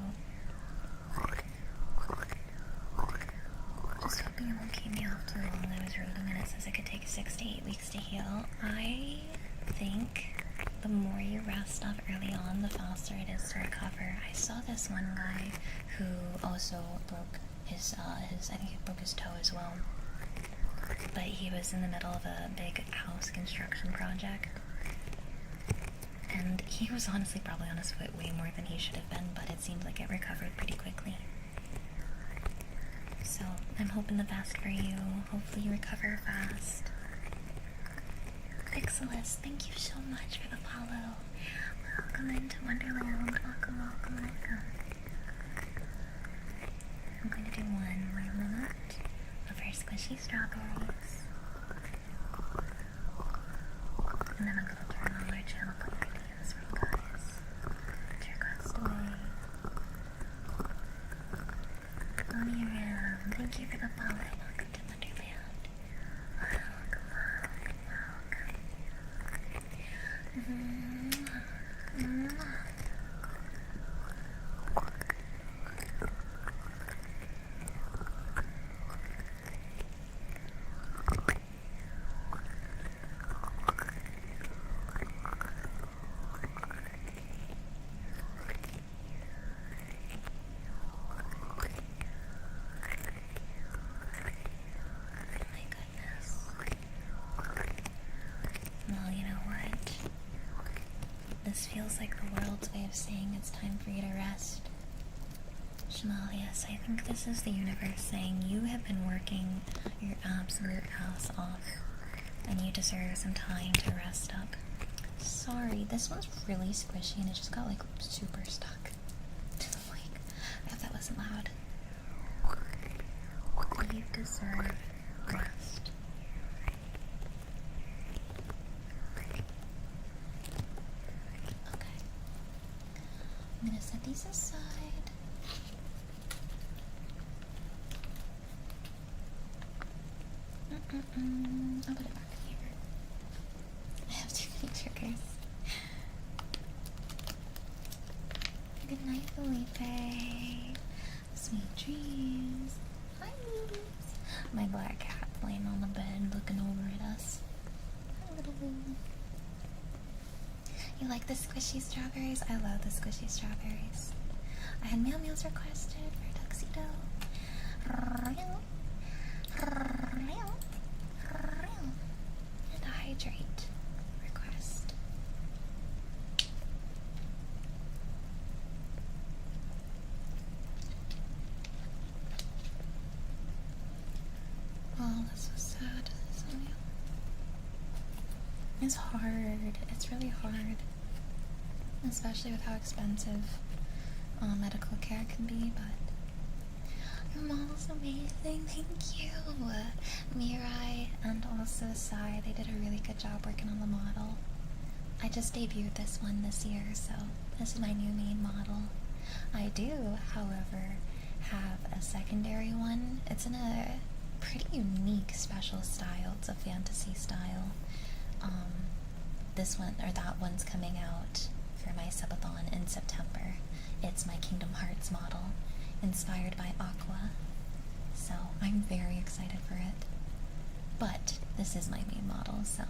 Just hoping it won't keep me off too long. I was reading and it says it could take 6 to 8 weeks to heal. I think the more you rest up early on, the faster it is to recover. I saw this one guy who also broke his I think he broke his toe as well. But he was in the middle of a big house construction project. And he was honestly probably on his foot way more than he should have been, but it seemed like it recovered pretty quickly. So, I'm hoping the best for you. Hopefully you recover fast. Pixelis, thank you so much for the follow. Welcome into Wonderland. Welcome, welcome, welcome. I'm going to do one more minute of our squishy strawberries. And then I'm going to turn on our channel play videos for you guys. Put your request away. Bonnie around. Thank you for the follow. Welcome to Wonderland. Welcome, welcome, welcome. Well, you know what? This feels like the world's way of saying it's time for you to rest. Shamal, yes, I think this is the universe saying you have been working your absolute ass off, and you deserve some time to rest up. Sorry, this one's really squishy and it just got like super stuck to the mic. I hope that wasn't loud. You deserve rest. Okay. I'm gonna set these aside. I'll put it back here. I have too many triggers. Good night, Felipe. Sweet dreams. Hi, Moose. My black cat laying on the bed looking over at us. Hi, little boo. You like the squishy strawberries? I love the squishy strawberries. I had meal meals requested for Tuxedo. And a hydrate request. Oh, this was sad. Sonia. It's hard. It's really hard. Especially with how expensive medical care can be, but your model's amazing. Thank you. Mirai and also Sai, they did a really good job working on the model. I just debuted this one this year, so this is my new main model. I do, however, have a secondary one. It's in a pretty unique special style. It's a fantasy style. This one, or that one's coming out for my Subathon in September. It's my Kingdom Hearts model, inspired by Aqua. So I'm very excited for it. But this is my main model, so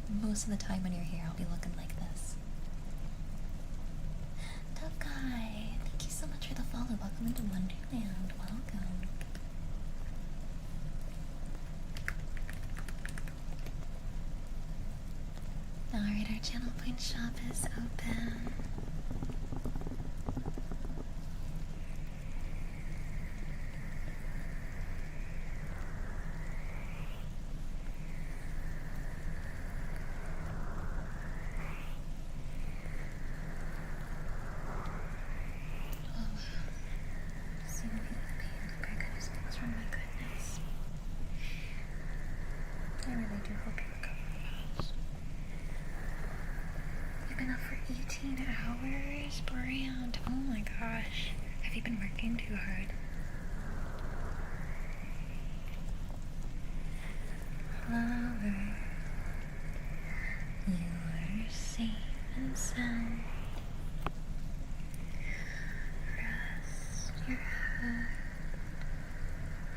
most of the time when you're here, I'll be looking like this. Tough guy, thank you so much for the follow. Welcome into Wonderland. Welcome. Alright, our channel point shop is open. I really do hope you recover fast. You've been up for 18 hours, Brand. Oh my gosh. Have you been working too hard? Lover, you are safe and sound. Rest your head.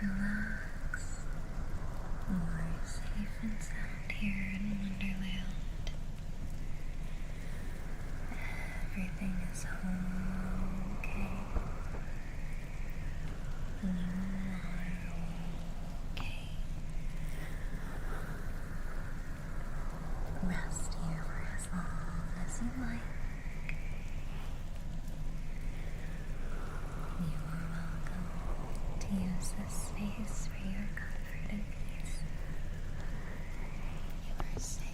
Relax. You are safe and sound here in Wonderland. Everything is okay. You are okay. Rest here for as long as you like. You are welcome to use this space for your comfort and peace. You are safe.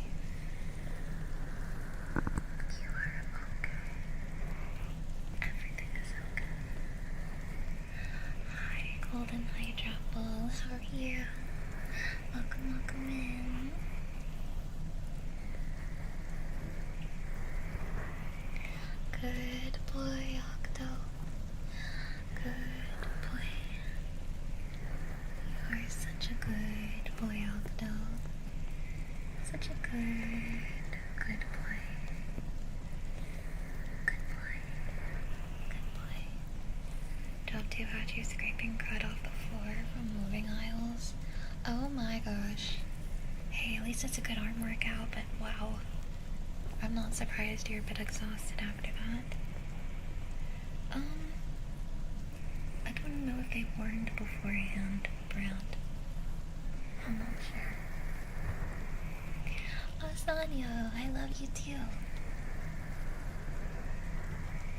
Good boy. Good boy. Good boy. Talk to you about you scraping crud off the floor from moving aisles. Oh my gosh. Hey, at least it's a good arm workout, but wow. I'm not surprised you're a bit exhausted after that. I don't know if they warned beforehand, Brand. I'm not sure. Oh, Sanyo, I love you too.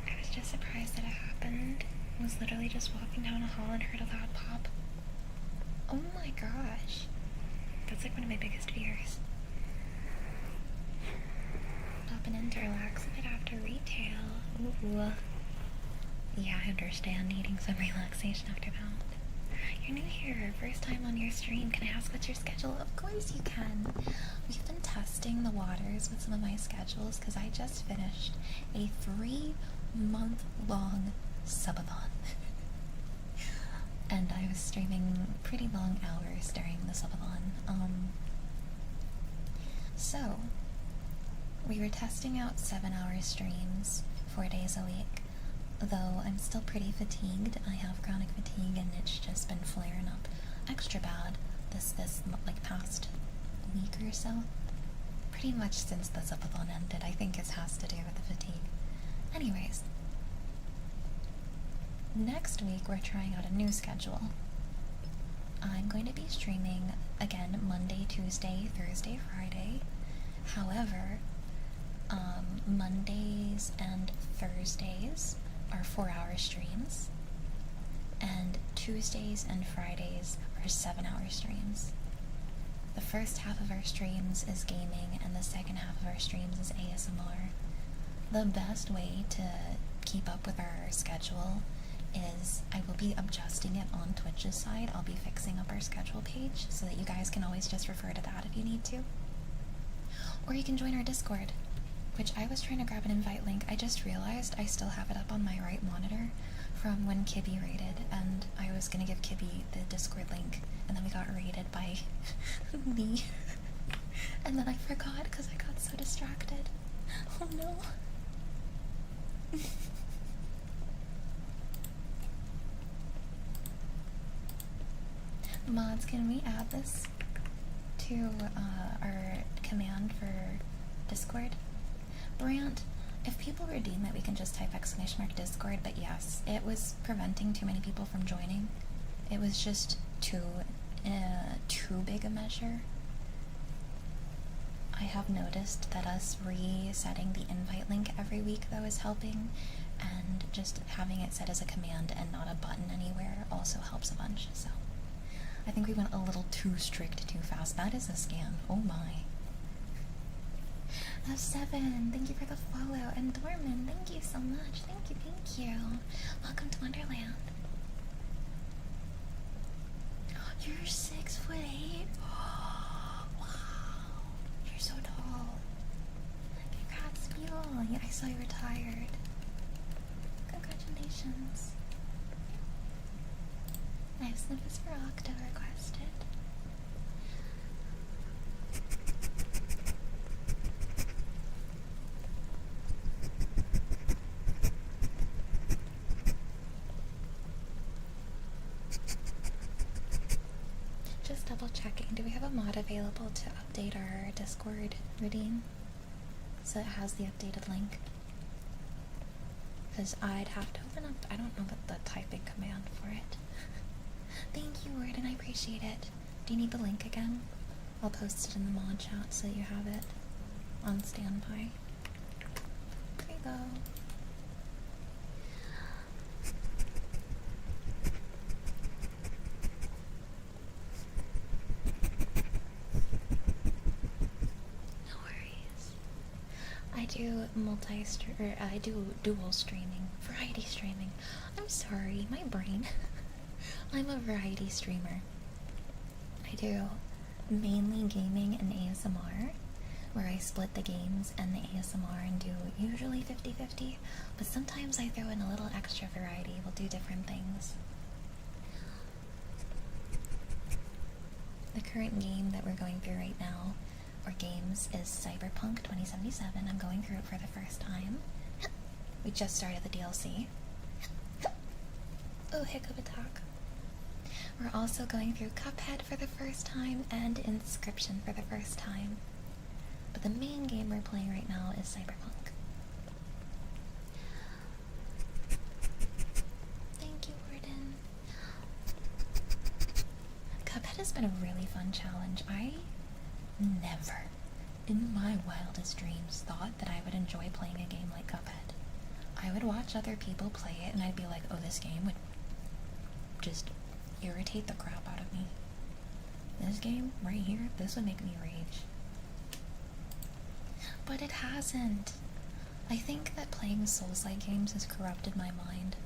I was just surprised that it happened. I was literally just walking down a hall and heard a loud pop. Oh my gosh. That's like one of my biggest fears. Popping in to relax a bit after retail. Ooh. Yeah, I understand needing some relaxation after that. You're new here, first time on your stream. Can I ask what's your schedule? Of course you can. We've been testing the waters with some of my schedules because I just finished a 3-month-long subathon. And I was streaming pretty long hours during the subathon. So, we were testing out 7-hour streams 4 days a week. Though I'm still pretty fatigued. I have chronic fatigue and it's just been flaring up extra bad this like past week or so. Pretty much since the subathon ended. I think it has to do with the fatigue. Anyways, next week we're trying out a new schedule. I'm going to be streaming again Monday, Tuesday, Thursday, Friday. However, Mondays and Thursdays are 4-hour streams, and Tuesdays and Fridays are 7-hour streams. The first half of our streams is gaming, and the second half of our streams is ASMR. The best way to keep up with our schedule is I will be adjusting it on Twitch's side. I'll be fixing up our schedule page so that you guys can always just refer to that if you need to. Or you can join our Discord, which I was trying to grab an invite link. I just realized I still have it up on my right monitor from when Kibby raided, and I was gonna give Kibby the Discord link, and then we got raided by me. And then I forgot because I got so distracted. Oh no. Mods, can we add this to our command for Discord? Brant, if people redeem it, we can just type !Discord, but yes, it was preventing too many people from joining. It was just too big a measure. I have noticed that us resetting the invite link every week, though, is helping, and just having it set as a command and not a button anywhere also helps a bunch, so. I think we went a little too strict too fast. That is a scam. Oh my. F7, thank you for the follow. And Dorman, thank you so much. Thank you, thank you. Welcome to Wonderland. You're 6'8". Oh, wow. You're so tall. Congrats, Mule. Yeah, I saw you were tired. Congratulations. I have snippets for Octa requested. Just double checking. Do we have a mod available to update our Discord routine so it has the updated link? Because I'd have to open up, I don't know the typing command for it. Thank you, Word, and I appreciate it. Do you need the link again? I'll post it in the mod chat so you have it on standby. There you go. No worries. I do I do dual streaming, variety streaming. I'm sorry, my brain. I'm a variety streamer. I do mainly gaming and ASMR, where I split the games and the ASMR and do usually 50-50, but sometimes I throw in a little extra variety. We'll do different things. The current game that we're going through right now, or games is Cyberpunk 2077. I'm going through it for the first time. We just started the DLC. Oh, hiccup attack. We're also going through Cuphead for the first time and Inscription for the first time. But the main game we're playing right now is Cyberpunk. Thank you, Warden. Cuphead has been a really fun challenge. I never, in my wildest dreams, thought that I would enjoy playing a game like Cuphead. I would watch other people play it and I'd be like, oh, this game would just irritate the crap out of me. This game right here, this would make me rage. But it hasn't. I think that playing Souls-like games has corrupted my mind.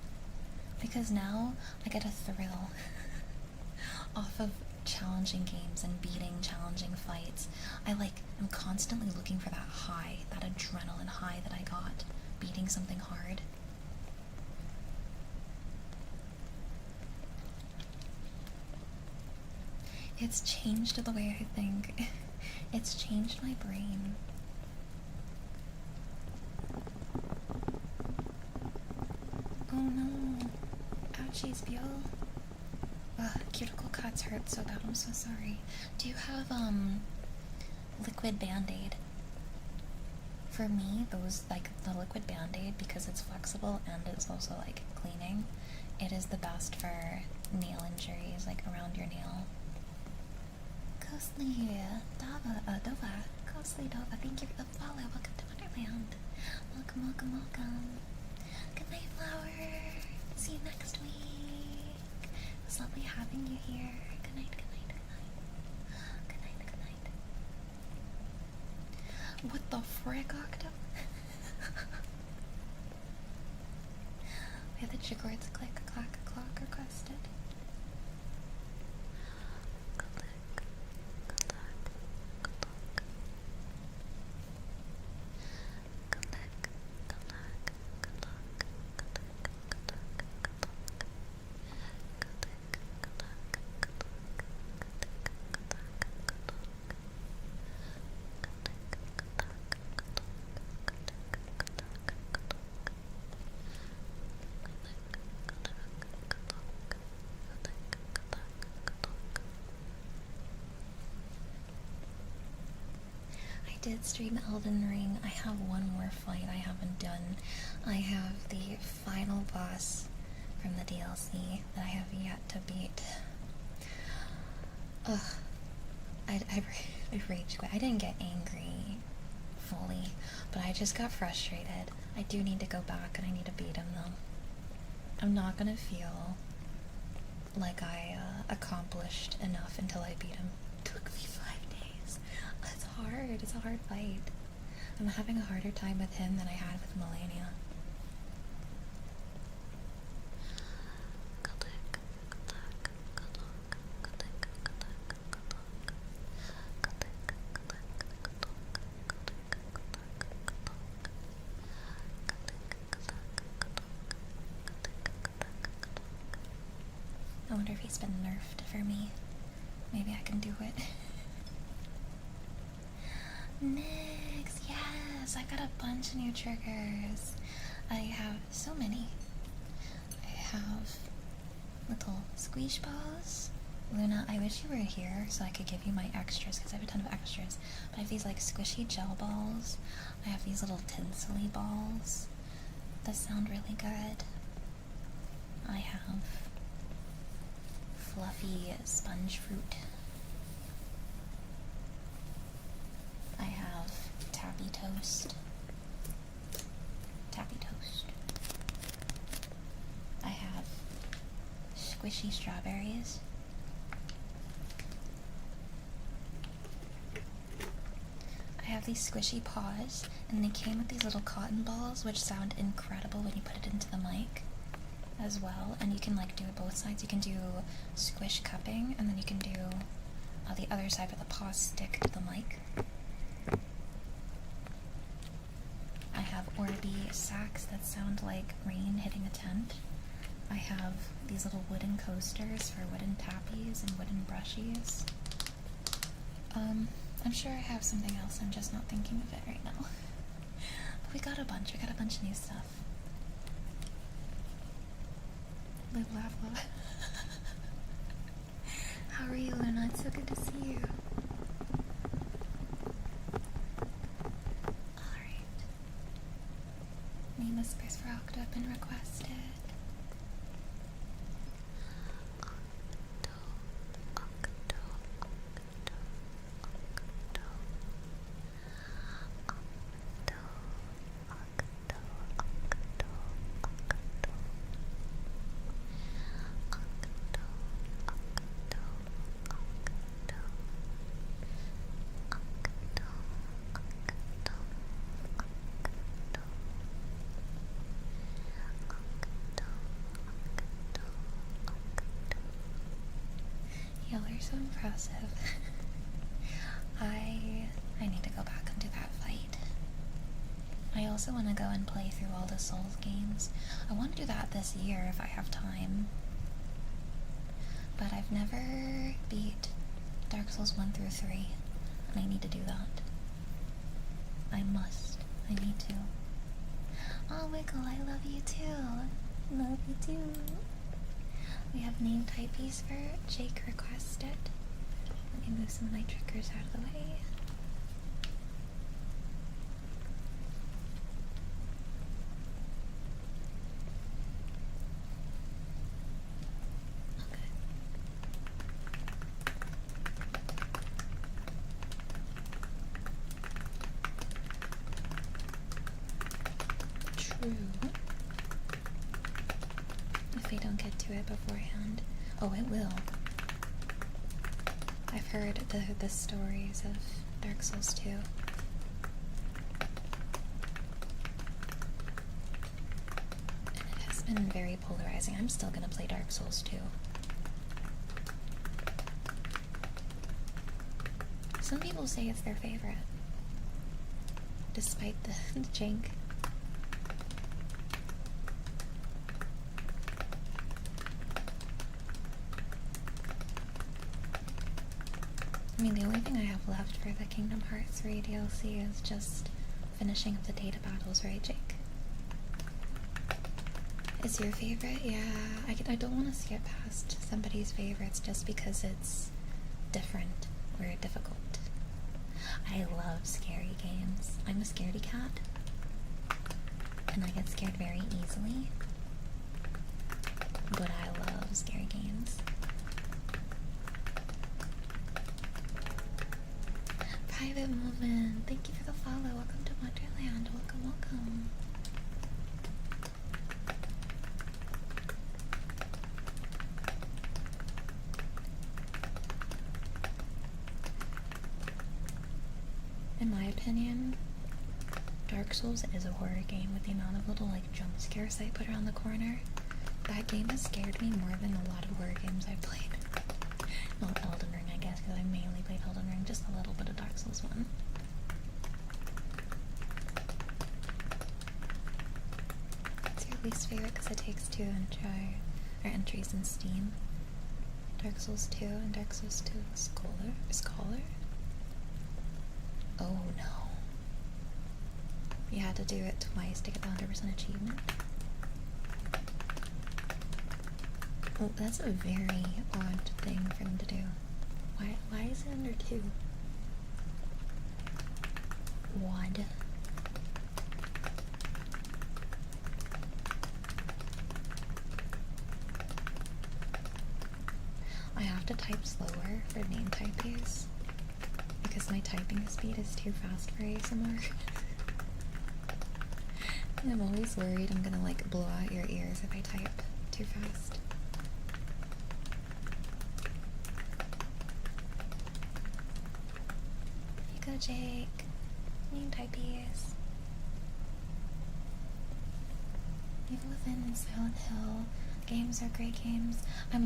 Because now I get a thrill off of challenging games and beating challenging fights. I'm constantly looking for that high, that adrenaline high that I got beating something hard. It's changed the way I think. It's changed my brain. Oh no. Ouchies, Bill. Cuticle cuts hurt so bad, I'm so sorry. Do you have, liquid Band-Aid? For me, those, the liquid Band-Aid, because it's flexible and it's also, cleaning, it is the best for nail injuries, around your nail. Ghostly Dova. Ghostly Dova, thank you for the follow. Welcome to Wonderland. Welcome, welcome, welcome. Good night, Flower. See you next week. It was lovely having you here. Good night, good night, good night. Good night, good night. What the frick, Octo? We have the Chigords click, clack, clock requested. I did stream Elden Ring. I have one more fight I haven't done. I have the final boss from the DLC that I have yet to beat. Ugh. I rage quit. I didn't get angry fully, but I just got frustrated. I do need to go back and I need to beat him though. I'm not gonna feel like I accomplished enough until I beat him. Took me 5 days. It's hard. It's a hard fight. I'm having a harder time with him than I had with Melania. I wonder if he's been nerfed for me. Maybe I can do it. Nyx, yes! I got a bunch of new triggers. I have so many. I have little squeeze balls. Luna, I wish you were here so I could give you my extras, because I have a ton of extras. But I have these squishy gel balls. I have these little tinsely balls that sound really good. I have fluffy sponge fruit. I have tappy toast. Tappy toast. I have squishy strawberries. I have these squishy paws, and they came with these little cotton balls, which sound incredible when you put it into the mic as well. And you can do it both sides. You can do squish cupping, and then you can do the other side where the paws stick to the mic. I have Orby sacks that sound like rain hitting a tent. I have these little wooden coasters for wooden tappies and wooden brushies. I'm sure I have something else, I'm just not thinking of it right now. But we got a bunch of new stuff. Live, laugh, love. How are you, Luna? It's so good to see you. Alright. Name whispers for Octo have been requested. Y'all are so impressive. I need to go back and do that fight. I also want to go and play through all the Souls games. I want to do that this year if I have time. But I've never beat Dark Souls 1 through 3, and I need to do that. I must. I need to. Oh, Wiggle, I love you too. Love you too. We have name typees for Jake requested. Let me move some of my triggers out of the way. Okay. True. If I don't get to it beforehand. Oh, it will. I've heard the stories of Dark Souls 2. And it has been very polarizing. I'm still gonna play Dark Souls 2. Some people say it's their favorite. Despite the jank. I mean, the only thing I have left for the Kingdom Hearts 3 DLC is just finishing up the data battles, right, Jake? Is your favorite? Yeah, I don't want to skip past somebody's favorites just because it's different or difficult. I love scary games. I'm a scaredy cat, and I get scared very easily, but I love scary games. Private Movement, thank you for the follow. Welcome to Wonderland. Welcome, welcome. In my opinion, Dark Souls is a horror game with the amount of little like jump scares they put around the corner. That game has scared me more than a lot of horror games I've played. Well, Elden Ring, I guess, because I mainly played Elden Ring, just a little bit of Dark Souls 1. It's your least favorite because it takes 2 entries in Steam. Dark Souls 2 and Dark Souls 2 Scholar? Oh no. You had to do it twice to get the 100% achievement? Oh, that's a very odd thing for them to do. Why is it under 2? Odd. I have to type slower for name typees because my typing speed is too fast for ASMR. And I'm always worried I'm gonna like blow out your ears if I type too fast. Go Jake. Name typees. Evil Within and Silent Hill games are great games. I'm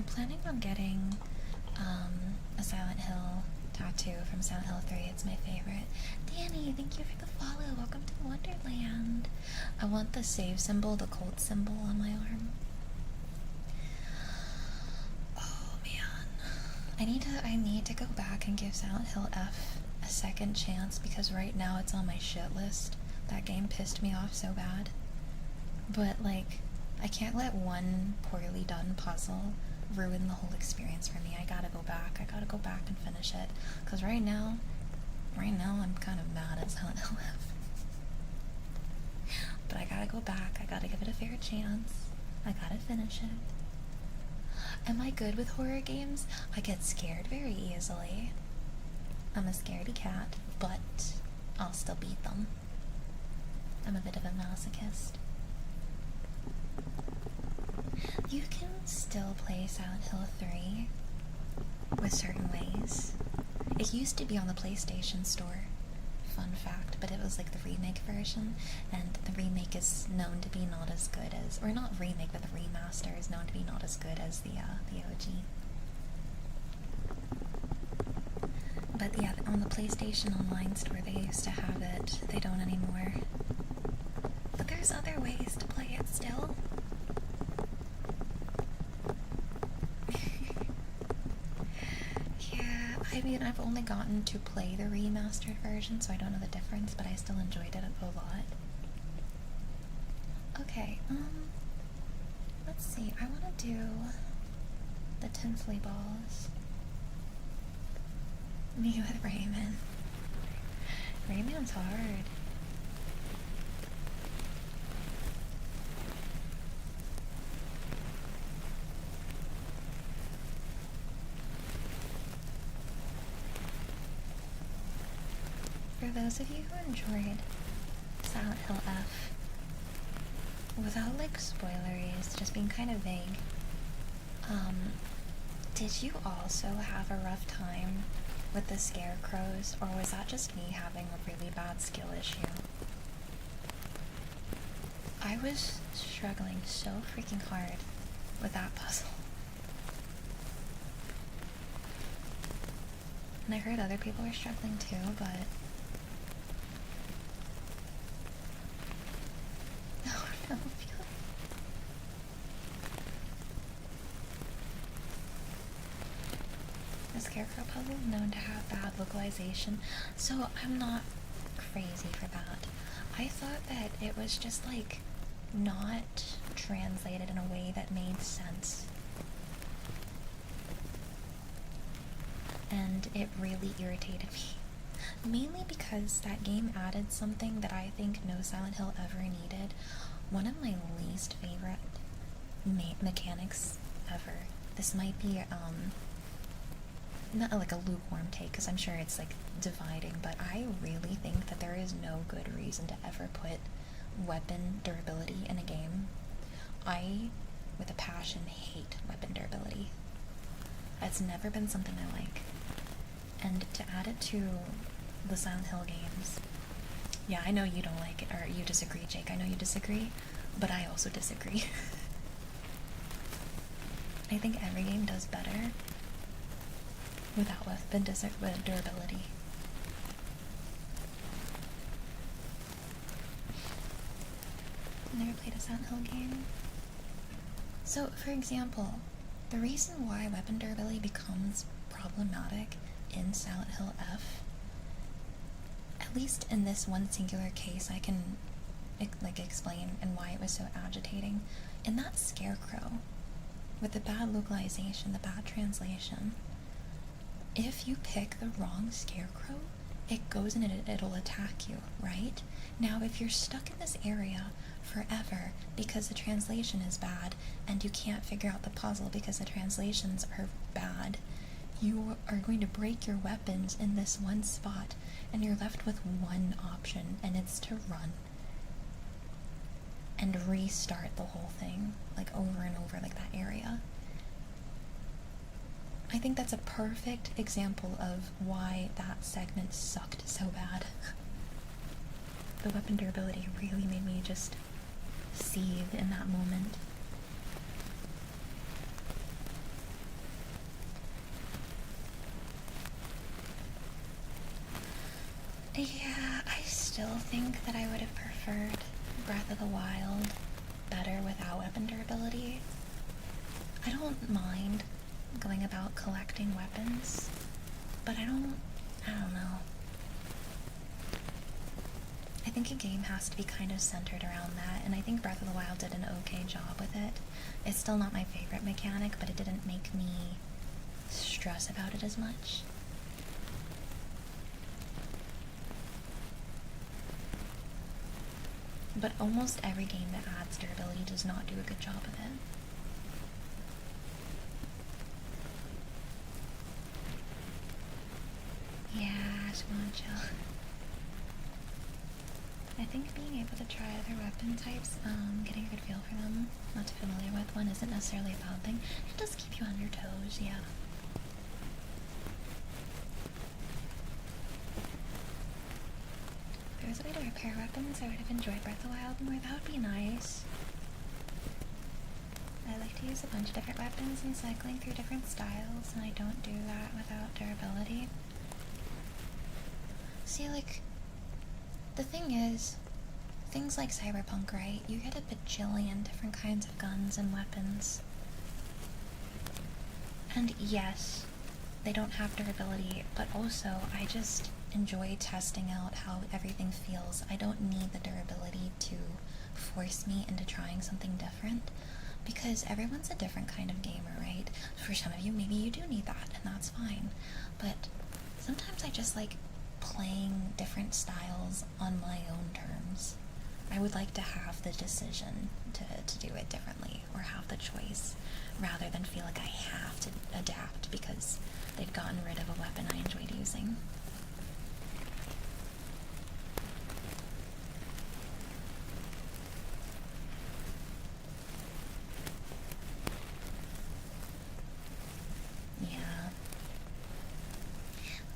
planning on getting a Silent Hill tattoo from Silent Hill 3. It's my favorite. Danny, thank you for the follow. Welcome to Wonderland. I want the save symbol, the cult symbol on my arm. Oh man. I need to go back and give Silent Hill F a second chance, because right now it's on my shit list. That game pissed me off so bad. But, like, I can't let one poorly done puzzle ruin the whole experience for me. I gotta go back. I gotta go back and finish it. Because right now I'm kind of mad at Silent Hill F. But I gotta go back. I gotta give it a fair chance. I gotta finish it. Am I good with horror games? I get scared very easily. I'm a scaredy cat, but I'll still beat them. I'm a bit of a masochist. You can still play Silent Hill 3 with certain ways. It used to be on the PlayStation Store, fun fact, but it was like the remake version, and the remake is known to be not as good as, or not remake, but the remaster is known to be not as good as the OG. But yeah, on the PlayStation Online store they used to have it. They don't anymore. But there's other ways to play it still. Yeah, I mean, I've only gotten to play the remastered version, so I don't know the difference, but I still enjoyed it a lot. Okay, let's see. I want to do the Tinsley balls. Me with Rayman. Rayman's hard. For those of you who enjoyed Silent Hill F, without like spoileries, just being kind of vague, did you also have a rough time with the scarecrows, or was that just me having a really bad skill issue? I was struggling so freaking hard with that puzzle. And I heard other people were struggling too, but... Oh no, the Scarecrow puzzle is known to have bad localization, so I'm not crazy for that. I thought that it was just like not translated in a way that made sense. And it really irritated me. Mainly because that game added something that I think no Silent Hill ever needed. One of my least favorite mechanics ever. This might be, not like a lukewarm take, because I'm sure it's like dividing, but I really think that there is no good reason to ever put weapon durability in a game. I, with a passion, hate weapon durability. It's never been something I like. And to add it to the Silent Hill games, yeah, I know you don't like it, or you disagree, Jake. I know you disagree, but I also disagree. I think every game does better without weapon durability. Never played a Silent Hill game. So, for example, the reason why weapon durability becomes problematic in Silent Hill F, at least in this one singular case, I can explain and why it was so agitating. In that Scarecrow, with the bad localization, the bad translation, if you pick the wrong Scarecrow, it goes and it'll attack you, right? Now, if you're stuck in this area forever because the translation is bad and you can't figure out the puzzle because the translations are bad, you are going to break your weapons in this one spot, and you're left with one option, and it's to run and restart the whole thing, like over and over, like that area. I think that's a perfect example of why that segment sucked so bad. The weapon durability really made me just seethe in that moment. Yeah, I still think that I would have preferred Breath of the Wild better without weapon durability. I don't mind going about collecting weapons, but I don't know. I think a game has to be kind of centered around that, and I think Breath of the Wild did an okay job with it. It's still not my favorite mechanic, but it didn't make me stress about it as much. But almost every game that adds durability does not do a good job of it. Yeah, Squancho. I think being able to try other weapon types, getting a good feel for them, not too familiar with one, isn't necessarily a bad thing. It does keep you on your toes, yeah. If there was a way to repair weapons, I would have enjoyed Breath of the Wild more. That would be nice. I like to use a bunch of different weapons and cycling through different styles, and I don't do that without durability. See, like, the thing is, things like Cyberpunk, right? You get a bajillion different kinds of guns and weapons. And yes, they don't have durability, but also I just enjoy testing out how everything feels. I don't need the durability to force me into trying something different, because everyone's a different kind of gamer, right? For some of you, maybe you do need that, and that's fine. But sometimes I just like playing different styles on my own terms. I would like to have the decision to do it differently, or have the choice, rather than feel like I have to adapt because they've gotten rid of a weapon I enjoyed using.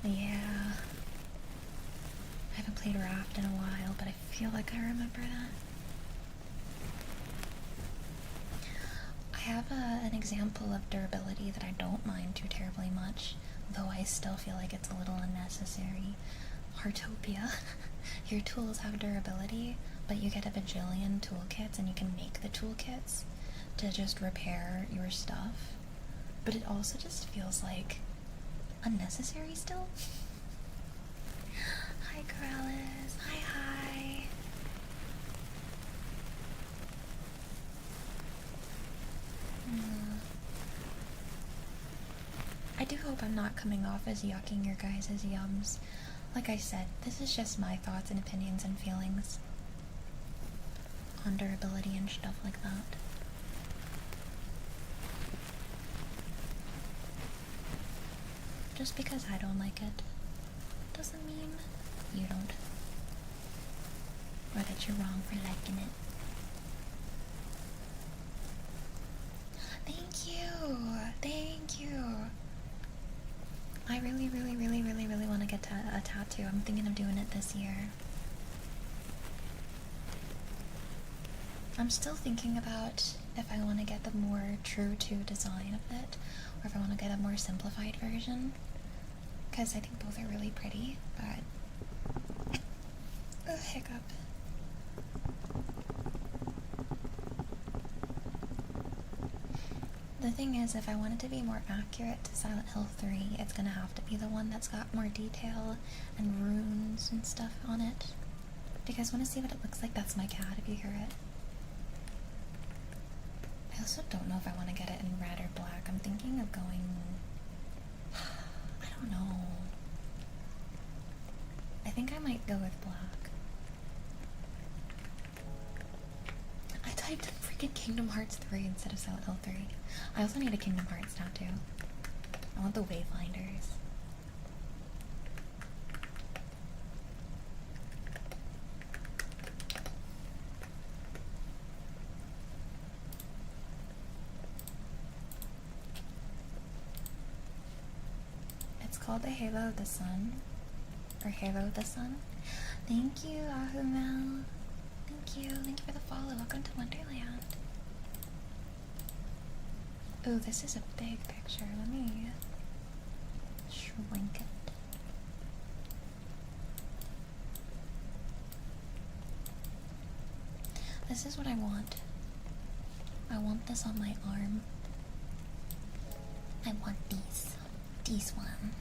Yeah. I haven't played Raft in a while, but I feel like I remember that. I have an example of durability that I don't mind too terribly much, though I still feel like it's a little unnecessary. Hertopia. Your tools have durability, but you get a bajillion toolkits, and you can make the toolkits to just repair your stuff. But it also just feels like unnecessary still. Hi, Corellis. Hi. I do hope I'm not coming off as yucking your guys' yums. Like I said, this is just my thoughts and opinions and feelings on durability and stuff like that. Just because I don't like it doesn't mean you don't, or that you're wrong for liking it. Thank you. I really want to get a tattoo. I'm thinking of doing it this year. I'm still thinking about if I want to get the more true to design of it, or if I want to get a more simplified version, because I think both are really pretty, but hiccup. The thing is, if I want it to be more accurate to Silent Hill 3, it's gonna have to be the one that's got more detail and runes and stuff on it. Because I want to see what it looks like. That's my cat, if you hear it. I also don't know if I want to get it in red or black. I'm thinking of going... I don't know. I think I might go with black. I typed in freaking Kingdom Hearts 3 instead of Silent Hill 3. I also need a Kingdom Hearts tattoo. I want the Wayfinders. It's called the Halo of the Sun. Or Halo of the Sun. Thank you, Ahumel. Thank you for the follow. Welcome to Wonderland. Oh, this is a big picture. Let me shrink it. This is what I want. I want this on my arm. I want these. These one.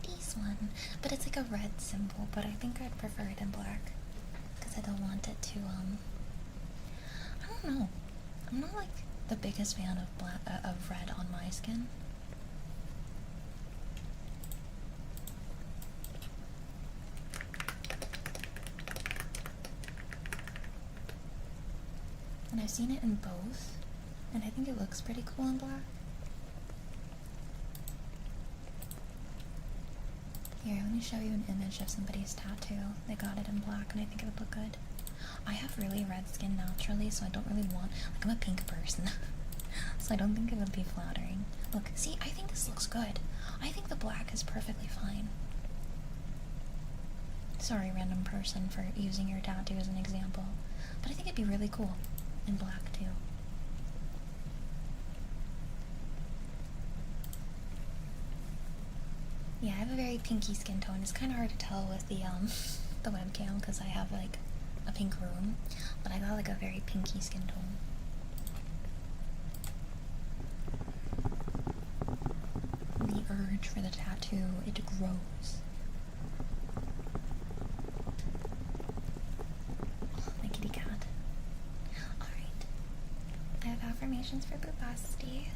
These one. But it's like a red symbol, but I think I'd prefer it in black. Because I don't want it to, I don't know. I'm not like the biggest fan of of red on my skin. And I've seen it in both, and I think it looks pretty cool in black. Here, let me show you an image of somebody's tattoo. They got it in black, and I think it would look good. I have really red skin naturally, so I don't really want, like, I'm a pink person, so I don't think it would be flattering. Look, see, I think this looks good. I think the black is perfectly fine. Sorry, random person, for using your tattoo as an example, but I think it'd be really cool in black too. Yeah, I have a very pinky skin tone. It's kind of hard to tell with the the webcam because I have like a pink room, but I got like a very pinky skin tone. The urge for the tattoo, it grows. Oh, my kitty cat. Alright. I have affirmations for Bubasti.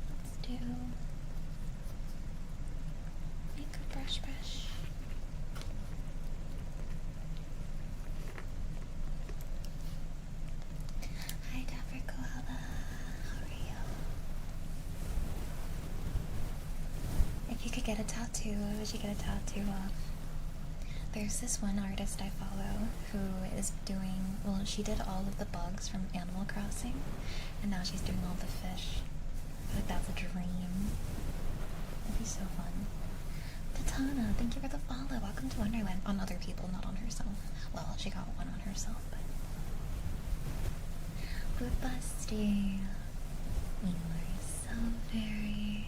Let's do makeup brush. Hi, Dapper Koala. How are you? If you could get a tattoo, what would you get a tattoo of? There's this one artist I follow who is doing, well, she did all of the bugs from Animal Crossing, and now she's doing all the fish. I feel like that's a dream. That'd be so fun. Tatana, thank you for the follow. Welcome to Wonderland. On other people, not on herself. Well, she got one on herself, but... Bubasti, you are so very,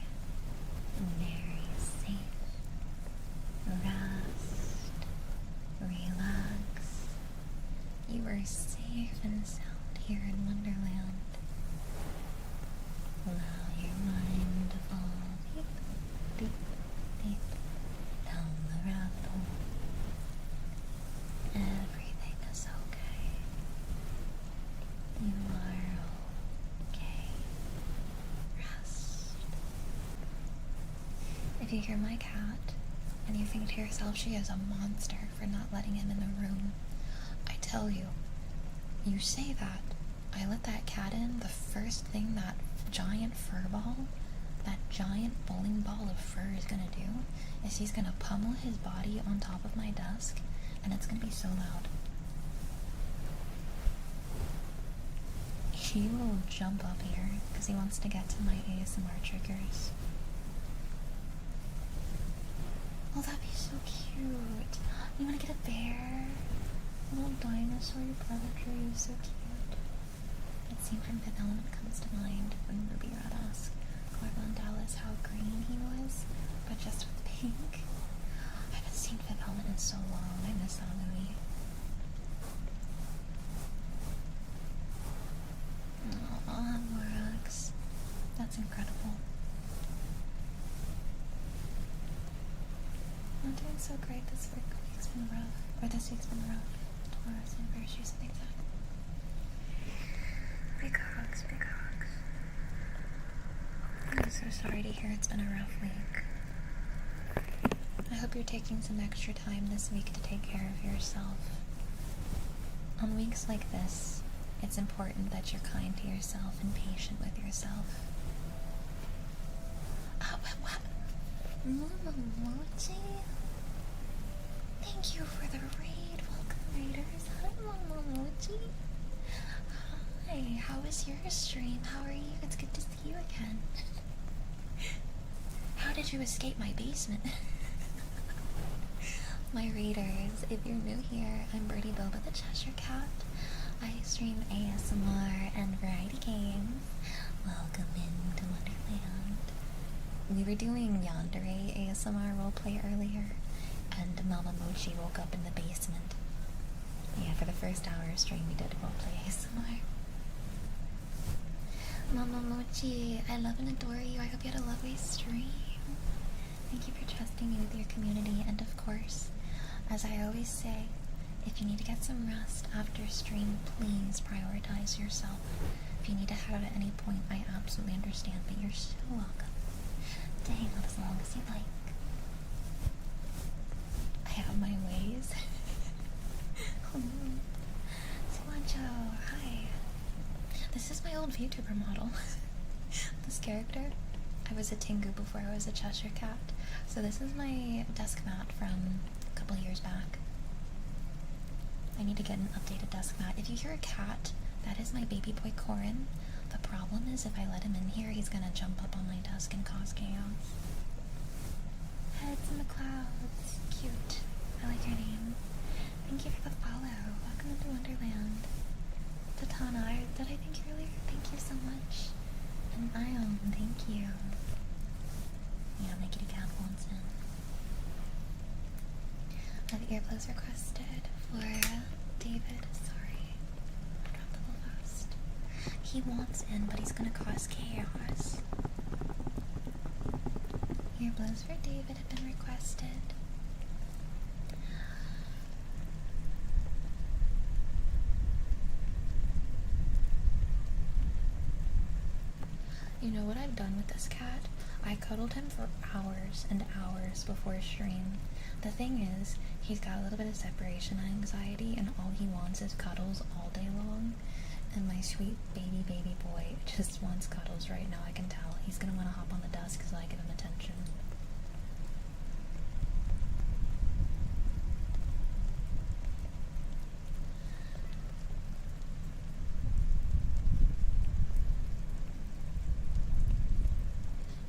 very safe. Rest. Relax. You are safe and sound here in Wonderland. Allow your mind to fall deep, deep, deep down the rabbit hole. Everything is okay. You are okay. Rest. If you hear my cat, and you think to yourself she is a monster for not letting him in the room, I tell you, you say that, I let that cat in, the first thing that giant fur ball, that giant bowling ball of fur is gonna do, is he's gonna pummel his body on top of my desk, and it's gonna be so loud. He will jump up here, because he wants to get to my ASMR triggers. Oh, that'd be so cute. You want to get a bear? A little dinosaur Predator is so cute. That scene from Fifth Element comes to mind when Ruby Red asked Corvin Dallas how green he was, but just with pink. I haven't seen Fifth Element in so long. I miss that movie. Aw, Morax. That's incredible. I'm doing so great. This week's been rough. Or this week's been rough. Tomorrow's anniversary, something like that. Big hugs, big hugs. I'm so sorry to hear it's been a rough week. I hope you're taking some extra time this week to take care of yourself. On weeks like this, it's important that you're kind to yourself and patient with yourself. What? Momomochi? Thank you for the raid. Welcome, raiders. Hi, Momomochi. Hi, how was your stream? How are you? It's good to see you again. How did you escape my basement? My raiders, if you're new here, I'm BirdieBoba the Cheshire Cat. I stream ASMR and variety games. Welcome into Wonderland. We were doing Yandere ASMR roleplay earlier, and Mama Mochi woke up in the basement. Yeah, for the first hour of stream we did roleplay ASMR. Mama Mochi, I love and adore you. I hope you had a lovely stream. Thank you for trusting me with your community, and of course, as I always say, if you need to get some rest after stream, please prioritize yourself. If you need to head out at any point, I absolutely understand, but you're so welcome to hang out as long as you like. I have my ways. Squancho, hi. This is my old VTuber model. This character, I was a Tengu before I was a Cheshire Cat. So this is my desk mat from a couple years back. I need to get an updated desk mat. If you hear a cat, that is my baby boy Corin. The problem is if I let him in here, he's gonna jump up on my desk and cause chaos. Heads in the clouds. Cute. I like your name. Thank you for the follow. Welcome to Wonderland. Tatana, did I thank you earlier? Thank you so much. And Ion, thank you. Yeah, my kitty cat wants in. I have earplugs requested for David. Sorry. I dropped a little fast. He wants in, but he's gonna cause chaos. Earplugs for David have been requested. You know what I've done with this cat? I cuddled him for hours and hours before stream. The thing is, he's got a little bit of separation anxiety and all he wants is cuddles all day long. And my sweet baby boy just wants cuddles right now, I can tell. He's gonna want to hop on the desk because I give him attention.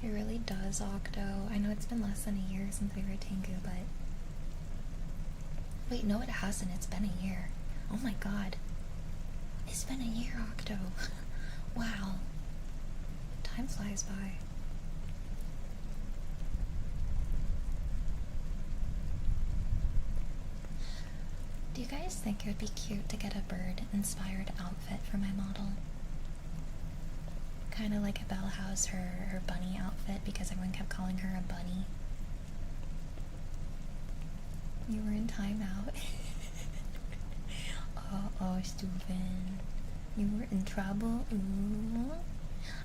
It really does, Octo. I know it's been less than a year since we were Tengu, but... Wait, no it hasn't. It's been a year. Oh my god. It's been a year, Octo. Wow. Time flies by. Do you guys think it would be cute to get a bird-inspired outfit for my model? Kind of like Belle has her bunny outfit because everyone kept calling her a bunny. You were in timeout. Oh, Stephen. You were in trouble. Ooh.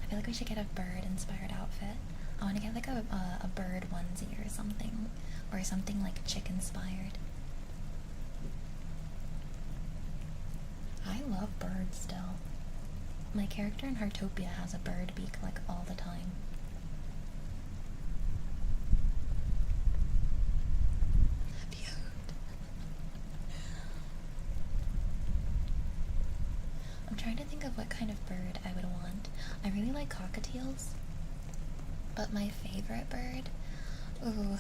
I feel like we should get a bird-inspired outfit. I want to get like a bird onesie or something like chick-inspired. I love birds still. My character in Hertopia has a bird beak like all the time. I'm trying to think of what kind of bird I would want. I really like cockatiels, but my favorite bird, ooh,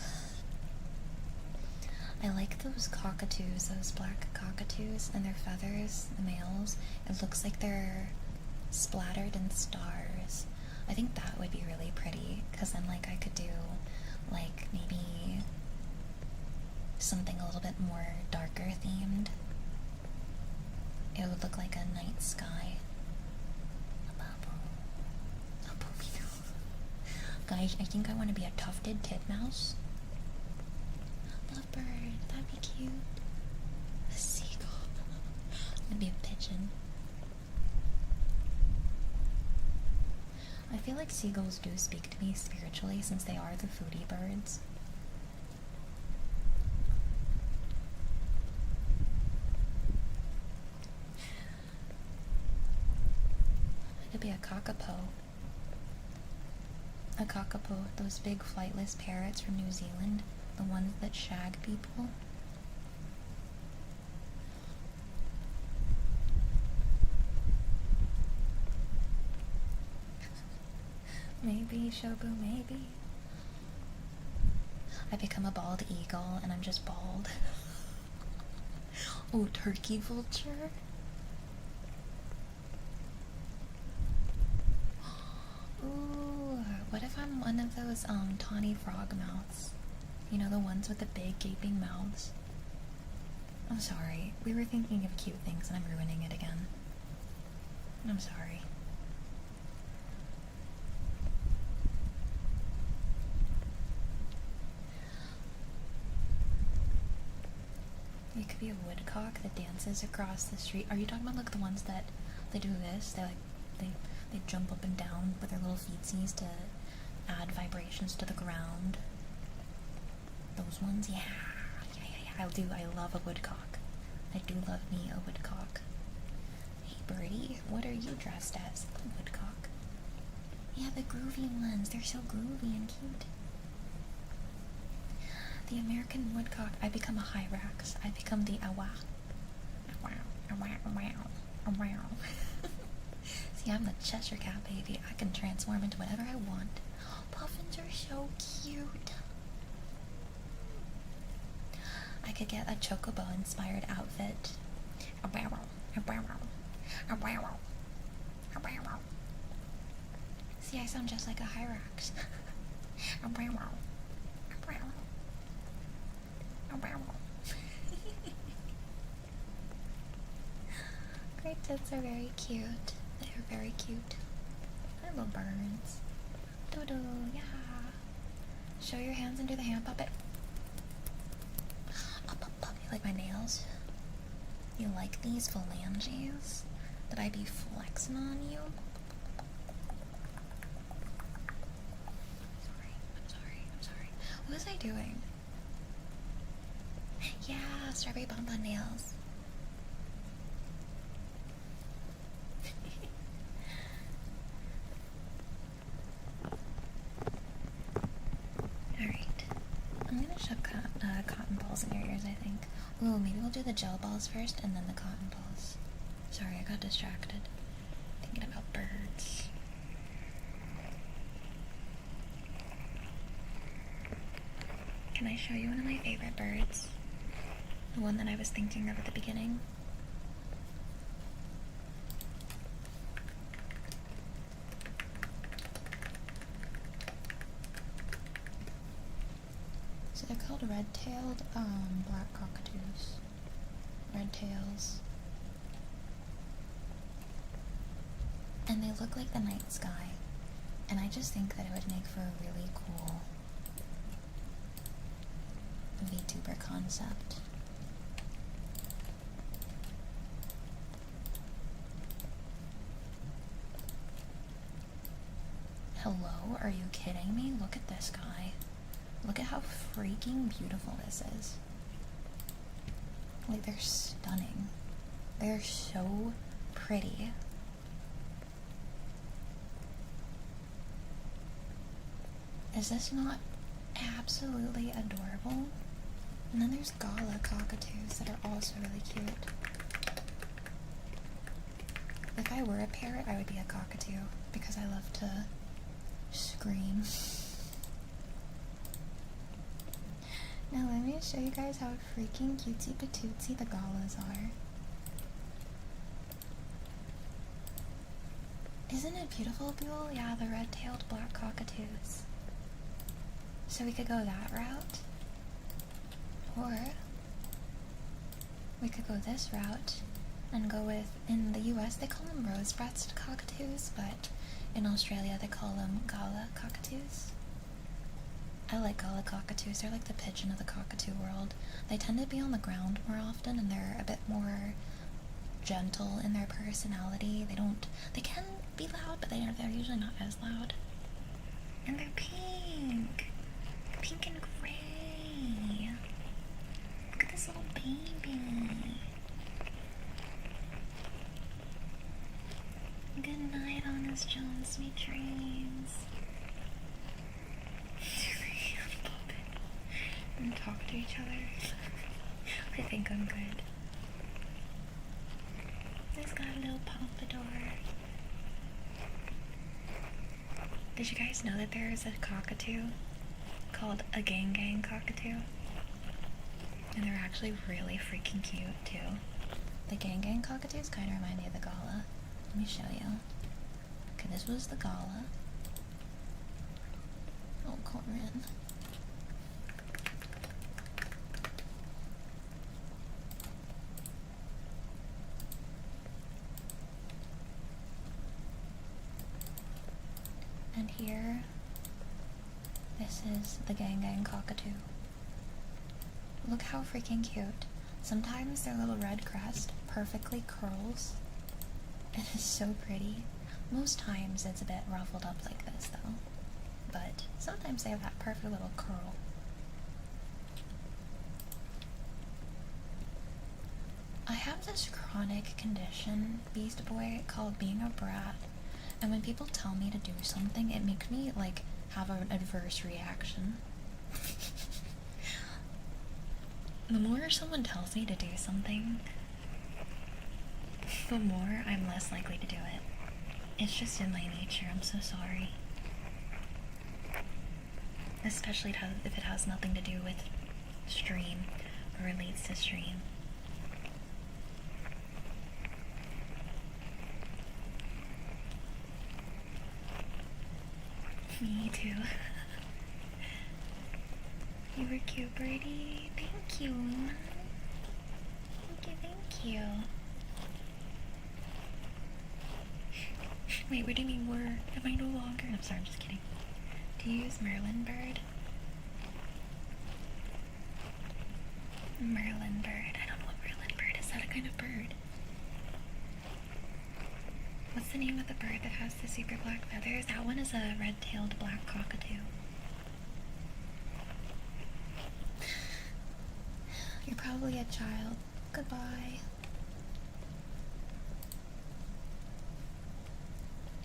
I like those cockatoos, those black cockatoos, and their feathers, the males. It looks like they're splattered in stars. I think that would be really pretty, because then like I could do like maybe something a little bit more darker themed. It would look like a night sky. A bubble. A poopy. Guys, I think I want to be a tufted titmouse. Lovebird, that'd be cute. A seagull. That'd be a pigeon. I feel like seagulls do speak to me spiritually since they are the foodie birds. It'd be a kakapo. A kakapo, those big flightless parrots from New Zealand, the ones that shag people. Maybe, Shobu, maybe. I become a bald eagle and I'm just bald. Oh, turkey vulture? Ooh, what if I'm one of those tawny frog mouths? You know, the ones with the big gaping mouths? I'm sorry. We were thinking of cute things and I'm ruining it again. I'm sorry. You could be a woodcock that dances across the street. Are you talking about like the ones that they do this? They jump up and down with their little feetsies to add vibrations to the ground. Those ones, yeah. I love a woodcock. I do love me a woodcock. Hey Birdie, what are you dressed as? A woodcock. Yeah, the groovy ones. They're so groovy and cute. The American woodcock. I become a Hyrax. I become the awa. See, I'm the Cheshire Cat, baby. I can transform into whatever I want. Puffins are so cute. I could get a chocobo-inspired outfit. See, I sound just like a Hyrax. Great tits are very cute. They are very cute. I love birds. Dodo, yeah. Show your hands and do the hand puppet. Up. You like my nails? You like these phalanges? That I be flexing on you? I'm sorry. What was I doing? Yeah, strawberry bonbon nails. Alright. I'm gonna shove cotton balls in your ears, I think. Ooh, maybe we'll do the gel balls first and then the cotton balls. Sorry, I got distracted. Thinking about birds. Can I show you one of my favorite birds? The one that I was thinking of at the beginning. So they're called red-tailed black cockatoos. Red tails. And they look like the night sky. And I just think that it would make for a really cool VTuber concept. Hello? Are you kidding me? Look at this guy. Look at how freaking beautiful this is. Like, they're stunning. They're so pretty. Is this not absolutely adorable? And then there's gala cockatoos that are also really cute. If I were a parrot, I would be a cockatoo because I love to scream. Now let me show you guys how freaking cutesy patootsy the galas are. Isn't it beautiful, Buell? Yeah, the red-tailed black cockatoos. So we could go that route. Or we could go this route and go with, in the US they call them rose-breasted cockatoos, but in Australia they call them gala cockatoos. I like gala cockatoos. They're like the pigeon of the cockatoo world. They tend to be on the ground more often and they're a bit more gentle in their personality. They can be loud, but they're usually not as loud. And they're pink! Pink and gray! Look at this little baby! Good night, Honest John. Sweet dreams. And talk to each other. I think I'm good. He's got a little pompadour. Did you guys know that there is a cockatoo called a gang cockatoo? And they're actually really freaking cute too. The gang cockatoos kind of remind me of the gala. Let me show you. Okay, this was the gala. Oh, Corin. And here, this is the Gang cockatoo. Look how freaking cute. Sometimes their little red crest perfectly curls. It is so pretty. Most times it's a bit ruffled up like this though. But sometimes they have that perfect little curl. I have this chronic condition, Beast Boy, called being a brat. And when people tell me to do something, it makes me, like, have an adverse reaction. The more someone tells me to do something, the more I'm less likely to do it. It's just in my nature, I'm so sorry. Especially if it has nothing to do with stream, or relates to stream. Me too. You were cute, Birdie. Thank you. Thank you. Wait, what do you mean were? Am I no longer? I'm sorry, I'm just kidding. Do you use Merlin bird? Merlin bird. I don't know what Merlin bird is. Is that a kind of bird? What's the name of the bird that has the super black feathers? That one is a red-tailed black cockatoo. You're probably a child. Goodbye.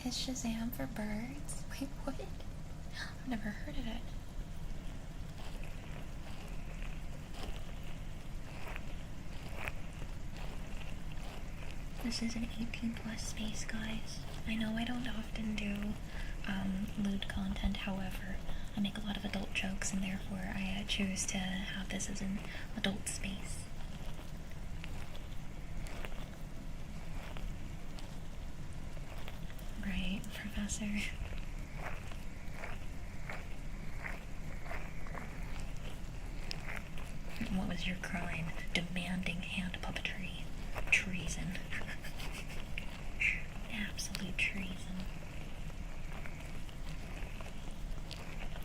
Is Shazam for birds? Wait, what? I've never heard of it. This is an 18+ space, guys. I know I don't often do lewd content, however, I make a lot of adult jokes and therefore I choose to have this as an adult space. Right, Professor? What was your crime? Demanding hand puppetry. Treason. Absolute treason.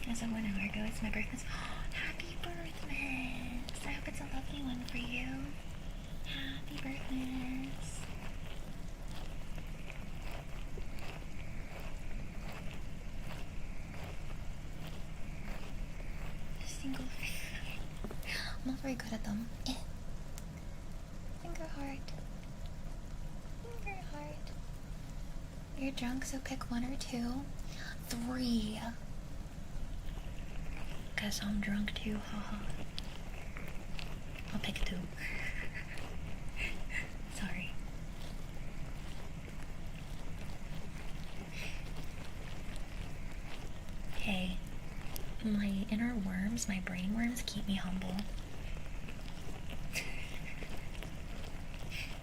As of 1 hour ago, it's my birthday. Happy birthmas! I hope it's a lovely one for you. Happy birthmas! Single I'm not very good at them. Finger heart. Finger heart. You're drunk, so pick 1 or 2. 3. Guess I'm drunk too, haha. I'll pick 2. Sorry. Hey, my inner worms, my brain worms, keep me humble.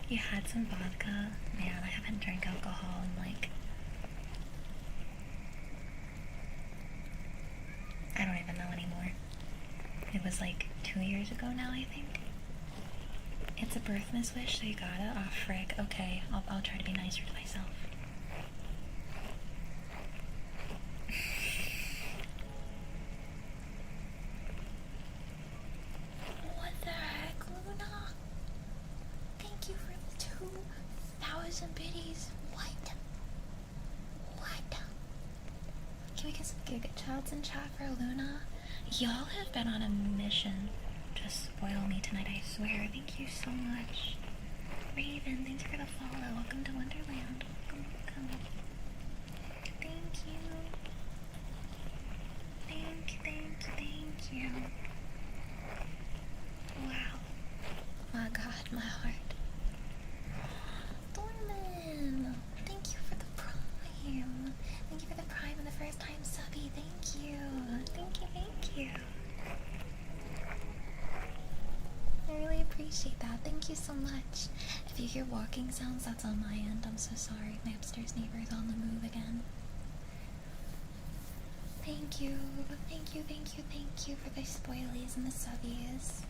You had some vodka? Man, I haven't drank alcohol in like... I don't even know anymore. It was like 2 years ago now, I think. It's a birthmas wish, so you gotta? Oh, frick. Okay, I'll try to be nicer to myself. What the heck, Luna? Thank you for the 2,000 biddies. What? What? Can we get some Giga Chads in chat for Luna? Y'all have been on a mission to spoil me tonight, I swear. Thank you so much. Raven, thanks for the follow. Welcome to Wonderland. Welcome, welcome. Thank you. Thank you. Wow. My God, my heart. Dorman, thank you for the prime. Thank you for the prime and the first time subby. Thank you. Thank you. I really appreciate that. Thank you so much. If you hear walking sounds, that's on my end. I'm so sorry. My upstairs neighbor's on the move again. Thank you for the spoilies and the subbies.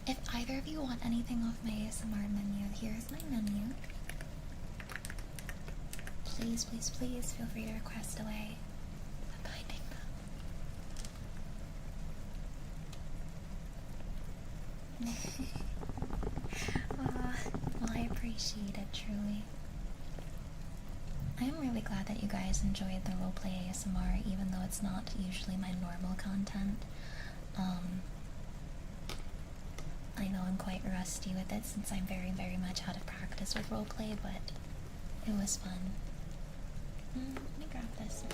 If either of you want anything off my ASMR menu, here's my menu. Please feel free to request away. Well, I appreciate it, truly. I am really glad that you guys enjoyed the roleplay ASMR, even though it's not usually my normal content. I know I'm quite rusty with it since I'm very, very much out of practice with roleplay, but it was fun. Let me grab this.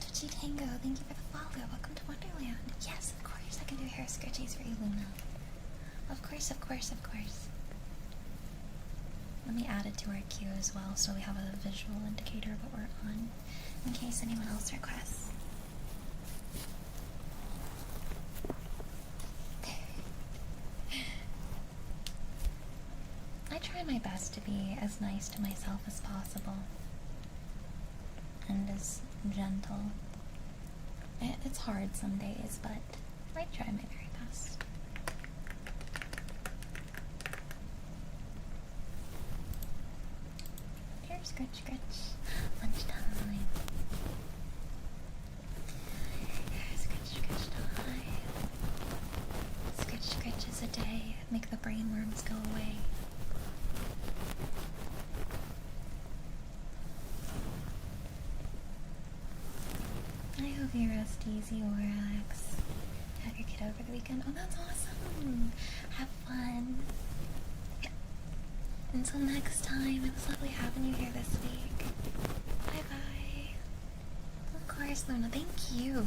Tucci Tango, thank you for the follow. Welcome to Wonderland. Yes, of course, I can do hair scratchies for you, Luna. Of course, of course, of course. Let me add it to our queue as well so we have a visual indicator of what we're on, in case anyone else requests. I try my best to be as nice to myself as possible. And as gentle. It's hard some days, but I try my very best. Here, scratch, scratch. Lunchtime. Here, scratch, scratch time. Scratch, scratches a day. Make the brain worms go away. I hope you rest easy, Orax. Have your kid over the weekend. Oh, that's awesome! Have fun. Until next time, it was lovely having you here this week. Bye-bye. Of course, Luna, thank you.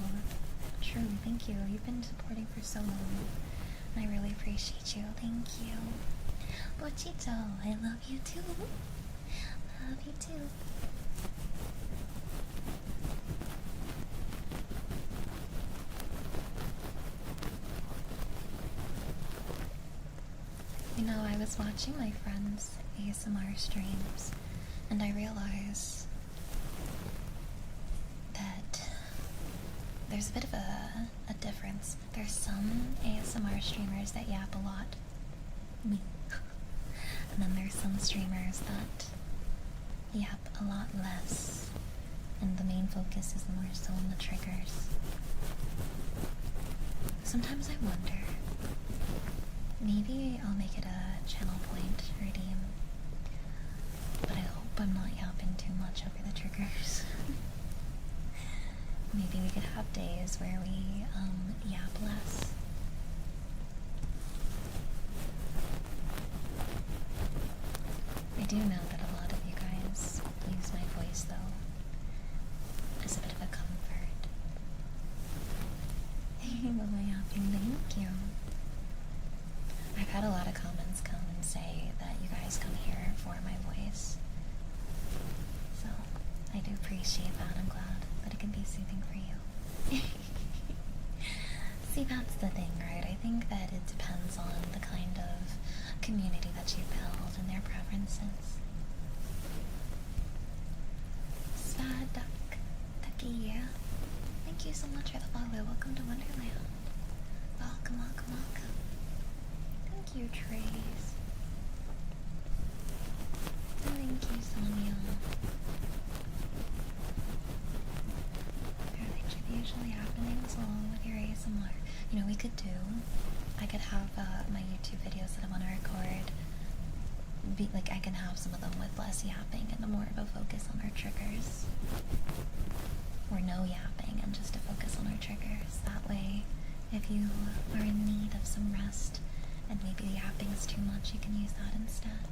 Truly, thank you. You've been supporting for so long, and I really appreciate you. Thank you. Bochito, I love you too. Love you too. You know, I was watching my friends' ASMR streams, and I realized that there's a bit of a difference. There's some ASMR streamers that yap a lot. Me. And then there's some streamers that yap a lot less, and the main focus is more so on the triggers. Sometimes I wonder, maybe I'll make it a channel point redeem, but I hope I'm not yapping too much over the triggers. Maybe we could have days where we yap less. I do know that a lot of you guys use my voice, though, as a bit of a comfort. Love my yapping, thank you. I've had a lot of comments come and say that you guys come here for my voice. So, I do appreciate that. I'm glad that it can be soothing for you. See, that's the thing, right? I think that it depends on the kind of community that you build and their preferences. Sad Duck, Ducky, thank you so much for the follow. Welcome to Wonderland. Welcome, welcome, welcome. Thank you, Trace. Thank you, Sonia. Are they usually happening along with your ASMR? You know, I could have my YouTube videos that I want to record, I can have some of them with less yapping and more of a focus on our triggers. Or no yapping and just a focus on our triggers. That way, if you are in need of some rest, and maybe the yapping is too much, you can use that instead.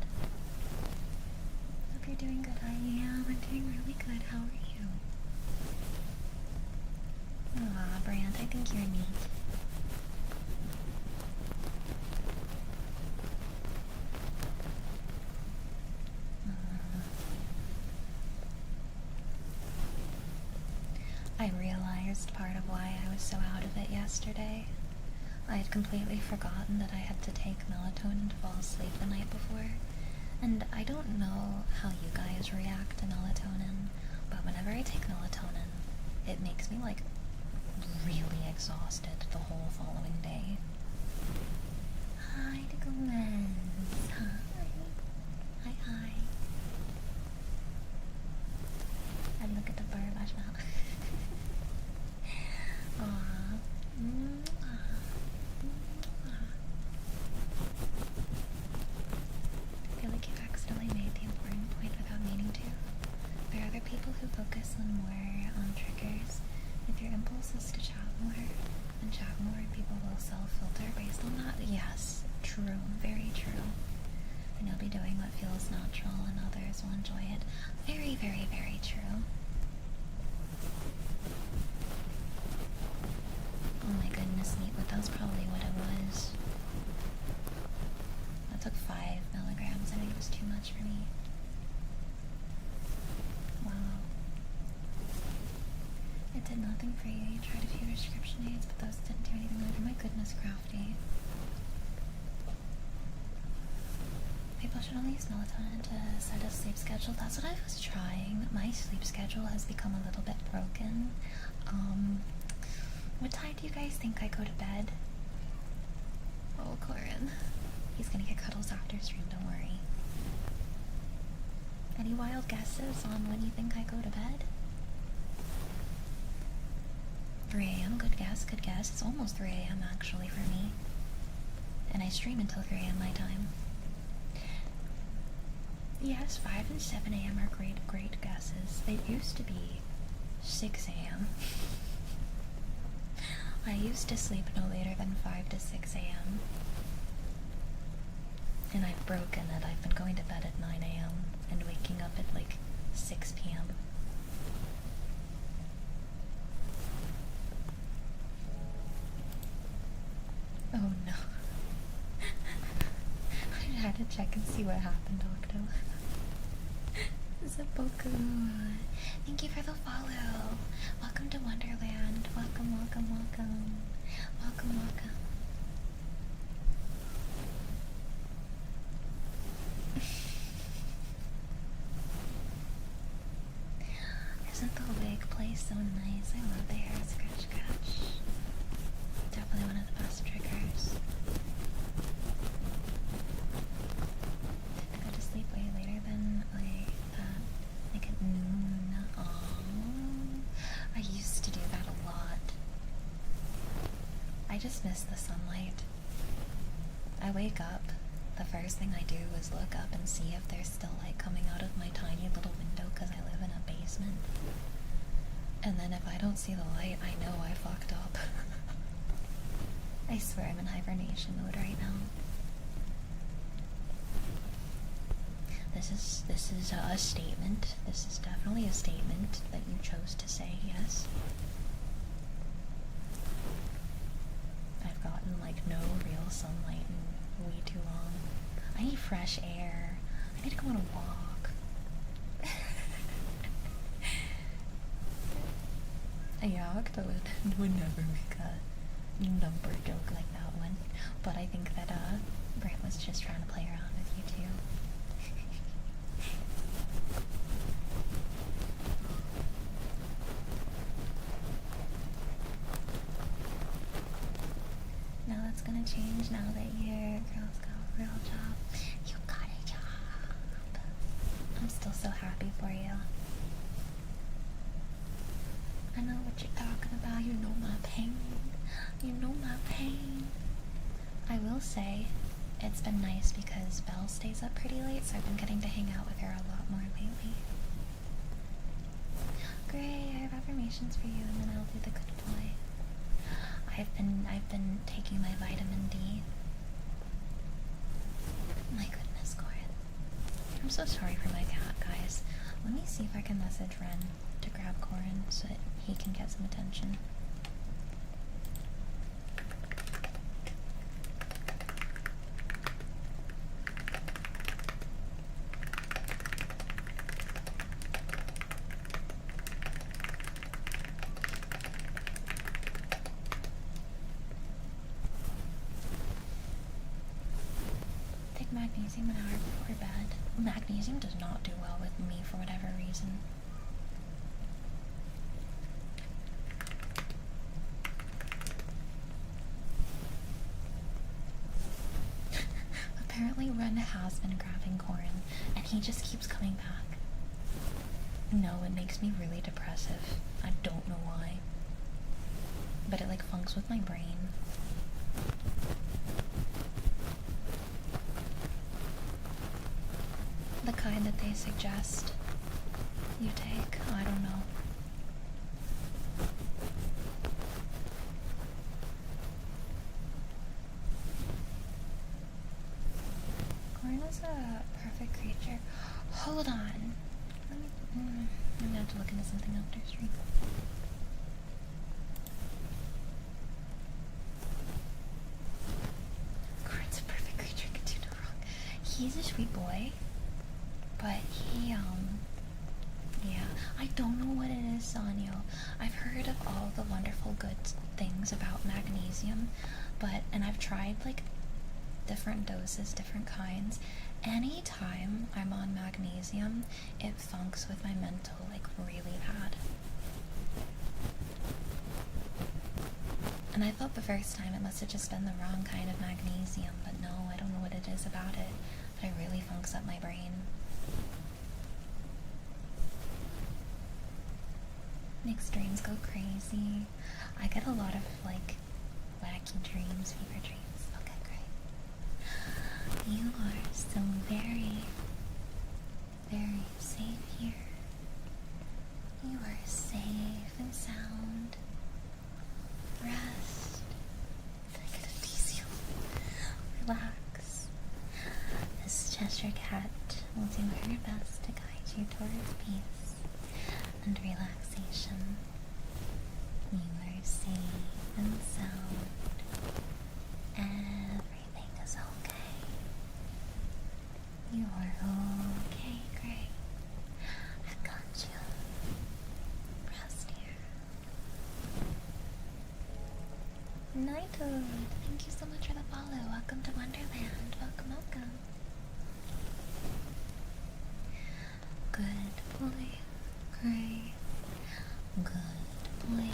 Hope you're doing good. I am. I'm doing really good. How are you? Aw, Brant, I think you're neat. I realized part of why I was so out of it yesterday. I had completely forgotten that I had to take melatonin to fall asleep the night before. And I don't know how you guys react to melatonin, but whenever I take melatonin, it makes me, like, really exhausted the whole following day. Hi, Nicholas. Hi. Hi, hi. And look at the bird watch now. and chat more, people will self-filter based on that. Yes, true, very true. And you'll be doing what feels natural and others will enjoy it. Very, very, very true. Oh my goodness, Neatwood, that was probably what it was. That took 5 milligrams. I think it was too much for me. Wow. It did nothing for you. You tried a few prescription aids, but those didn't do anything either. My goodness, Crafty. People should only use melatonin to set a sleep schedule. That's what I was trying. My sleep schedule has become a little bit broken. What time do you guys think I go to bed? Oh, Corin. He's gonna get cuddles after stream, don't worry. Any wild guesses on when you think I go to bed? 3 a.m. Good guess, good guess. It's almost 3 a.m. actually for me. And I stream until 3 a.m. my time. Yes, 5 and 7 a.m. are great guesses. They used to be 6 a.m. I used to sleep no later than 5 to 6 a.m. And I've broken it. I've been going to bed at 9 a.m. and waking up at like 6 p.m. Oh no. I had to check and see what happened, Octo. Zaboku. Thank you for the follow. Welcome to Wonderland. Welcome, welcome, welcome. Welcome, welcome. Isn't the wig place so nice? I love the hair scratch scratch. Definitely one of the best triggers. I go to sleep way later than like at noon. I used to do that a lot. I just miss the sunlight. I wake up, the first thing I do is look up and see if there's still light coming out of my tiny little window because I live in a basement. And then if I don't see the light, I know I fucked up. I swear I'm in hibernation mode right now. This is a statement. This is definitely a statement that you chose to say, yes. I've gotten like no real sunlight in way too long. I need fresh air. I need to go on a walk. Yeah, Octo would never make a number joke like that one. But I think that Brent was just trying to play around with you too. Now that's gonna change now that your girl's got a real job. You got a job. I'm still so happy for you. I know what you're talking about. You know my pain. You know my pain. I will say, it's been nice because Belle stays up pretty late, so I've been getting to hang out with her a lot more lately. Great, I have affirmations for you, and then I'll do the good boy. I've been taking my vitamin D. My goodness, Corin. I'm so sorry for my cat, guys. Let me see if I can message Ren to grab Corin so that he can get some attention. Take magnesium an hour before bed. Magnesium does not do well with me for whatever reason. Apparently Ren has been grabbing Corin, and he just keeps coming back. No, it makes me really depressive. I don't know why. But it like funks with my brain. The kind that they suggest you take, I don't know. a perfect creature? Hold on. I'm gonna have to look into something after stream. Corin's a perfect creature, can do no wrong. He's a sweet boy, but he, yeah, I don't know what it is, Sanyo. I've heard of all the wonderful good things about magnesium, and I've tried, like, different doses, different kinds. Anytime I'm on magnesium, it funks with my mental, like, really bad. And I thought the first time it must have just been the wrong kind of magnesium, but no, I don't know what it is about it, but it really funks up my brain. Makes dreams go crazy. I get a lot of, like, wacky dreams, fever dreams. Okay, great. You are so very, very safe here. You are safe and sound. Rest. Take it easy. Relax. This Cheshire Cat will do her best to guide you towards peace and relaxation. You are safe and sound. Everything is okay. You are okay, Gray. I've got you. Rest here. Nightoad, thank you so much for the follow. Welcome to Wonderland. Welcome, welcome. Good boy, Gray. Good boy.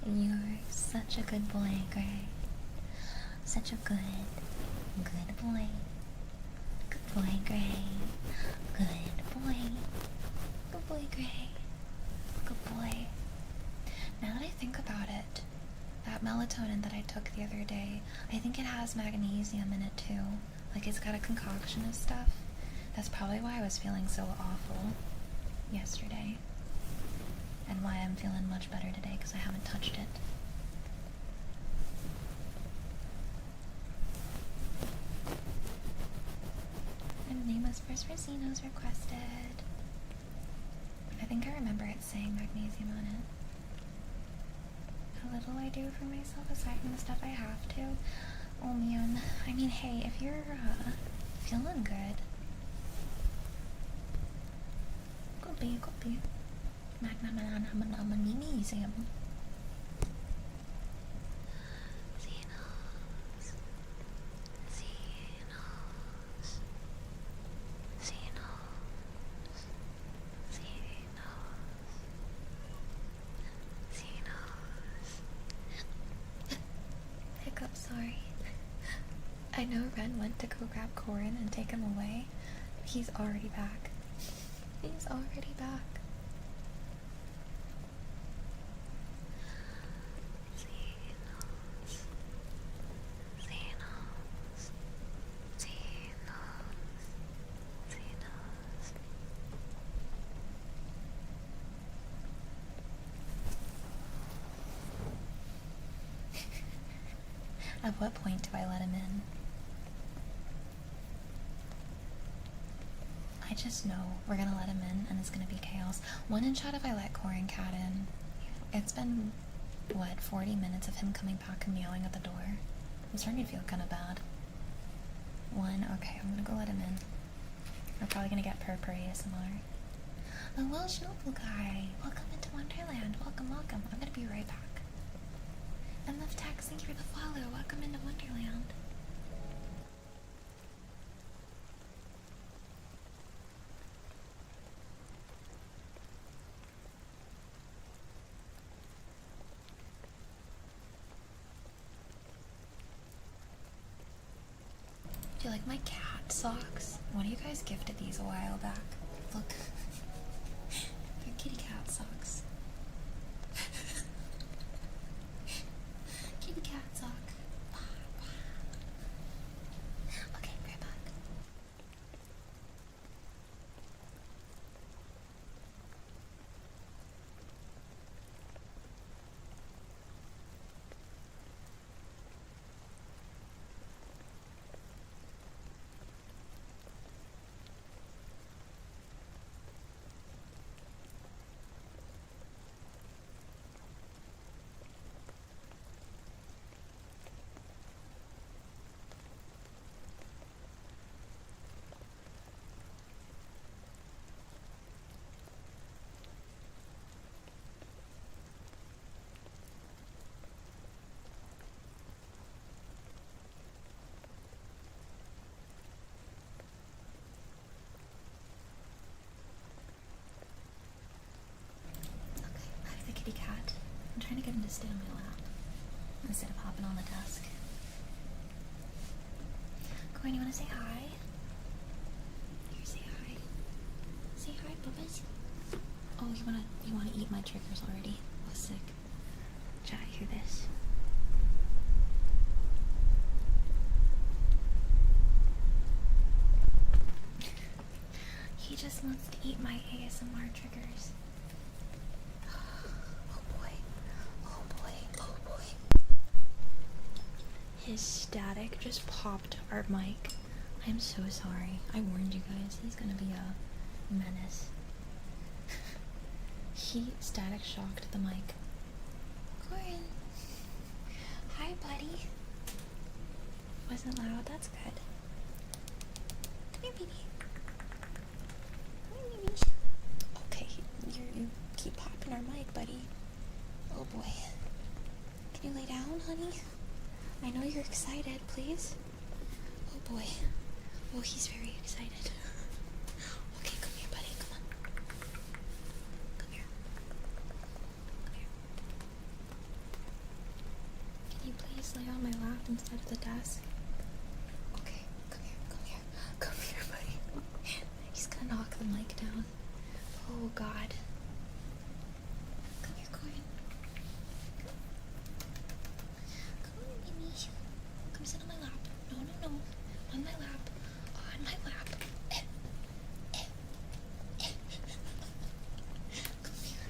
You're such a good boy, Gray. Such a good boy. Good boy, Gray. Good boy. Good boy, Gray. Good boy. Now that I think about it, that melatonin that I took the other day, I think it has magnesium in it too. Like, it's got a concoction of stuff. That's probably why I was feeling so awful yesterday. And why I'm feeling much better today, because I haven't touched it. And Namus First Racino's requested. I think I remember it saying magnesium on it. How little I do for myself aside from the stuff I have to. Oh man. I mean, hey, if you're feeling good, could be. Magnesium. Hiccup, sorry. I know Ren went to go grab Corin and take him away. He's already back. He's already back. At what point do I let him in? I just know we're gonna let him in and it's gonna be chaos. One in chat if I let Corin Cat in. It's been, what, 40 minutes of him coming back and meowing at the door? I'm starting to feel kinda bad. One, okay, I'm gonna go let him in. We're probably gonna get pancreas ASMR. The Welsh Noble Guy! Welcome into Wonderland. Welcome, welcome. I'm gonna be right back. And Love Tax, thank you for the follow. Welcome into Wonderland. Do you like my cat socks? One of you guys gifted these a while back. Look. They're kitty cat socks. Kitty cat sock. Okay, right back. get him to stay on my lap instead of hopping on the desk. Corn, you wanna say hi? Here, say hi. Say hi, Bubba's. Oh, you wanna eat my triggers already? Oh, sick. Chat, hear this. He just wants to eat my ASMR triggers. Oh boy. Oh boy. Oh boy. His static just popped our mic. I'm so sorry. I warned you guys. He's gonna be a menace. He static shocked the mic. Corin. Hi, buddy. Wasn't loud. That's good. Come here, baby. Okay, you keep popping our mic, buddy. Oh boy. Can you lay down, honey? I know you're excited, please. Oh boy. Oh, he's very excited. Okay, come here, buddy. Come on. Come here. Come here. Can you please lay on my lap instead of the desk? Okay, come here, come here. Come here, buddy. He's gonna knock the mic down. Oh god. Come here, Corin. Come on, baby. Come sit on my lap. No, no, no. On my lap. On my lap. Come here.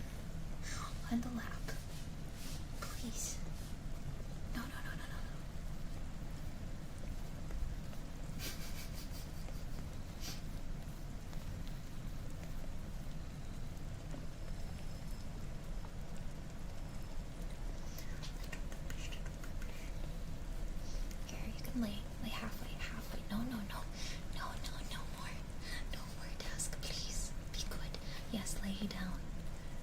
On the lap. Please. No, no, no, no, no. Lay halfway. No, no, no. No, no, no more. No more desk, please. Be good. Yes, lay down.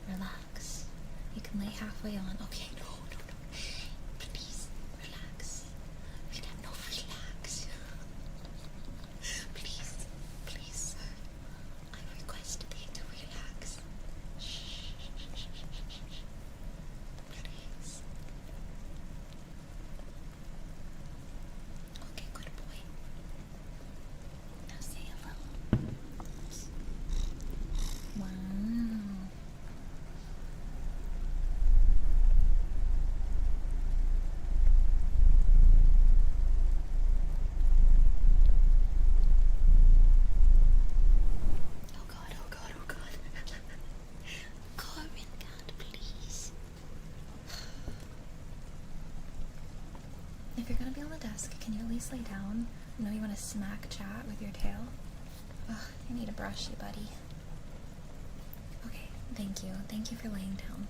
Relax. You can lay halfway on. Okay, no, no, no. Please, relax. No, relax. Please, please, sir. I request that you to relax. Shh. Please. Okay, good boy. Now say hello. Wow. Oh god, oh god, oh god. Corin, God, please. If you're gonna be on the desk, can you at least lay down? I know you want to smack chat with your tail. Ugh, I need to brush you, buddy. Okay, thank you. Thank you for laying down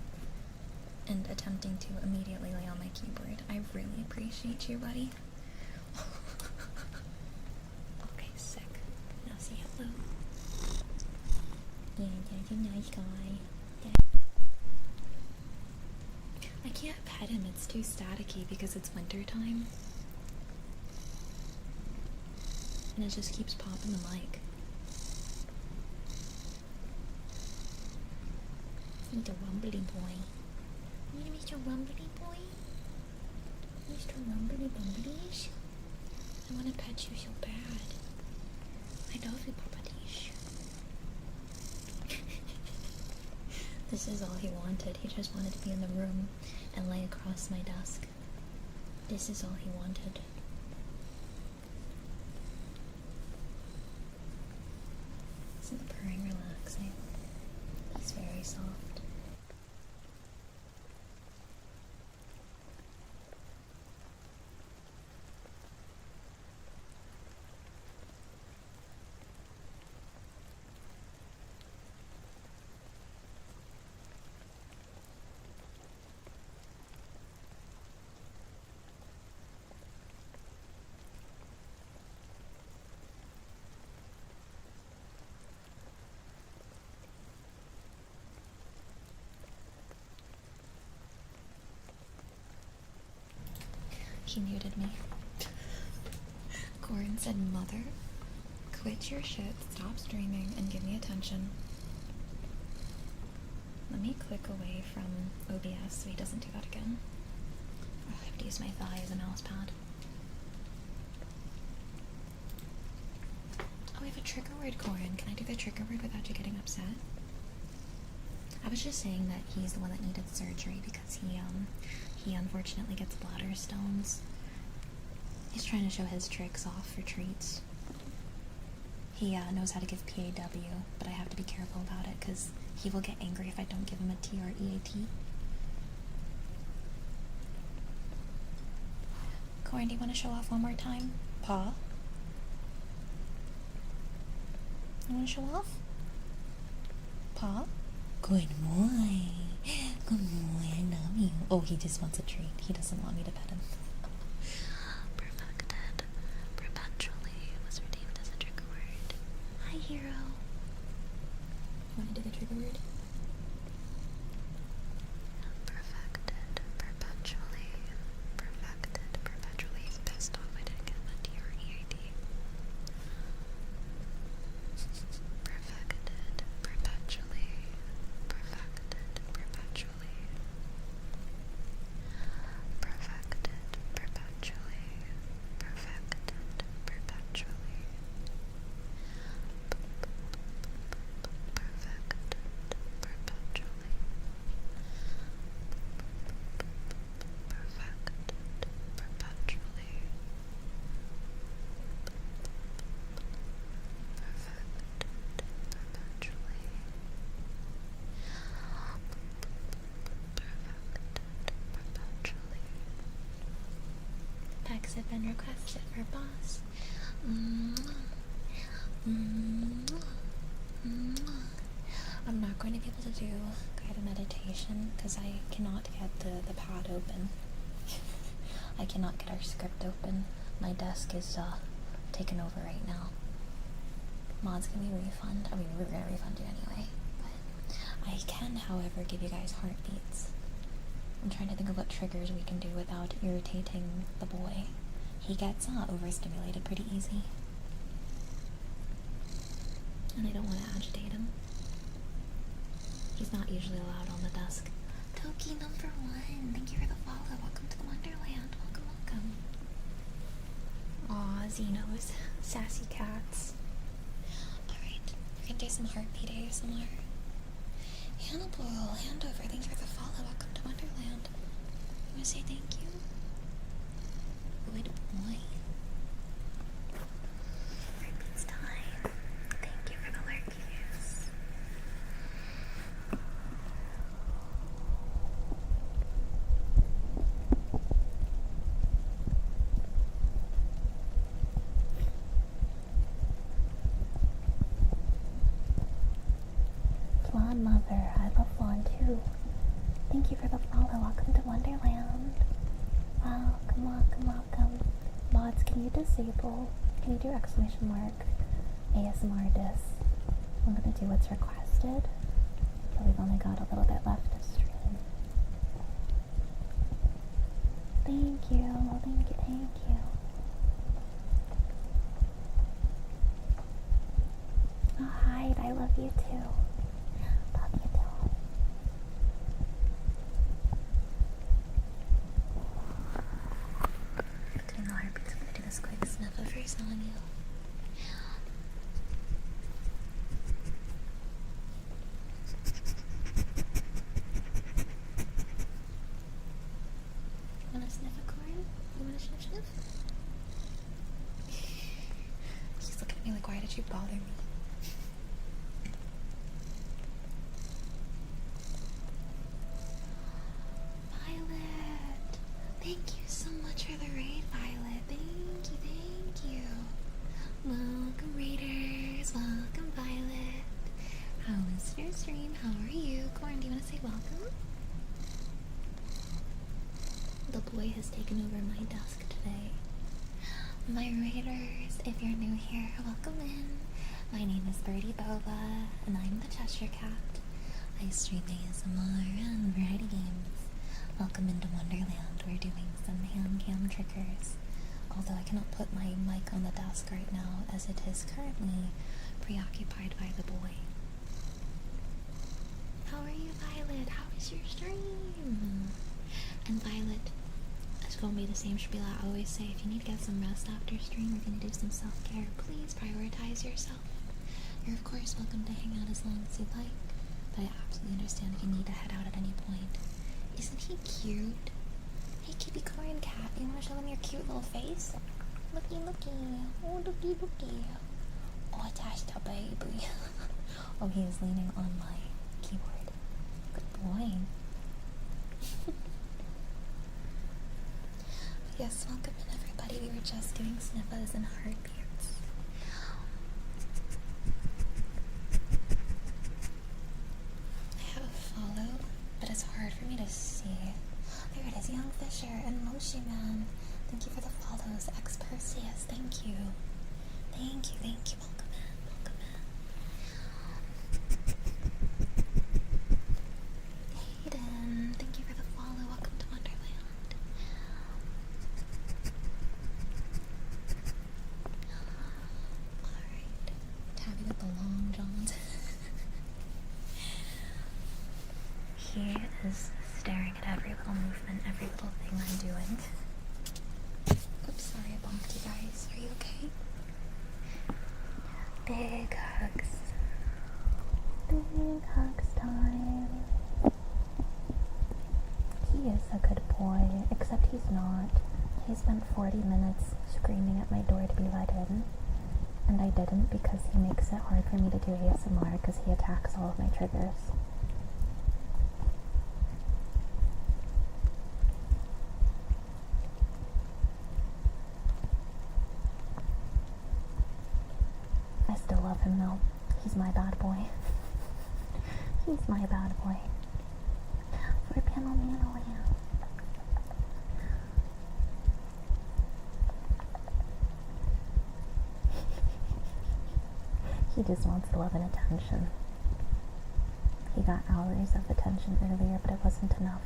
and attempting to immediately lay on my keyboard. I really appreciate you, buddy. Okay, sick. Now say hello. Yeah, that's a nice guy. Yeah. I can't pet him, it's too staticky because it's winter time. And it just keeps popping the mic. He's a rumbly boy. You Mr. Rumbly boy? Mr. Rumbly Bumblies? I want to pet you so bad. I love you, Papa Dish. This is all he wanted. He just wanted to be in the room and lay across my desk. This is all he wanted. Isn't the purring relaxing? He's very soft. He muted me. Corin said, "Mother, quit your shit, stop streaming, and give me attention." Let me click away from OBS so he doesn't do that again. Oh, I have to use my thigh as a mouse pad. Oh, we have a trigger word, Corin. Can I do the trigger word without you getting upset? I was just saying that he's the one that needed surgery because he unfortunately gets bladder stones. He's trying to show his tricks off for treats. He knows how to give PAW, but I have to be careful about it because he will get angry if I don't give him a TREAT. Corin, do you want to show off one more time? Paw? You want to show off? Paw? Good boy. Good boy, I love you. Oh, he just wants a treat. He doesn't want me to pet him. Perfected. Perpetually was redeemed as a trigger word. Hi, hero. Want to do the trigger word? Perfected. Perpetually. Perfected. Perpetually. He's pissed off I didn't get him a TREAT. Perfected. Perpetually. Perfected. Perpetually. Perfected. Perpetually. Perfected. Perpetually. Perfected. Perpetually. Perfected. Perpetually. Packs have been requested for boss. I'm not going to be able to do guided meditation because I cannot get the pad open. I cannot get our script open. My desk is taken over right now. Mod's gonna be refund. I mean, we're gonna refund you anyway. But I can, however, give you guys heartbeats. I'm trying to think of what triggers we can do without irritating the boy. He gets overstimulated pretty easy. And I don't want to agitate him. He's not usually allowed on the desk. Toki number 1, thank you for the follow. Welcome to the Wonderland. Welcome, welcome. Aw, Xenos. Sassy cats. Alright, we're gonna do some heartbeat ASMR. Hannibal, Handover, thanks for the follow. Welcome to Wonderland. You wanna say thank you? Good boy. Heartbeat's time. Thank you for the lurkies. Flan Mother, I love Flan too. Thank you for the follow. Welcome to Wonderland. Welcome, welcome, welcome. Mods, can you disable? Can you do exclamation mark ASMR dis? I'm gonna do what's requested. So we've only got a little bit left to stream. Thank you, thank you, thank you. Oh, hi, I love you too. Love you too. Doing the heartbeats, I'm gonna do this quick sniff of first on you. You wanna sniff a corn? You wanna sniff sniff? He's looking at me like, why did you bother me? Violet! Thank you so much for the raid, Violet. Thank you, thank you. Welcome, raiders. Welcome, Violet. How is your stream? How are you? Corn, do you want to say welcome? The boy has taken over my desk today. My raiders, if you're new here, welcome in. My name is BirdieBoba, and I'm the Cheshire Cat. I stream ASMR and variety games. Welcome into Wonderland. We're doing some Handcam triggers. Although I cannot put my mic on the desk right now as it is currently preoccupied by the boy. How are you, Violet? And Violet, it's gonna be the same spiel I always say. If you need to get some rest after stream, or if you need to do some self-care, please prioritize yourself. You're of course welcome to hang out as long as you'd like, but I absolutely understand if you need to head out at any point. Isn't he cute? Hey kitty corn cat, you wanna show them your cute little face? Looky, looky. Oh, looky, looky. Oh, that's the baby. Oh, he is leaning on my keyboard. Good boy. Yes, welcome in everybody. We were just doing sniffles and heartbeats. I have a follow, but it's hard for me to see. There it is, Young Fisher and Moshi Man. Thank you for the follows. X-Perseus, thank you. Thank you, thank you. Welcome in, welcome in. Hayden, thank you for the follow. Welcome to Wonderland. Alright. Tabby with the long johns. He is staring at every little movement, every little thing I'm doing. Oops, sorry I bumped you guys. Are you okay? Big hugs. Big hugs time. He is a good boy, except he's not. He spent 40 minutes screaming at my door to be let in, and I didn't because he makes it hard for me to do ASMR because he attacks all of my triggers. I still love him though. He's my bad boy. He's my bad boy. For Panel Manoland. He just wants love and attention. He got hours of attention earlier, but it wasn't enough.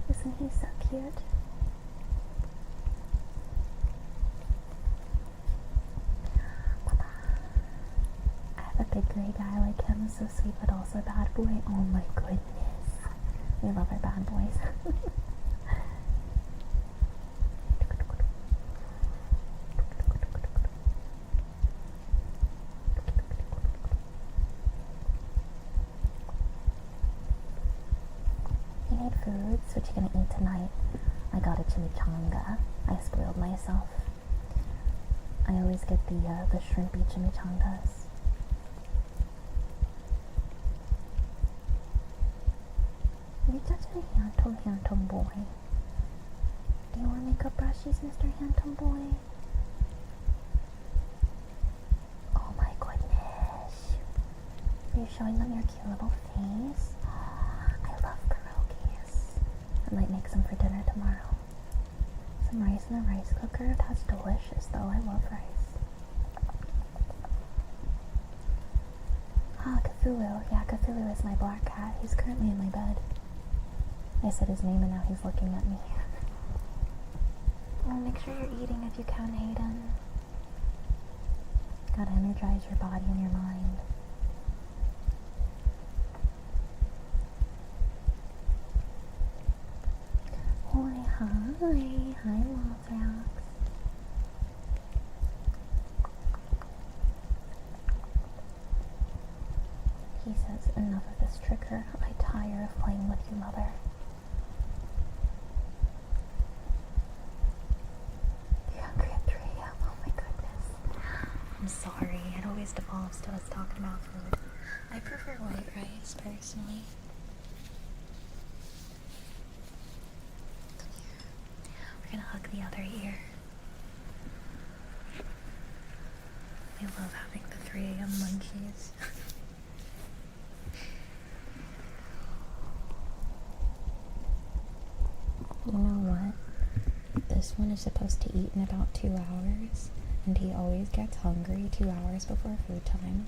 Isn't he so cute? I have a big gray guy like him, so sweet but also bad boy. Oh my goodness. We love our bad boys. Foods, what you gonna eat tonight? I got a chimichanga. I spoiled myself. I always get the shrimpy chimichangas. You're such a handsome boy. Do you want makeup brushes, Mr. Handsome Boy? Oh my goodness. Are you showing them your cute little face? I love pierogies. I might make some for dinner tomorrow. Some rice in a rice cooker. That's delicious though. I love rice. Ah, Cthulhu. Yeah, Cthulhu is my black cat. He's currently in my bed. I said his name and now he's looking at me. Well, make sure you're eating if you can, Hayden. Gotta energize your body and your mind. Hi, Lothrax. He says, enough of this trigger. I tire of playing with you, mother. You're hungry at 3 a.m. Oh my goodness. I'm sorry. It always devolves to us talking about food. I prefer white rice, personally. We're gonna hug the other ear. I love having the 3 a.m. munchies. You know what? This one is supposed to eat in about 2 hours, and he always gets hungry 2 hours before food time.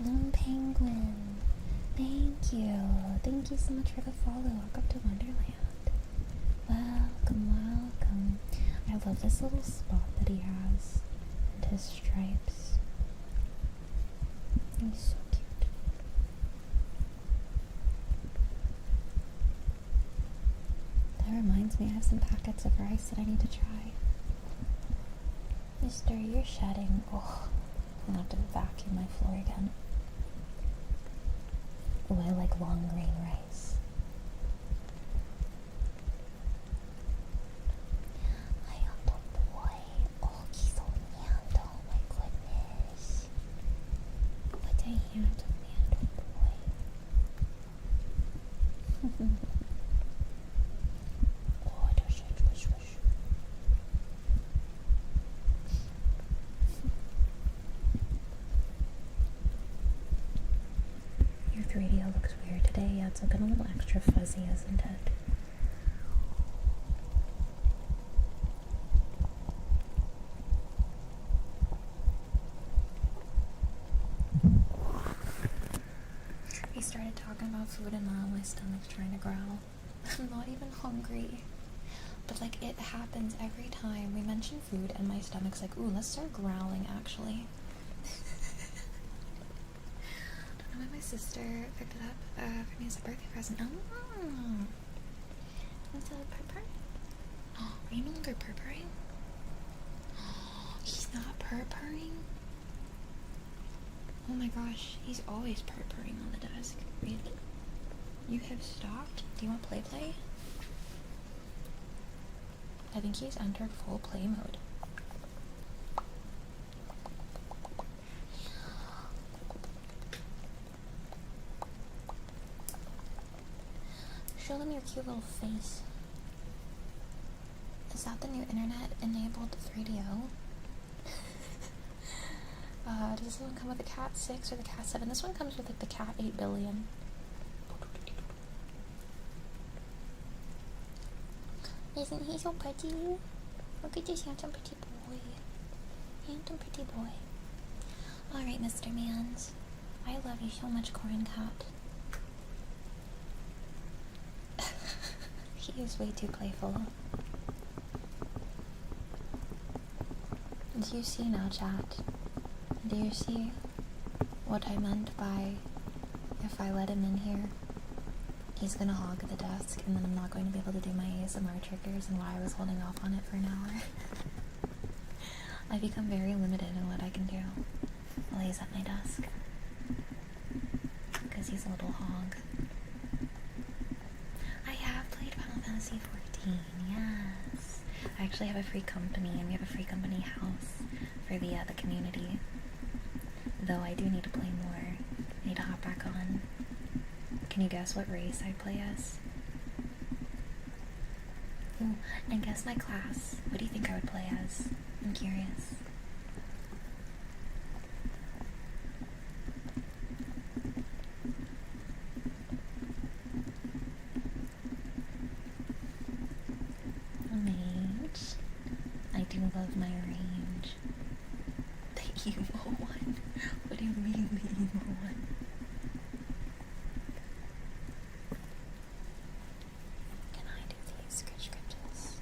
Lone Penguin, thank you. Thank you so much for the follow. Welcome to Wonderland. Welcome, welcome. I love this little spot that he has and his stripes. He's so cute. reminds me I have some packets of rice that I need to try. Mister, you're shedding. Oh, I'm gonna have to vacuum my floor again. Oh, I like long grain rice. I am the boy. Oh, he's so mean. Oh my goodness. What a handsome man, boy. Oh, there's a swish. Your 3D looks weird today. Yeah, it's looking a little extra fuzzy, isn't it? We started talking about food and now my stomach's trying to growl. I'm not even hungry. But like, it happens every time we mention food and my stomach's like, ooh, let's start growling actually. Don't know why my sister picked it up for me as a birthday present. Oh, it's a purpur? Oh, are you no longer purpuring? Oh, he's not purpuring? Oh my gosh, he's always purpuring on the desk. Really? You have stopped? Do you want play? I think he's entered full play mode. Show them your cute little face. Is that the new internet enabled 3DO? Does this one come with the Cat 6 or the Cat 7? This one comes with like the Cat 8 billion. Isn't he so pretty? Look at this handsome pretty boy. Handsome pretty boy. Alright, Mr. Mans. I love you so much, Corn Cat. He is way too playful. Do you see now, chat? Do you see what I meant by if I let him in here, he's gonna hog the desk and then I'm not going to be able to do my ASMR triggers and why I was holding off on it for an hour. I've become very limited in what I can do while he's at my desk. Because he's a little hog. I have played Final Fantasy 14, yes. I actually have a free company and we have a free company house for the community. Though I do need to play more. I need to hop back on. Can you guess what race I play as? Ooh, and guess my class. What do you think I would play as? I'm curious. Mage. I do love my range. The evil one. What do you mean the evil one? Can I do these scratches?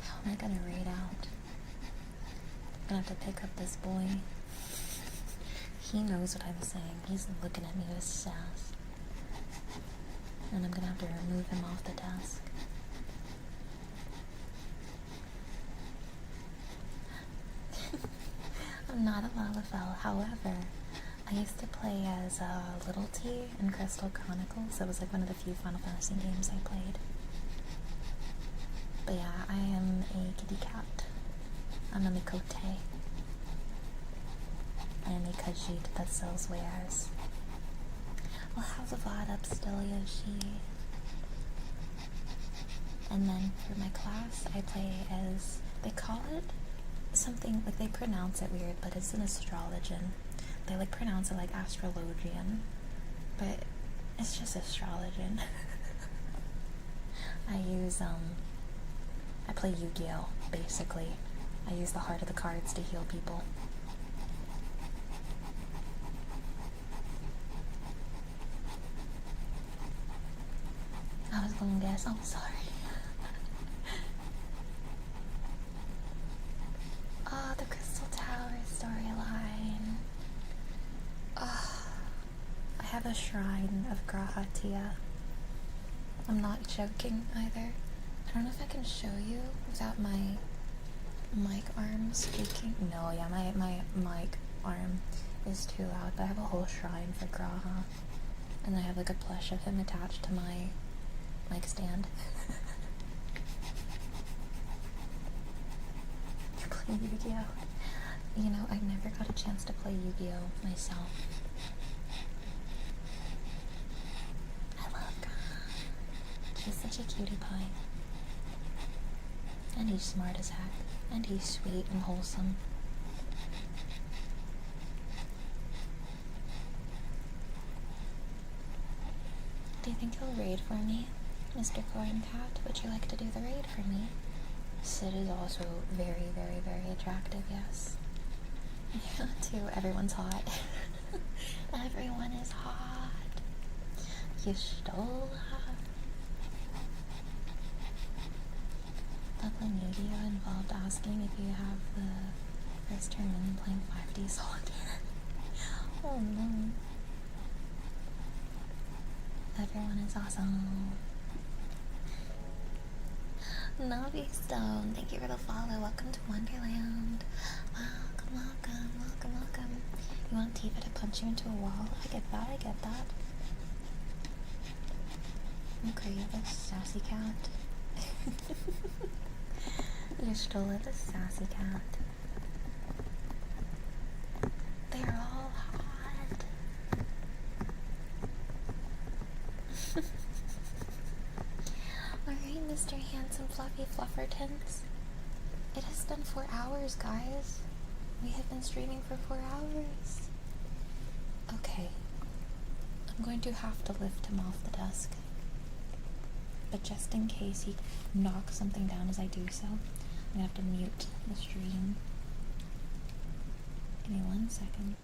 How am I gonna raid out? I'm gonna have to pick up this boy. He knows what I'm saying. He's looking at me with sass. And I'm gonna have to remove him off the desk. I'm not a Lalafell, however, I used to play as Little T in Crystal Chronicles. It was like one of the few Final Fantasy games I played. But yeah, I am a kitty cat. I'm a Mikote. I am a Khajiit that sells wares. Well, how's the VOD up still, Yoshi? And then for my class, I play as, they call it something, like they pronounce it weird, but it's an astrologian. They like pronounce it like astrologian, but it's just astrologian. I use, I play Yu-Gi-Oh! Basically. I use the heart of the cards to heal people. I was gonna guess. I'm sorry. Oh, the Crystal Tower storyline. Oh, I have a shrine of Grahatia. I'm not joking either. I don't know if I can show you without my mic arm squeaking. No, yeah, my mic arm is too loud, but I have a whole shrine for Graha. And I have like a plush of him attached to my mic stand. You're playing Yu-Gi-Oh! You know, I never got a chance to play Yu-Gi-Oh! Myself. I love Graha. He's such a cutie pie. And he's smart as heck. And he's sweet and wholesome. Do you think he'll raid for me, Mr. Corn Cat? Would you like to do the raid for me? Sid is also very, very, very attractive, yes. Yeah, too. Everyone's hot. Everyone is hot. You stole her. That playing Yu-Gi-Oh! Involved asking if you have the first tournament and playing 5D solitaire. Oh no. Everyone is awesome. Navi Stone, thank you for the follow. Welcome to Wonderland. Welcome, welcome, welcome, welcome. You want Tifa to punch you into a wall? I get that, I get that. Okay, the sassy cat. You stole it, the sassy cat. They're all hot. Alright, Mr. Handsome Fluffy Fluffertons. It has been 4 hours, guys. We have been streaming for 4 hours. Okay. I'm going to have to lift him off the desk. But just in case he knocks something down as I do so, I'm gonna have to mute the stream. Give me 1 second.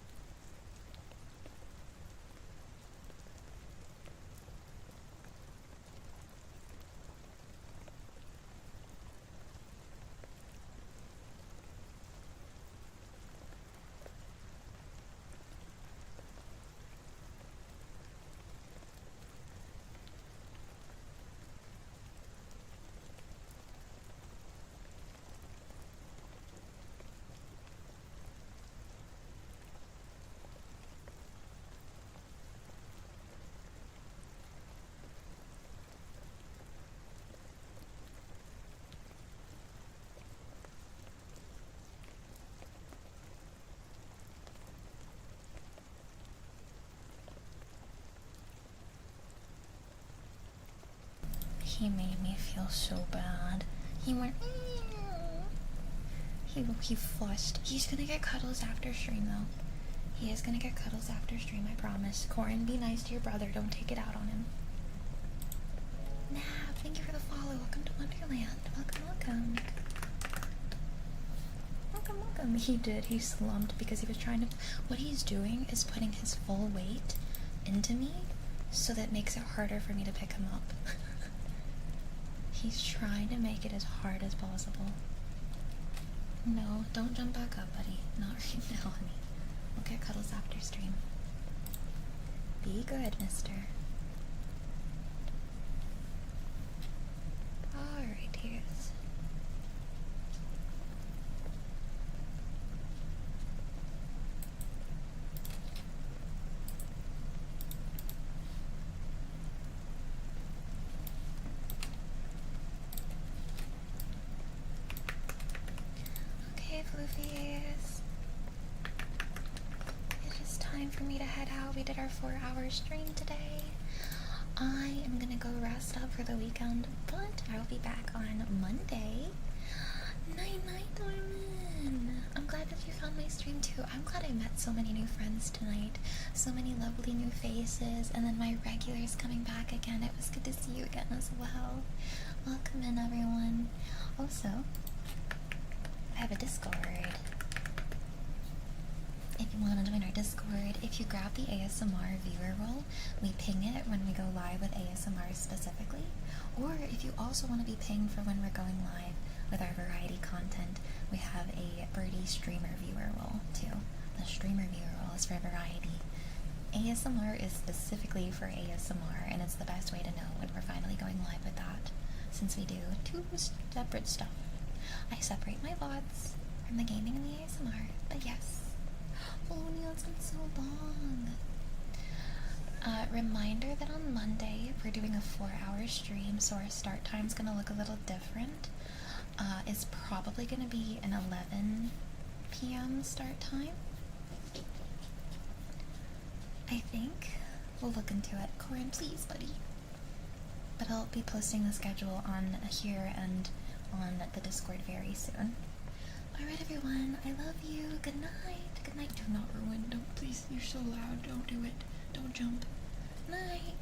He made me feel so bad. He went, he flushed. He's gonna get cuddles after stream though. He is gonna get cuddles after stream, I promise. Corin, be nice to your brother. Don't take it out on him. Nah, thank you for the follow. Welcome to Wonderland. Welcome, welcome. Welcome, welcome. He did. He slumped because he was trying to... What he's doing is putting his full weight into me so that makes it harder for me to pick him up. He's trying to make it as hard as possible. No, don't jump back up, buddy. Not right now, honey. We'll get cuddles after stream. Be good, mister. Alright, here's... Floofies. It is time for me to head out. We did our 4-hour stream today. I am gonna go rest up for the weekend, but I will be back on Monday. Night, Norman. I'm glad that you found my stream too. I'm glad I met so many new friends tonight. So many lovely new faces, and then my regulars coming back again. It was good to see you again as well. Welcome in, everyone. Also, I have a Discord. If you want to join our Discord, if you grab the ASMR viewer role, we ping it when we go live with ASMR specifically. Or if you also want to be pinged for when we're going live with our variety content, we have a Birdie streamer viewer role too. The streamer viewer role is for variety. ASMR is specifically for ASMR, and it's the best way to know when we're finally going live with that, since we do two separate stuff. I separate my VODs from the gaming and the ASMR, but yes. Oh, Neil, it's been so long. Reminder that on Monday we're doing a 4-hour stream, so our start time's gonna look a little different. It's probably gonna be an 11 p.m. start time. I think. We'll look into it. Corin, please, buddy. But I'll be posting the schedule on here and on the Discord very soon. Alright, everyone. I love you. Good night. Good night. Do not ruin. Don't, please. You're so loud. Don't do it. Don't jump. Night.